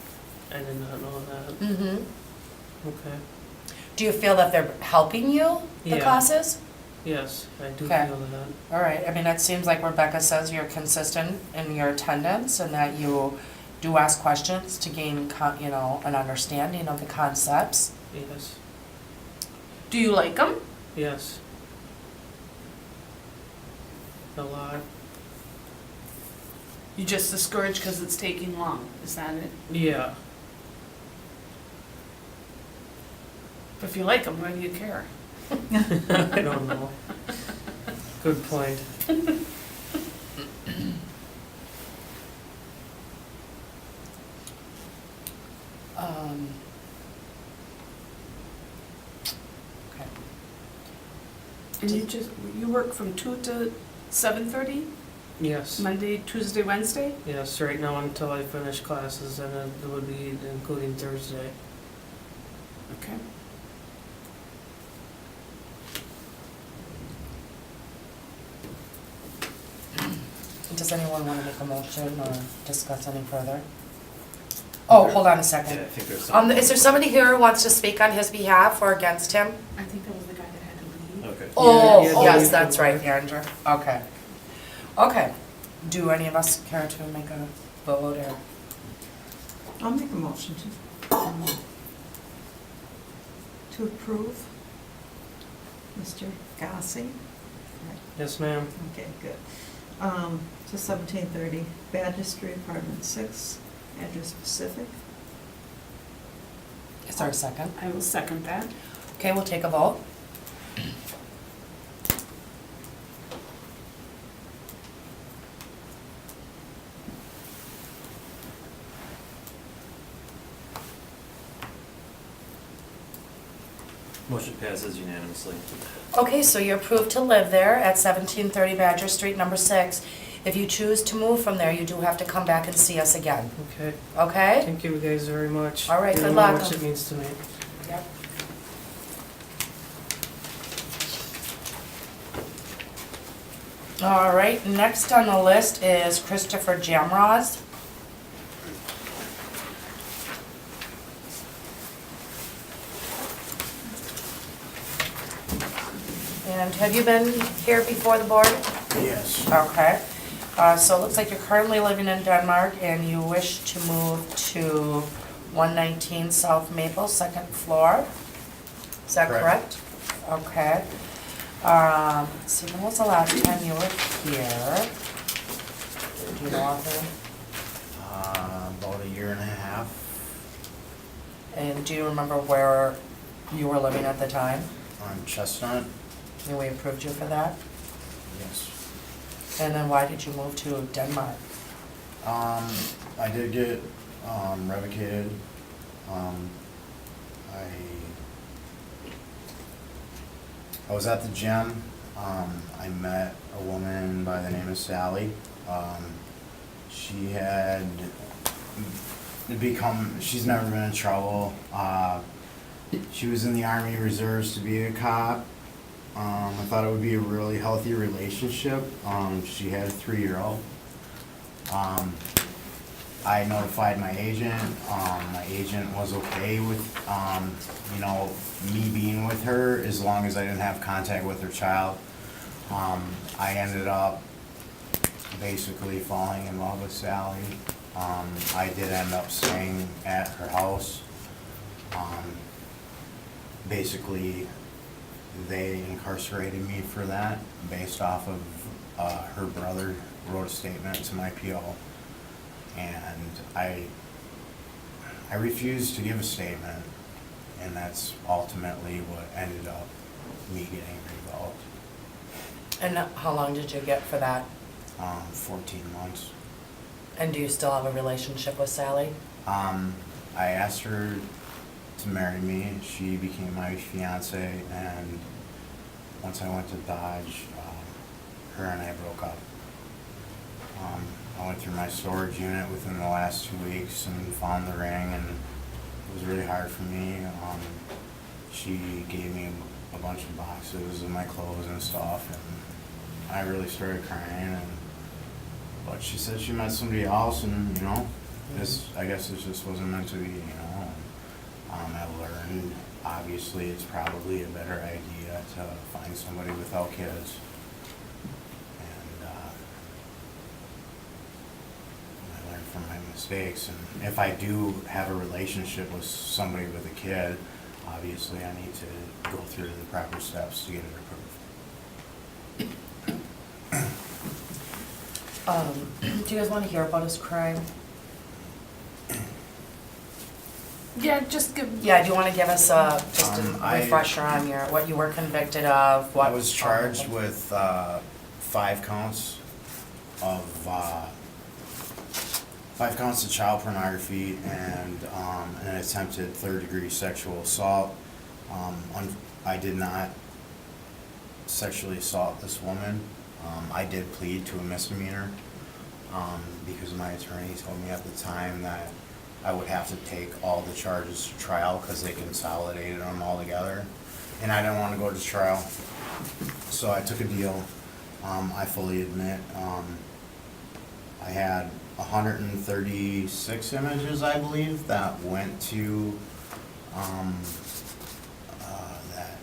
I did not know that. Mm-hmm. Okay. Do you feel that they're helping you, the Yeah. classes? Yes, I do Okay. feel that. All right, I mean, it seems like Rebecca says you're consistent in your attendance and that you do ask questions to gain, an understanding of the concepts. Yes. Do you like them? Yes. A lot. You just discouraged because it's taking long, is that it? Yeah. If you like them, why do you care? I don't know. Good point. Okay. And you work from 2 to 7:30? Yes. Monday, Tuesday, Wednesday? Yes, right now until I finish classes, and it would be including Thursday. Okay. Does anyone want to make a motion or discuss any further? Oh, hold on a second. Yeah, I think there's some. Is there somebody here who wants to speak on his behalf or against him? I think that was the guy that had to leave. Okay. Oh, Yeah, yes, that's right, Andrew. Okay. Okay. Do any of us care to make a vote or? I'll make a motion to approve Mr. Gassi. Yes, ma'am. Okay, good. To 1730 Badger Street, Apartment 6, address Pacific. Is there a second? I will second that. Okay, we'll take a vote. Motion passes unanimously. Okay, so you're approved to live there at 1730 Badger Street, number 6. If you choose to move from there, you do have to come back and see us again. Okay. Okay? Thank you guys very much. All right, You good know how luck. much it means to me. Yep. All right, next on the list is Christopher Jamroz. And have you been here before the board? Yes. Okay. So it looks like you're currently living in Denmark and you wish to move to 119 South Maple, second floor. Is that correct? Okay. So when was the last time you were here? Do you know offhand? About a year and a half. And do you remember where you were living at the time? On Chestnut. And we approved you for that? yes. And then why did you move to Denmark? I did get revocated. I was at the gym. I met a woman by the name of Sally. She had she's never been in trouble. She was in the Army Reserves to be a cop. I thought it would be a really healthy relationship. She had a 3-year-old. I notified my agent. My agent was okay with, me being with her as long as I didn't have contact with her child. I ended up basically falling in love with Sally. I did end up staying at her house. Basically, they incarcerated me for that based off of her brother wrote a statement to my PO. And I refused to give a statement, and that's ultimately what ended up me getting revoked. And how long did you get for that? 14 months. And do you still have a relationship with Sally? I asked her to marry me. She became my fiance, and once I went to Dodge, her and I broke up. I went through my storage unit within the last 2 weeks and found the ring, and it was really hard for me. She gave me a bunch of boxes of my clothes and stuff, and I really started crying. But she said she met somebody else, and I guess it just wasn't meant to be. I learned obviously it's probably a better idea to find somebody without kids. From my mistakes, and if I do have a relationship with somebody with a kid, obviously I need to go through the proper steps to get it approved. Do you guys want to hear about his crime? Yeah, just give. Yeah, do you want to give us just a refresher on what you were convicted of? I was charged with 5 counts of 5 counts of child pornography and an attempted 3rd-degree sexual assault. I did not sexually assault this woman. I did plead to a misdemeanor because my attorney told me at the time that I would have to take all the charges to trial because they consolidated them all together. And I didn't want to go to trial, so I took a deal. I fully admit I had 136 images, I believe, that went to that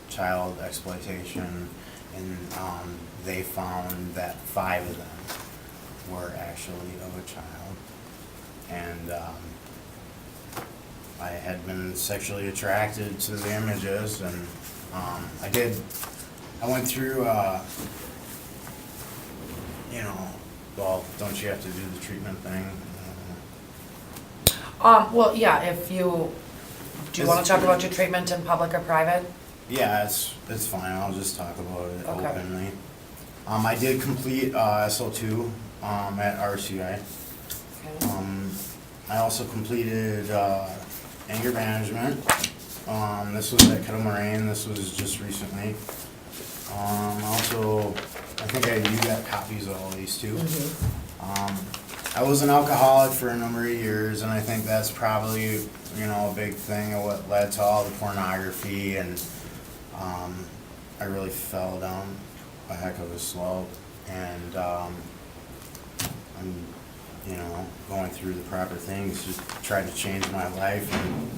child exploitation, and they found that 5 of them were actually of a child. And I had been sexually attracted to the images, and I went through, well, don't you have to do the treatment thing? Well, yeah, do you want to talk about your treatment in public or private? Yeah, it's fine, I'll just talk about it Okay. openly. I did complete SO2 at RCI. I also completed anger management. This was at Kettle Moraine, this was just recently. Also, I think you got copies of all these too. I was an alcoholic for a number of years, and I think that's probably, a big thing of what led to all the pornography, and I really fell down a heck of a slope, and I'm, going through the proper things to try to change my life, and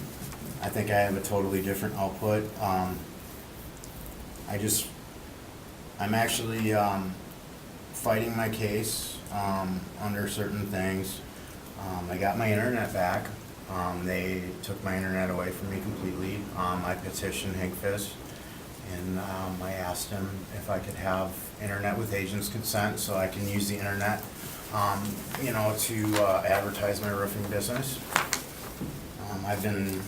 I think I have a totally different output. I'm actually fighting my case under certain things. I got my internet back. They took my internet away from me completely. I petitioned Hinkfist, and I asked him if I could have internet with agent's consent so I can use the internet, to advertise my roofing business. I've been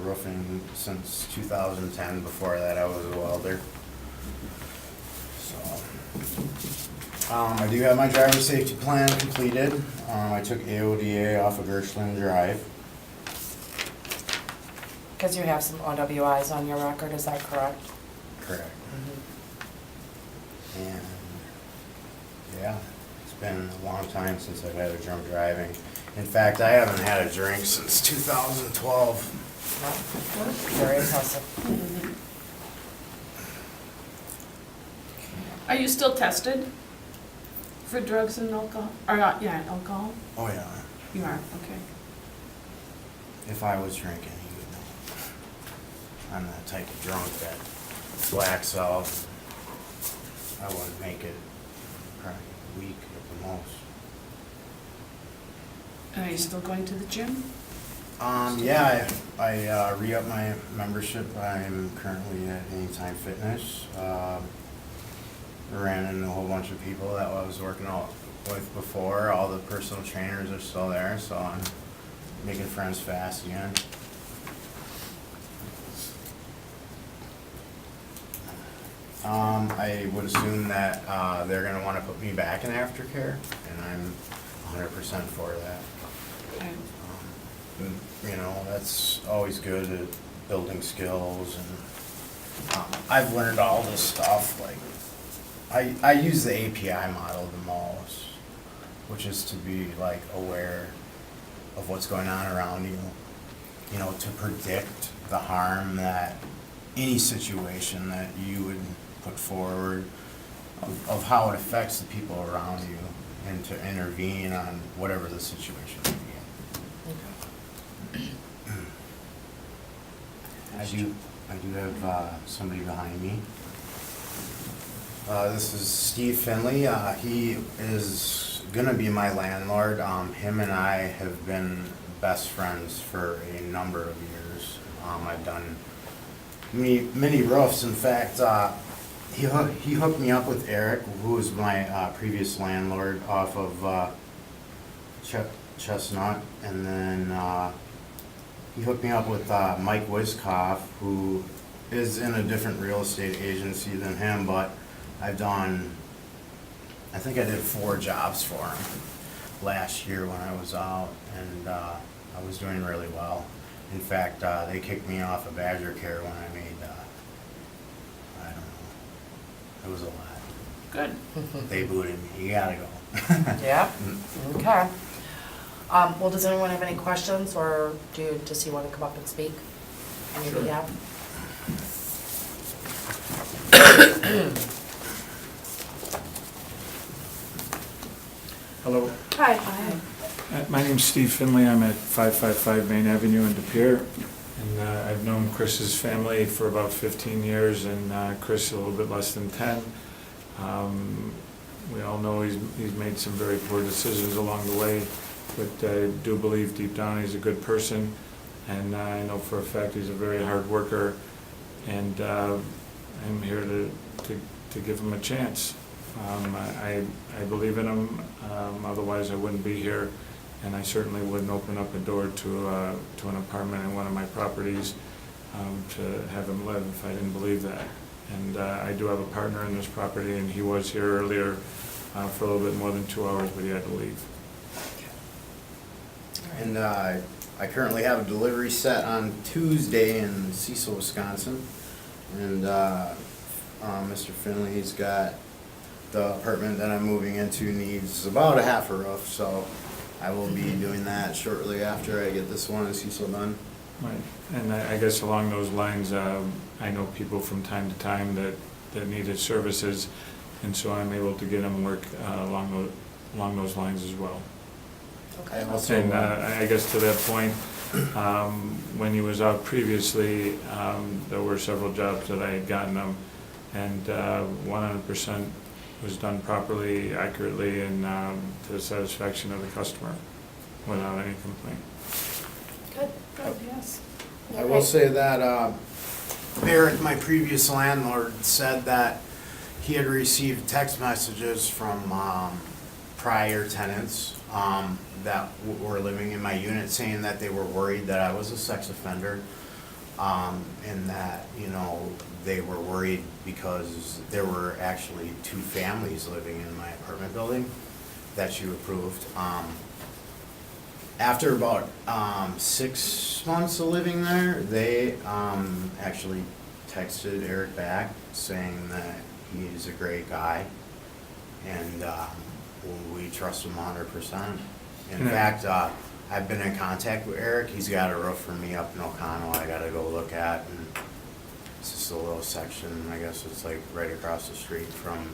roofing since 2010. Before that, I was a welder. I do have my driver's safety plan completed. I took AODA off of Gershland Drive. Because you have some OWIs on your record, is that correct? Correct. And, yeah, it's been a long time since I've had a drunk driving. In fact, I haven't had a drink since 2012. Very impressive. Are you still tested for drugs and alcohol? Or not, yeah, alcohol? Oh, yeah. You are, okay. If I was drinking, you would know. I'm the type of drunk that blacks out. I wouldn't make it probably a week at the most. And are you still going to the gym? Yeah, I re-upped my membership. I'm currently at Anytime Fitness. Ran into a whole bunch of people that I was working out with before. All the personal trainers are still there, so I'm making friends fast again. I would assume that they're gonna wanna put me back in aftercare, and I'm 100% for that. Okay. You know, that's always good at building skills, and I've learned all this stuff. Like, I use the API model the most, which is to be like aware of what's going on around you. You know, to predict the harm that any situation that you would put forward, of how it affects the people around you, and to intervene on whatever the situation may be. I do have somebody behind me. This is Steve Finley. He is gonna be my landlord. Him and I have been best friends for a number of years. I've done many roofs. In fact, he hooked me up with Eric, who was my previous landlord off of Chestnut, and then he hooked me up with Mike Wiskoff, who is in a different real estate agency than him, but I think I did 4 jobs for him last year when I was out, and I was doing really well. In fact, they kicked me off of Badger Care when I made, I don't know, it was a lot. Good. They booted me, you gotta go. Yeah, okay. Well, does anyone have any questions, or does he want to come up and speak? Maybe, yeah. Hello. Hi. My name's Steve Finley. I'm at 555 Main Avenue in De Pere. And I've known Chris's family for about 15 years, and Chris a little bit less than 10. We all know he's made some very poor decisions along the way, but I do believe deep down he's a good person, and I know for a fact he's a very hard worker, and I'm here to give him a chance. I believe in him, otherwise I wouldn't be here, and I certainly wouldn't open up a door to an apartment in one of my properties to have him live if I didn't believe that. And I do have a partner in this property, and he was here earlier for a little bit more than 2 hours, but he had to leave. And I currently have a delivery set on Tuesday in Cecil, Wisconsin. And Mr. Finley's got the apartment that I'm moving into needs about a half a roof, so I will be doing that shortly after I get this one in Cecil done. Right, and I guess along those lines, I know people from time to time that needed services, and so I'm able to get them work along those lines as well. Okay. And I guess to that point, when he was out previously, there were several jobs that I had gotten him, and 100% was done properly, accurately, and to the satisfaction of the customer, without any complaint. Good, yes. I will say that Barrett, my previous landlord, said that he had received text messages from prior tenants that were living in my unit saying that they were worried that I was a sex offender. and that, you know, they were worried because there were actually 2 families living in my apartment building that you approved. After about 6 months of living there, they actually texted Eric back saying that he's a great guy and we trust him 100%. In fact, I've been in contact with Eric. He's got a roof for me up in O'Connell I gotta go look at, and it's just a little section, I guess it's like right across the street from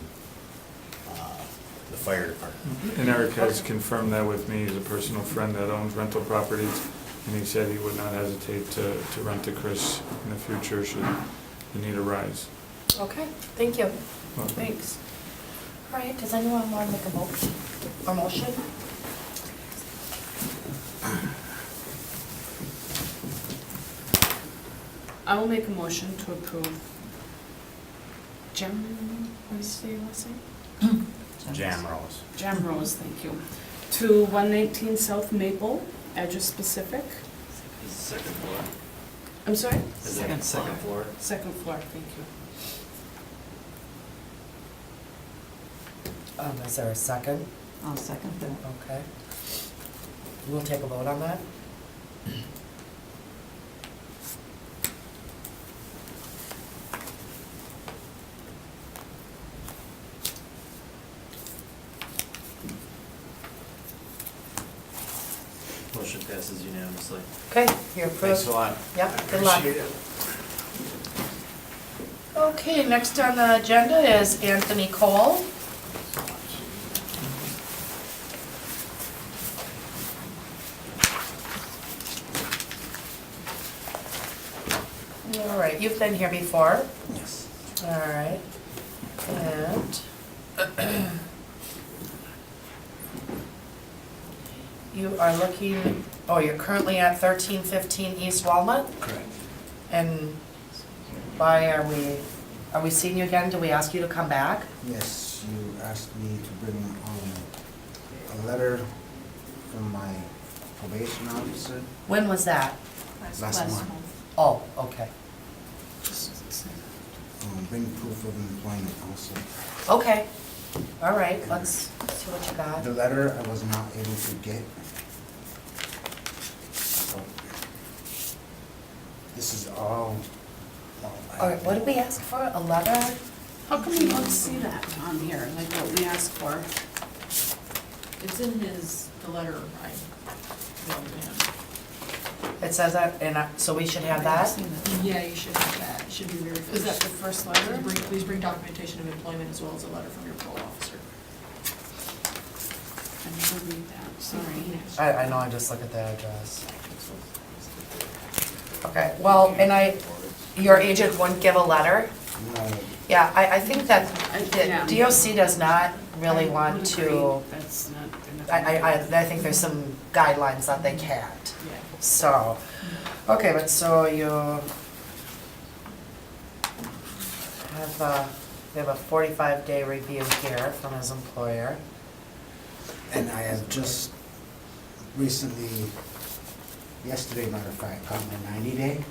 the fire department. And Eric has confirmed that with me. He's a personal friend that owns rental properties, and he said he would not hesitate to rent to Chris in the future should the need arise. Okay, thank you. Welcome. Thanks. All right, does anyone want to make a motion or motion? I will make a motion to approve Jim, what did you say? Jam Rose. Jam Rose, thank you. To 119 South Maple, address specific. Is it second floor? I'm sorry? Is it second floor? Second floor, thank you. Is there a second? I'll second that. Okay. We'll take a vote on that. Motion passes unanimously. Okay, you're approved. Thanks a lot. Yep, good luck. Appreciate it. Okay, next on the agenda is Anthony Cole. All right, you've been here before. Yes. All right, and you are looking, oh, you're currently at 1315 East Walnut? Correct. And why are we seeing you again? Did we ask you to come back? Yes, you asked me to bring a letter from my probation officer When was that? last month. Oh, okay. Bring proof of employment also. Okay, all right, let's see what you got. The letter I was not able to get. So, this is all. All right, what did we ask for? A letter? How come we don't see that on here, like what we asked for? It's in the letter I wrote to him. It says that, and so we should have that? Yeah, you should have that. It should be very Is that the first letter? Please bring documentation of employment as well as a letter from your parole officer. I never read that, sorry. I know, I just look at the address. Okay, well, and your agent wouldn't give a letter? No, Yeah, I think that Yeah. the DOC does not really I want would to, agree. That's not enough. I think there's some guidelines that they can't. Yeah. So, okay, but so you have a 45-day review here from his employer. and I have just recently, yesterday, matter of fact, got my 90-day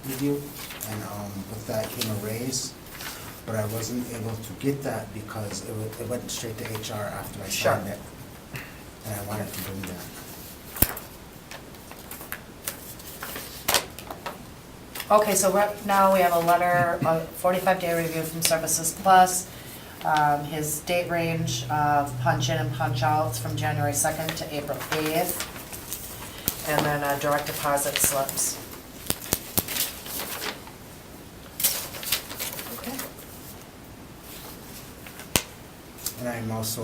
review, and with that came a raise, but I wasn't able to get that because it went straight to HR after I Sure. signed it, and I wanted to bring that. Okay, so right now we have a letter, a 45-day review from Services Plus, his date range of punch-in and punch-outs from January 2nd to April 8th, and then direct deposit slips. Okay. And I'm also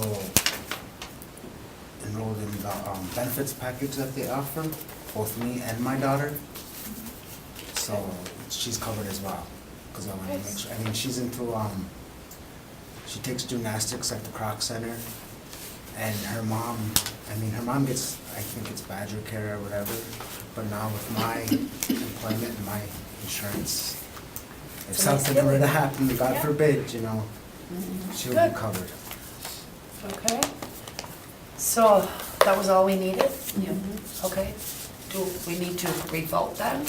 enrolled in the benefits package that they offer, both me and my daughter. So she's covered as well, because I want to make sure, I mean, she's into, she takes gymnastics at the Croc Center, and her mom gets, I think it's Badger Care or whatever, but now with my employment and my insurance, if It's a nice something were to feeling. happen, God Yeah. forbid, you know, she'll Good. be covered. Okay. So that was all we needed? Yeah. Okay. Do we need to revote then?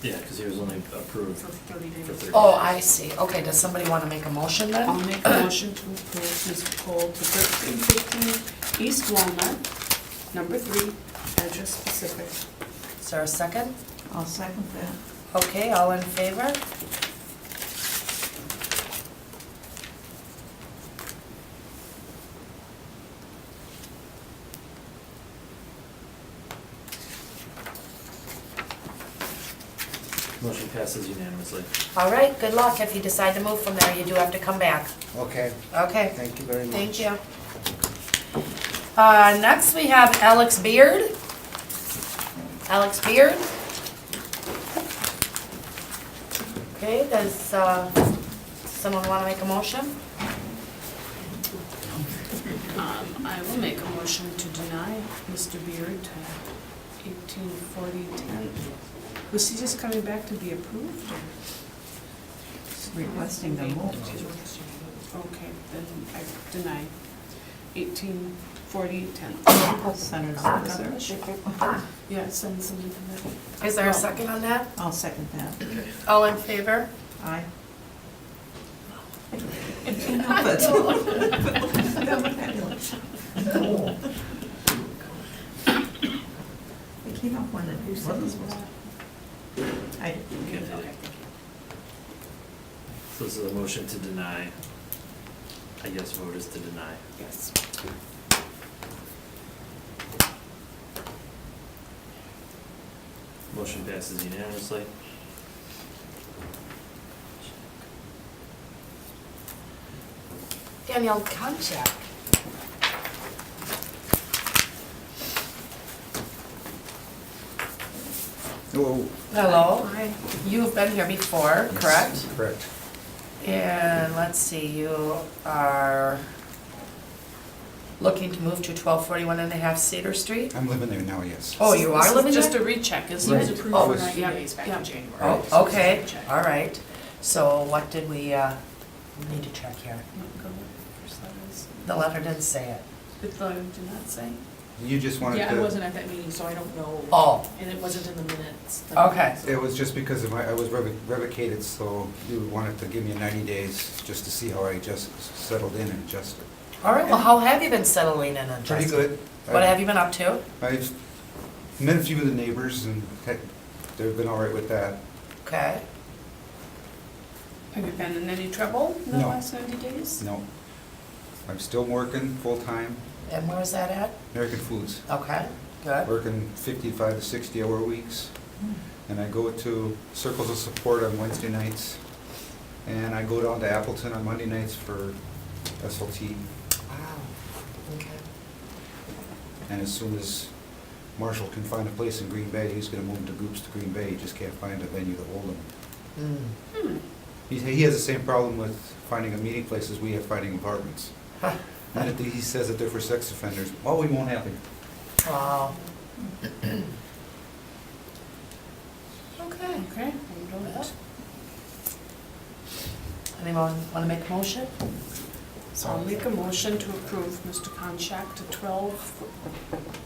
Yeah, because he was only approved For 30 days. for 30 Oh, days. I see. Okay, does somebody want to make a motion then? I'll make a motion to approve Mr. Cole to 1315 East Walnut, number 3, address specific. Is there a second? I'll second that. Okay, all in favor? Motion passes unanimously. All right, good luck. If you decide to move from there, you do have to come back. Okay, Okay, thank you very much. thank you. Next, we have Alex Beard. Alex Beard. Okay, does someone want to make a motion? I will make a motion to deny Mr. Beard to 1840 10th. Was he just coming back to be approved? Or? Requesting the move. Okay, then I deny 1840 10th. Send it on the search. Yeah, send somebody to that. Is there a second on that? I'll second that. All in favor? Aye. It came up when it wasn't supposed to. I did. So this is a motion to deny. I guess vote is to deny. Yes. Motion passes unanimously. Danielle Konchak. Hello. Hello. Hi. You've been here before, correct? Correct. And let's see, you are looking to move to 1241 and a half Cedar Street? I'm living there now, yes. Oh, you are living Just there? a recheck, isn't He was it? approved Oh, for 90 yeah, days back yeah. in January. Oh, okay, all right. So what did we need to check here? The letter didn't say it. The letter did not say? You just wanted to... Yeah, I wasn't at that meeting, so I don't know. Oh. And it wasn't in the minutes. Okay. It was just because of I was revocated, so you wanted to give me 90 days just to see how I just settled in and adjusted. All right, well, how have you been settling in and Pretty adjusting? good. What have you been up to? I've met a few of the neighbors and they've been all right with that. Okay. Have you been in any trouble in the No. last 90 days? No. I'm still working full-time, And where is that at? American Foods. Okay, good. Working 55 to 60-hour weeks. And I go to Circles of Support on Wednesday nights. And I go down to Appleton on Monday nights for SLT. Wow, okay. And as soon as Marshall can find a place in Green Bay, he's gonna move to Goops to Green Bay. He just can't find a venue to hold him. Mm. He has the same problem with finding a meeting place as we have finding apartments. And if he says that they're for sex offenders, oh, we won't have him. Wow. Okay. Okay, I'm doing it. Anyone want to make a motion? So I'll make a motion to approve Mr. Konchak to 12.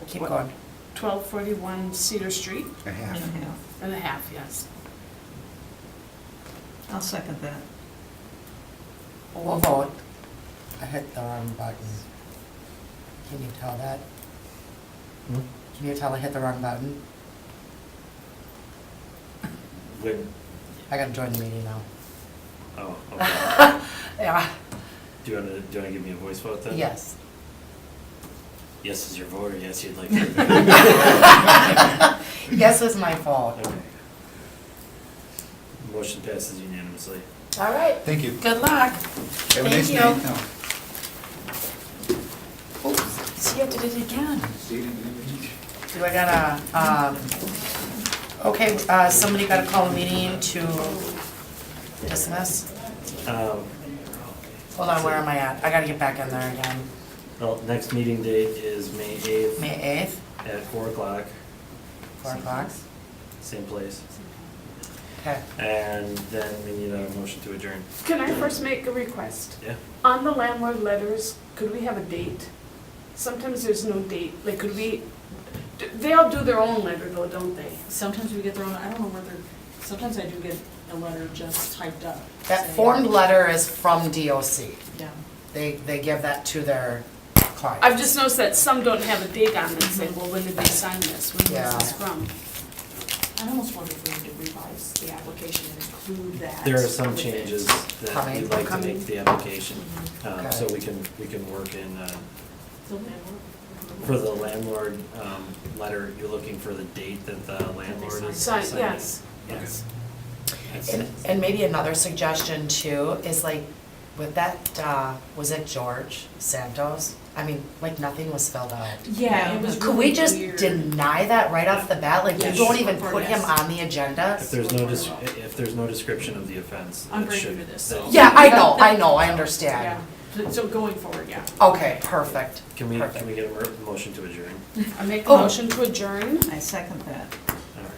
Keep what? going. 1241 Cedar Street. A half. And a half. And a half, yes. I'll second that. We'll vote. I hit the wrong button. Can you tell that? Can you tell I hit the wrong button? When, I gotta join the meeting now. oh, okay. Yeah. Do you want to give me a voice vote then? Yes. Yes is your vote, or yes you'd like to? Yes is my fault. Okay. Motion passes unanimously. All right. Thank you. Good luck. Have a nice Thank night you. now. Oops, see, I did it again. Do I gotta, okay, somebody gotta call a meeting to dismiss? Hold on, where am I at? I gotta get back in there again. Well, next meeting date is May 8th. May 8th, At 4 o'clock, 4 o'clock. same place. Okay. And then we need a motion to adjourn. Can I first make a request? Yeah? On the landlord letters, could we have a date? Sometimes there's no date, like could we, they all do their own letter though, don't they? Sometimes we get their own, I don't know where they're, Sometimes I do get a letter just typed up. That saying- formed letter is from DOC. Yeah. They give that to their client. I've just noticed that some don't have a date on it, say, well, when did they sign this, when Yeah. was this from? I almost wonder if we need to revise the application and include that. There are some with it. changes that Coming. we'd like to Coming. make to the application, Okay. so we can work in, So then for the landlord, letter, you're looking for the date that the landlord is signing? Sign, yes, Okay. yes. And maybe another suggestion too is like, with that, was it George Santos? I mean, like nothing was filled out. Yeah, it was Could we really just weird. deny that right off the bat? Like, you Yes. don't even Yes. put him on the agenda? If there's no description of the offense, I'm that bringing should. you this. that- Yeah, I know, I understand. Yeah, so going forward, yeah. Okay, perfect. Can we Perfect. get a motion to adjourn? I make a Oh. motion to adjourn. I second that. All right.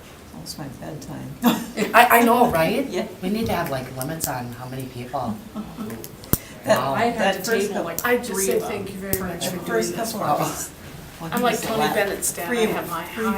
It's almost my bedtime. I know, right? Yeah. We need to have like limits on how many people. That- Wow. I had that to first table couple- like I just three say of them. thank you very much The for doing first this. couple of weeks. I'm like Tony Bennett's dad, I have my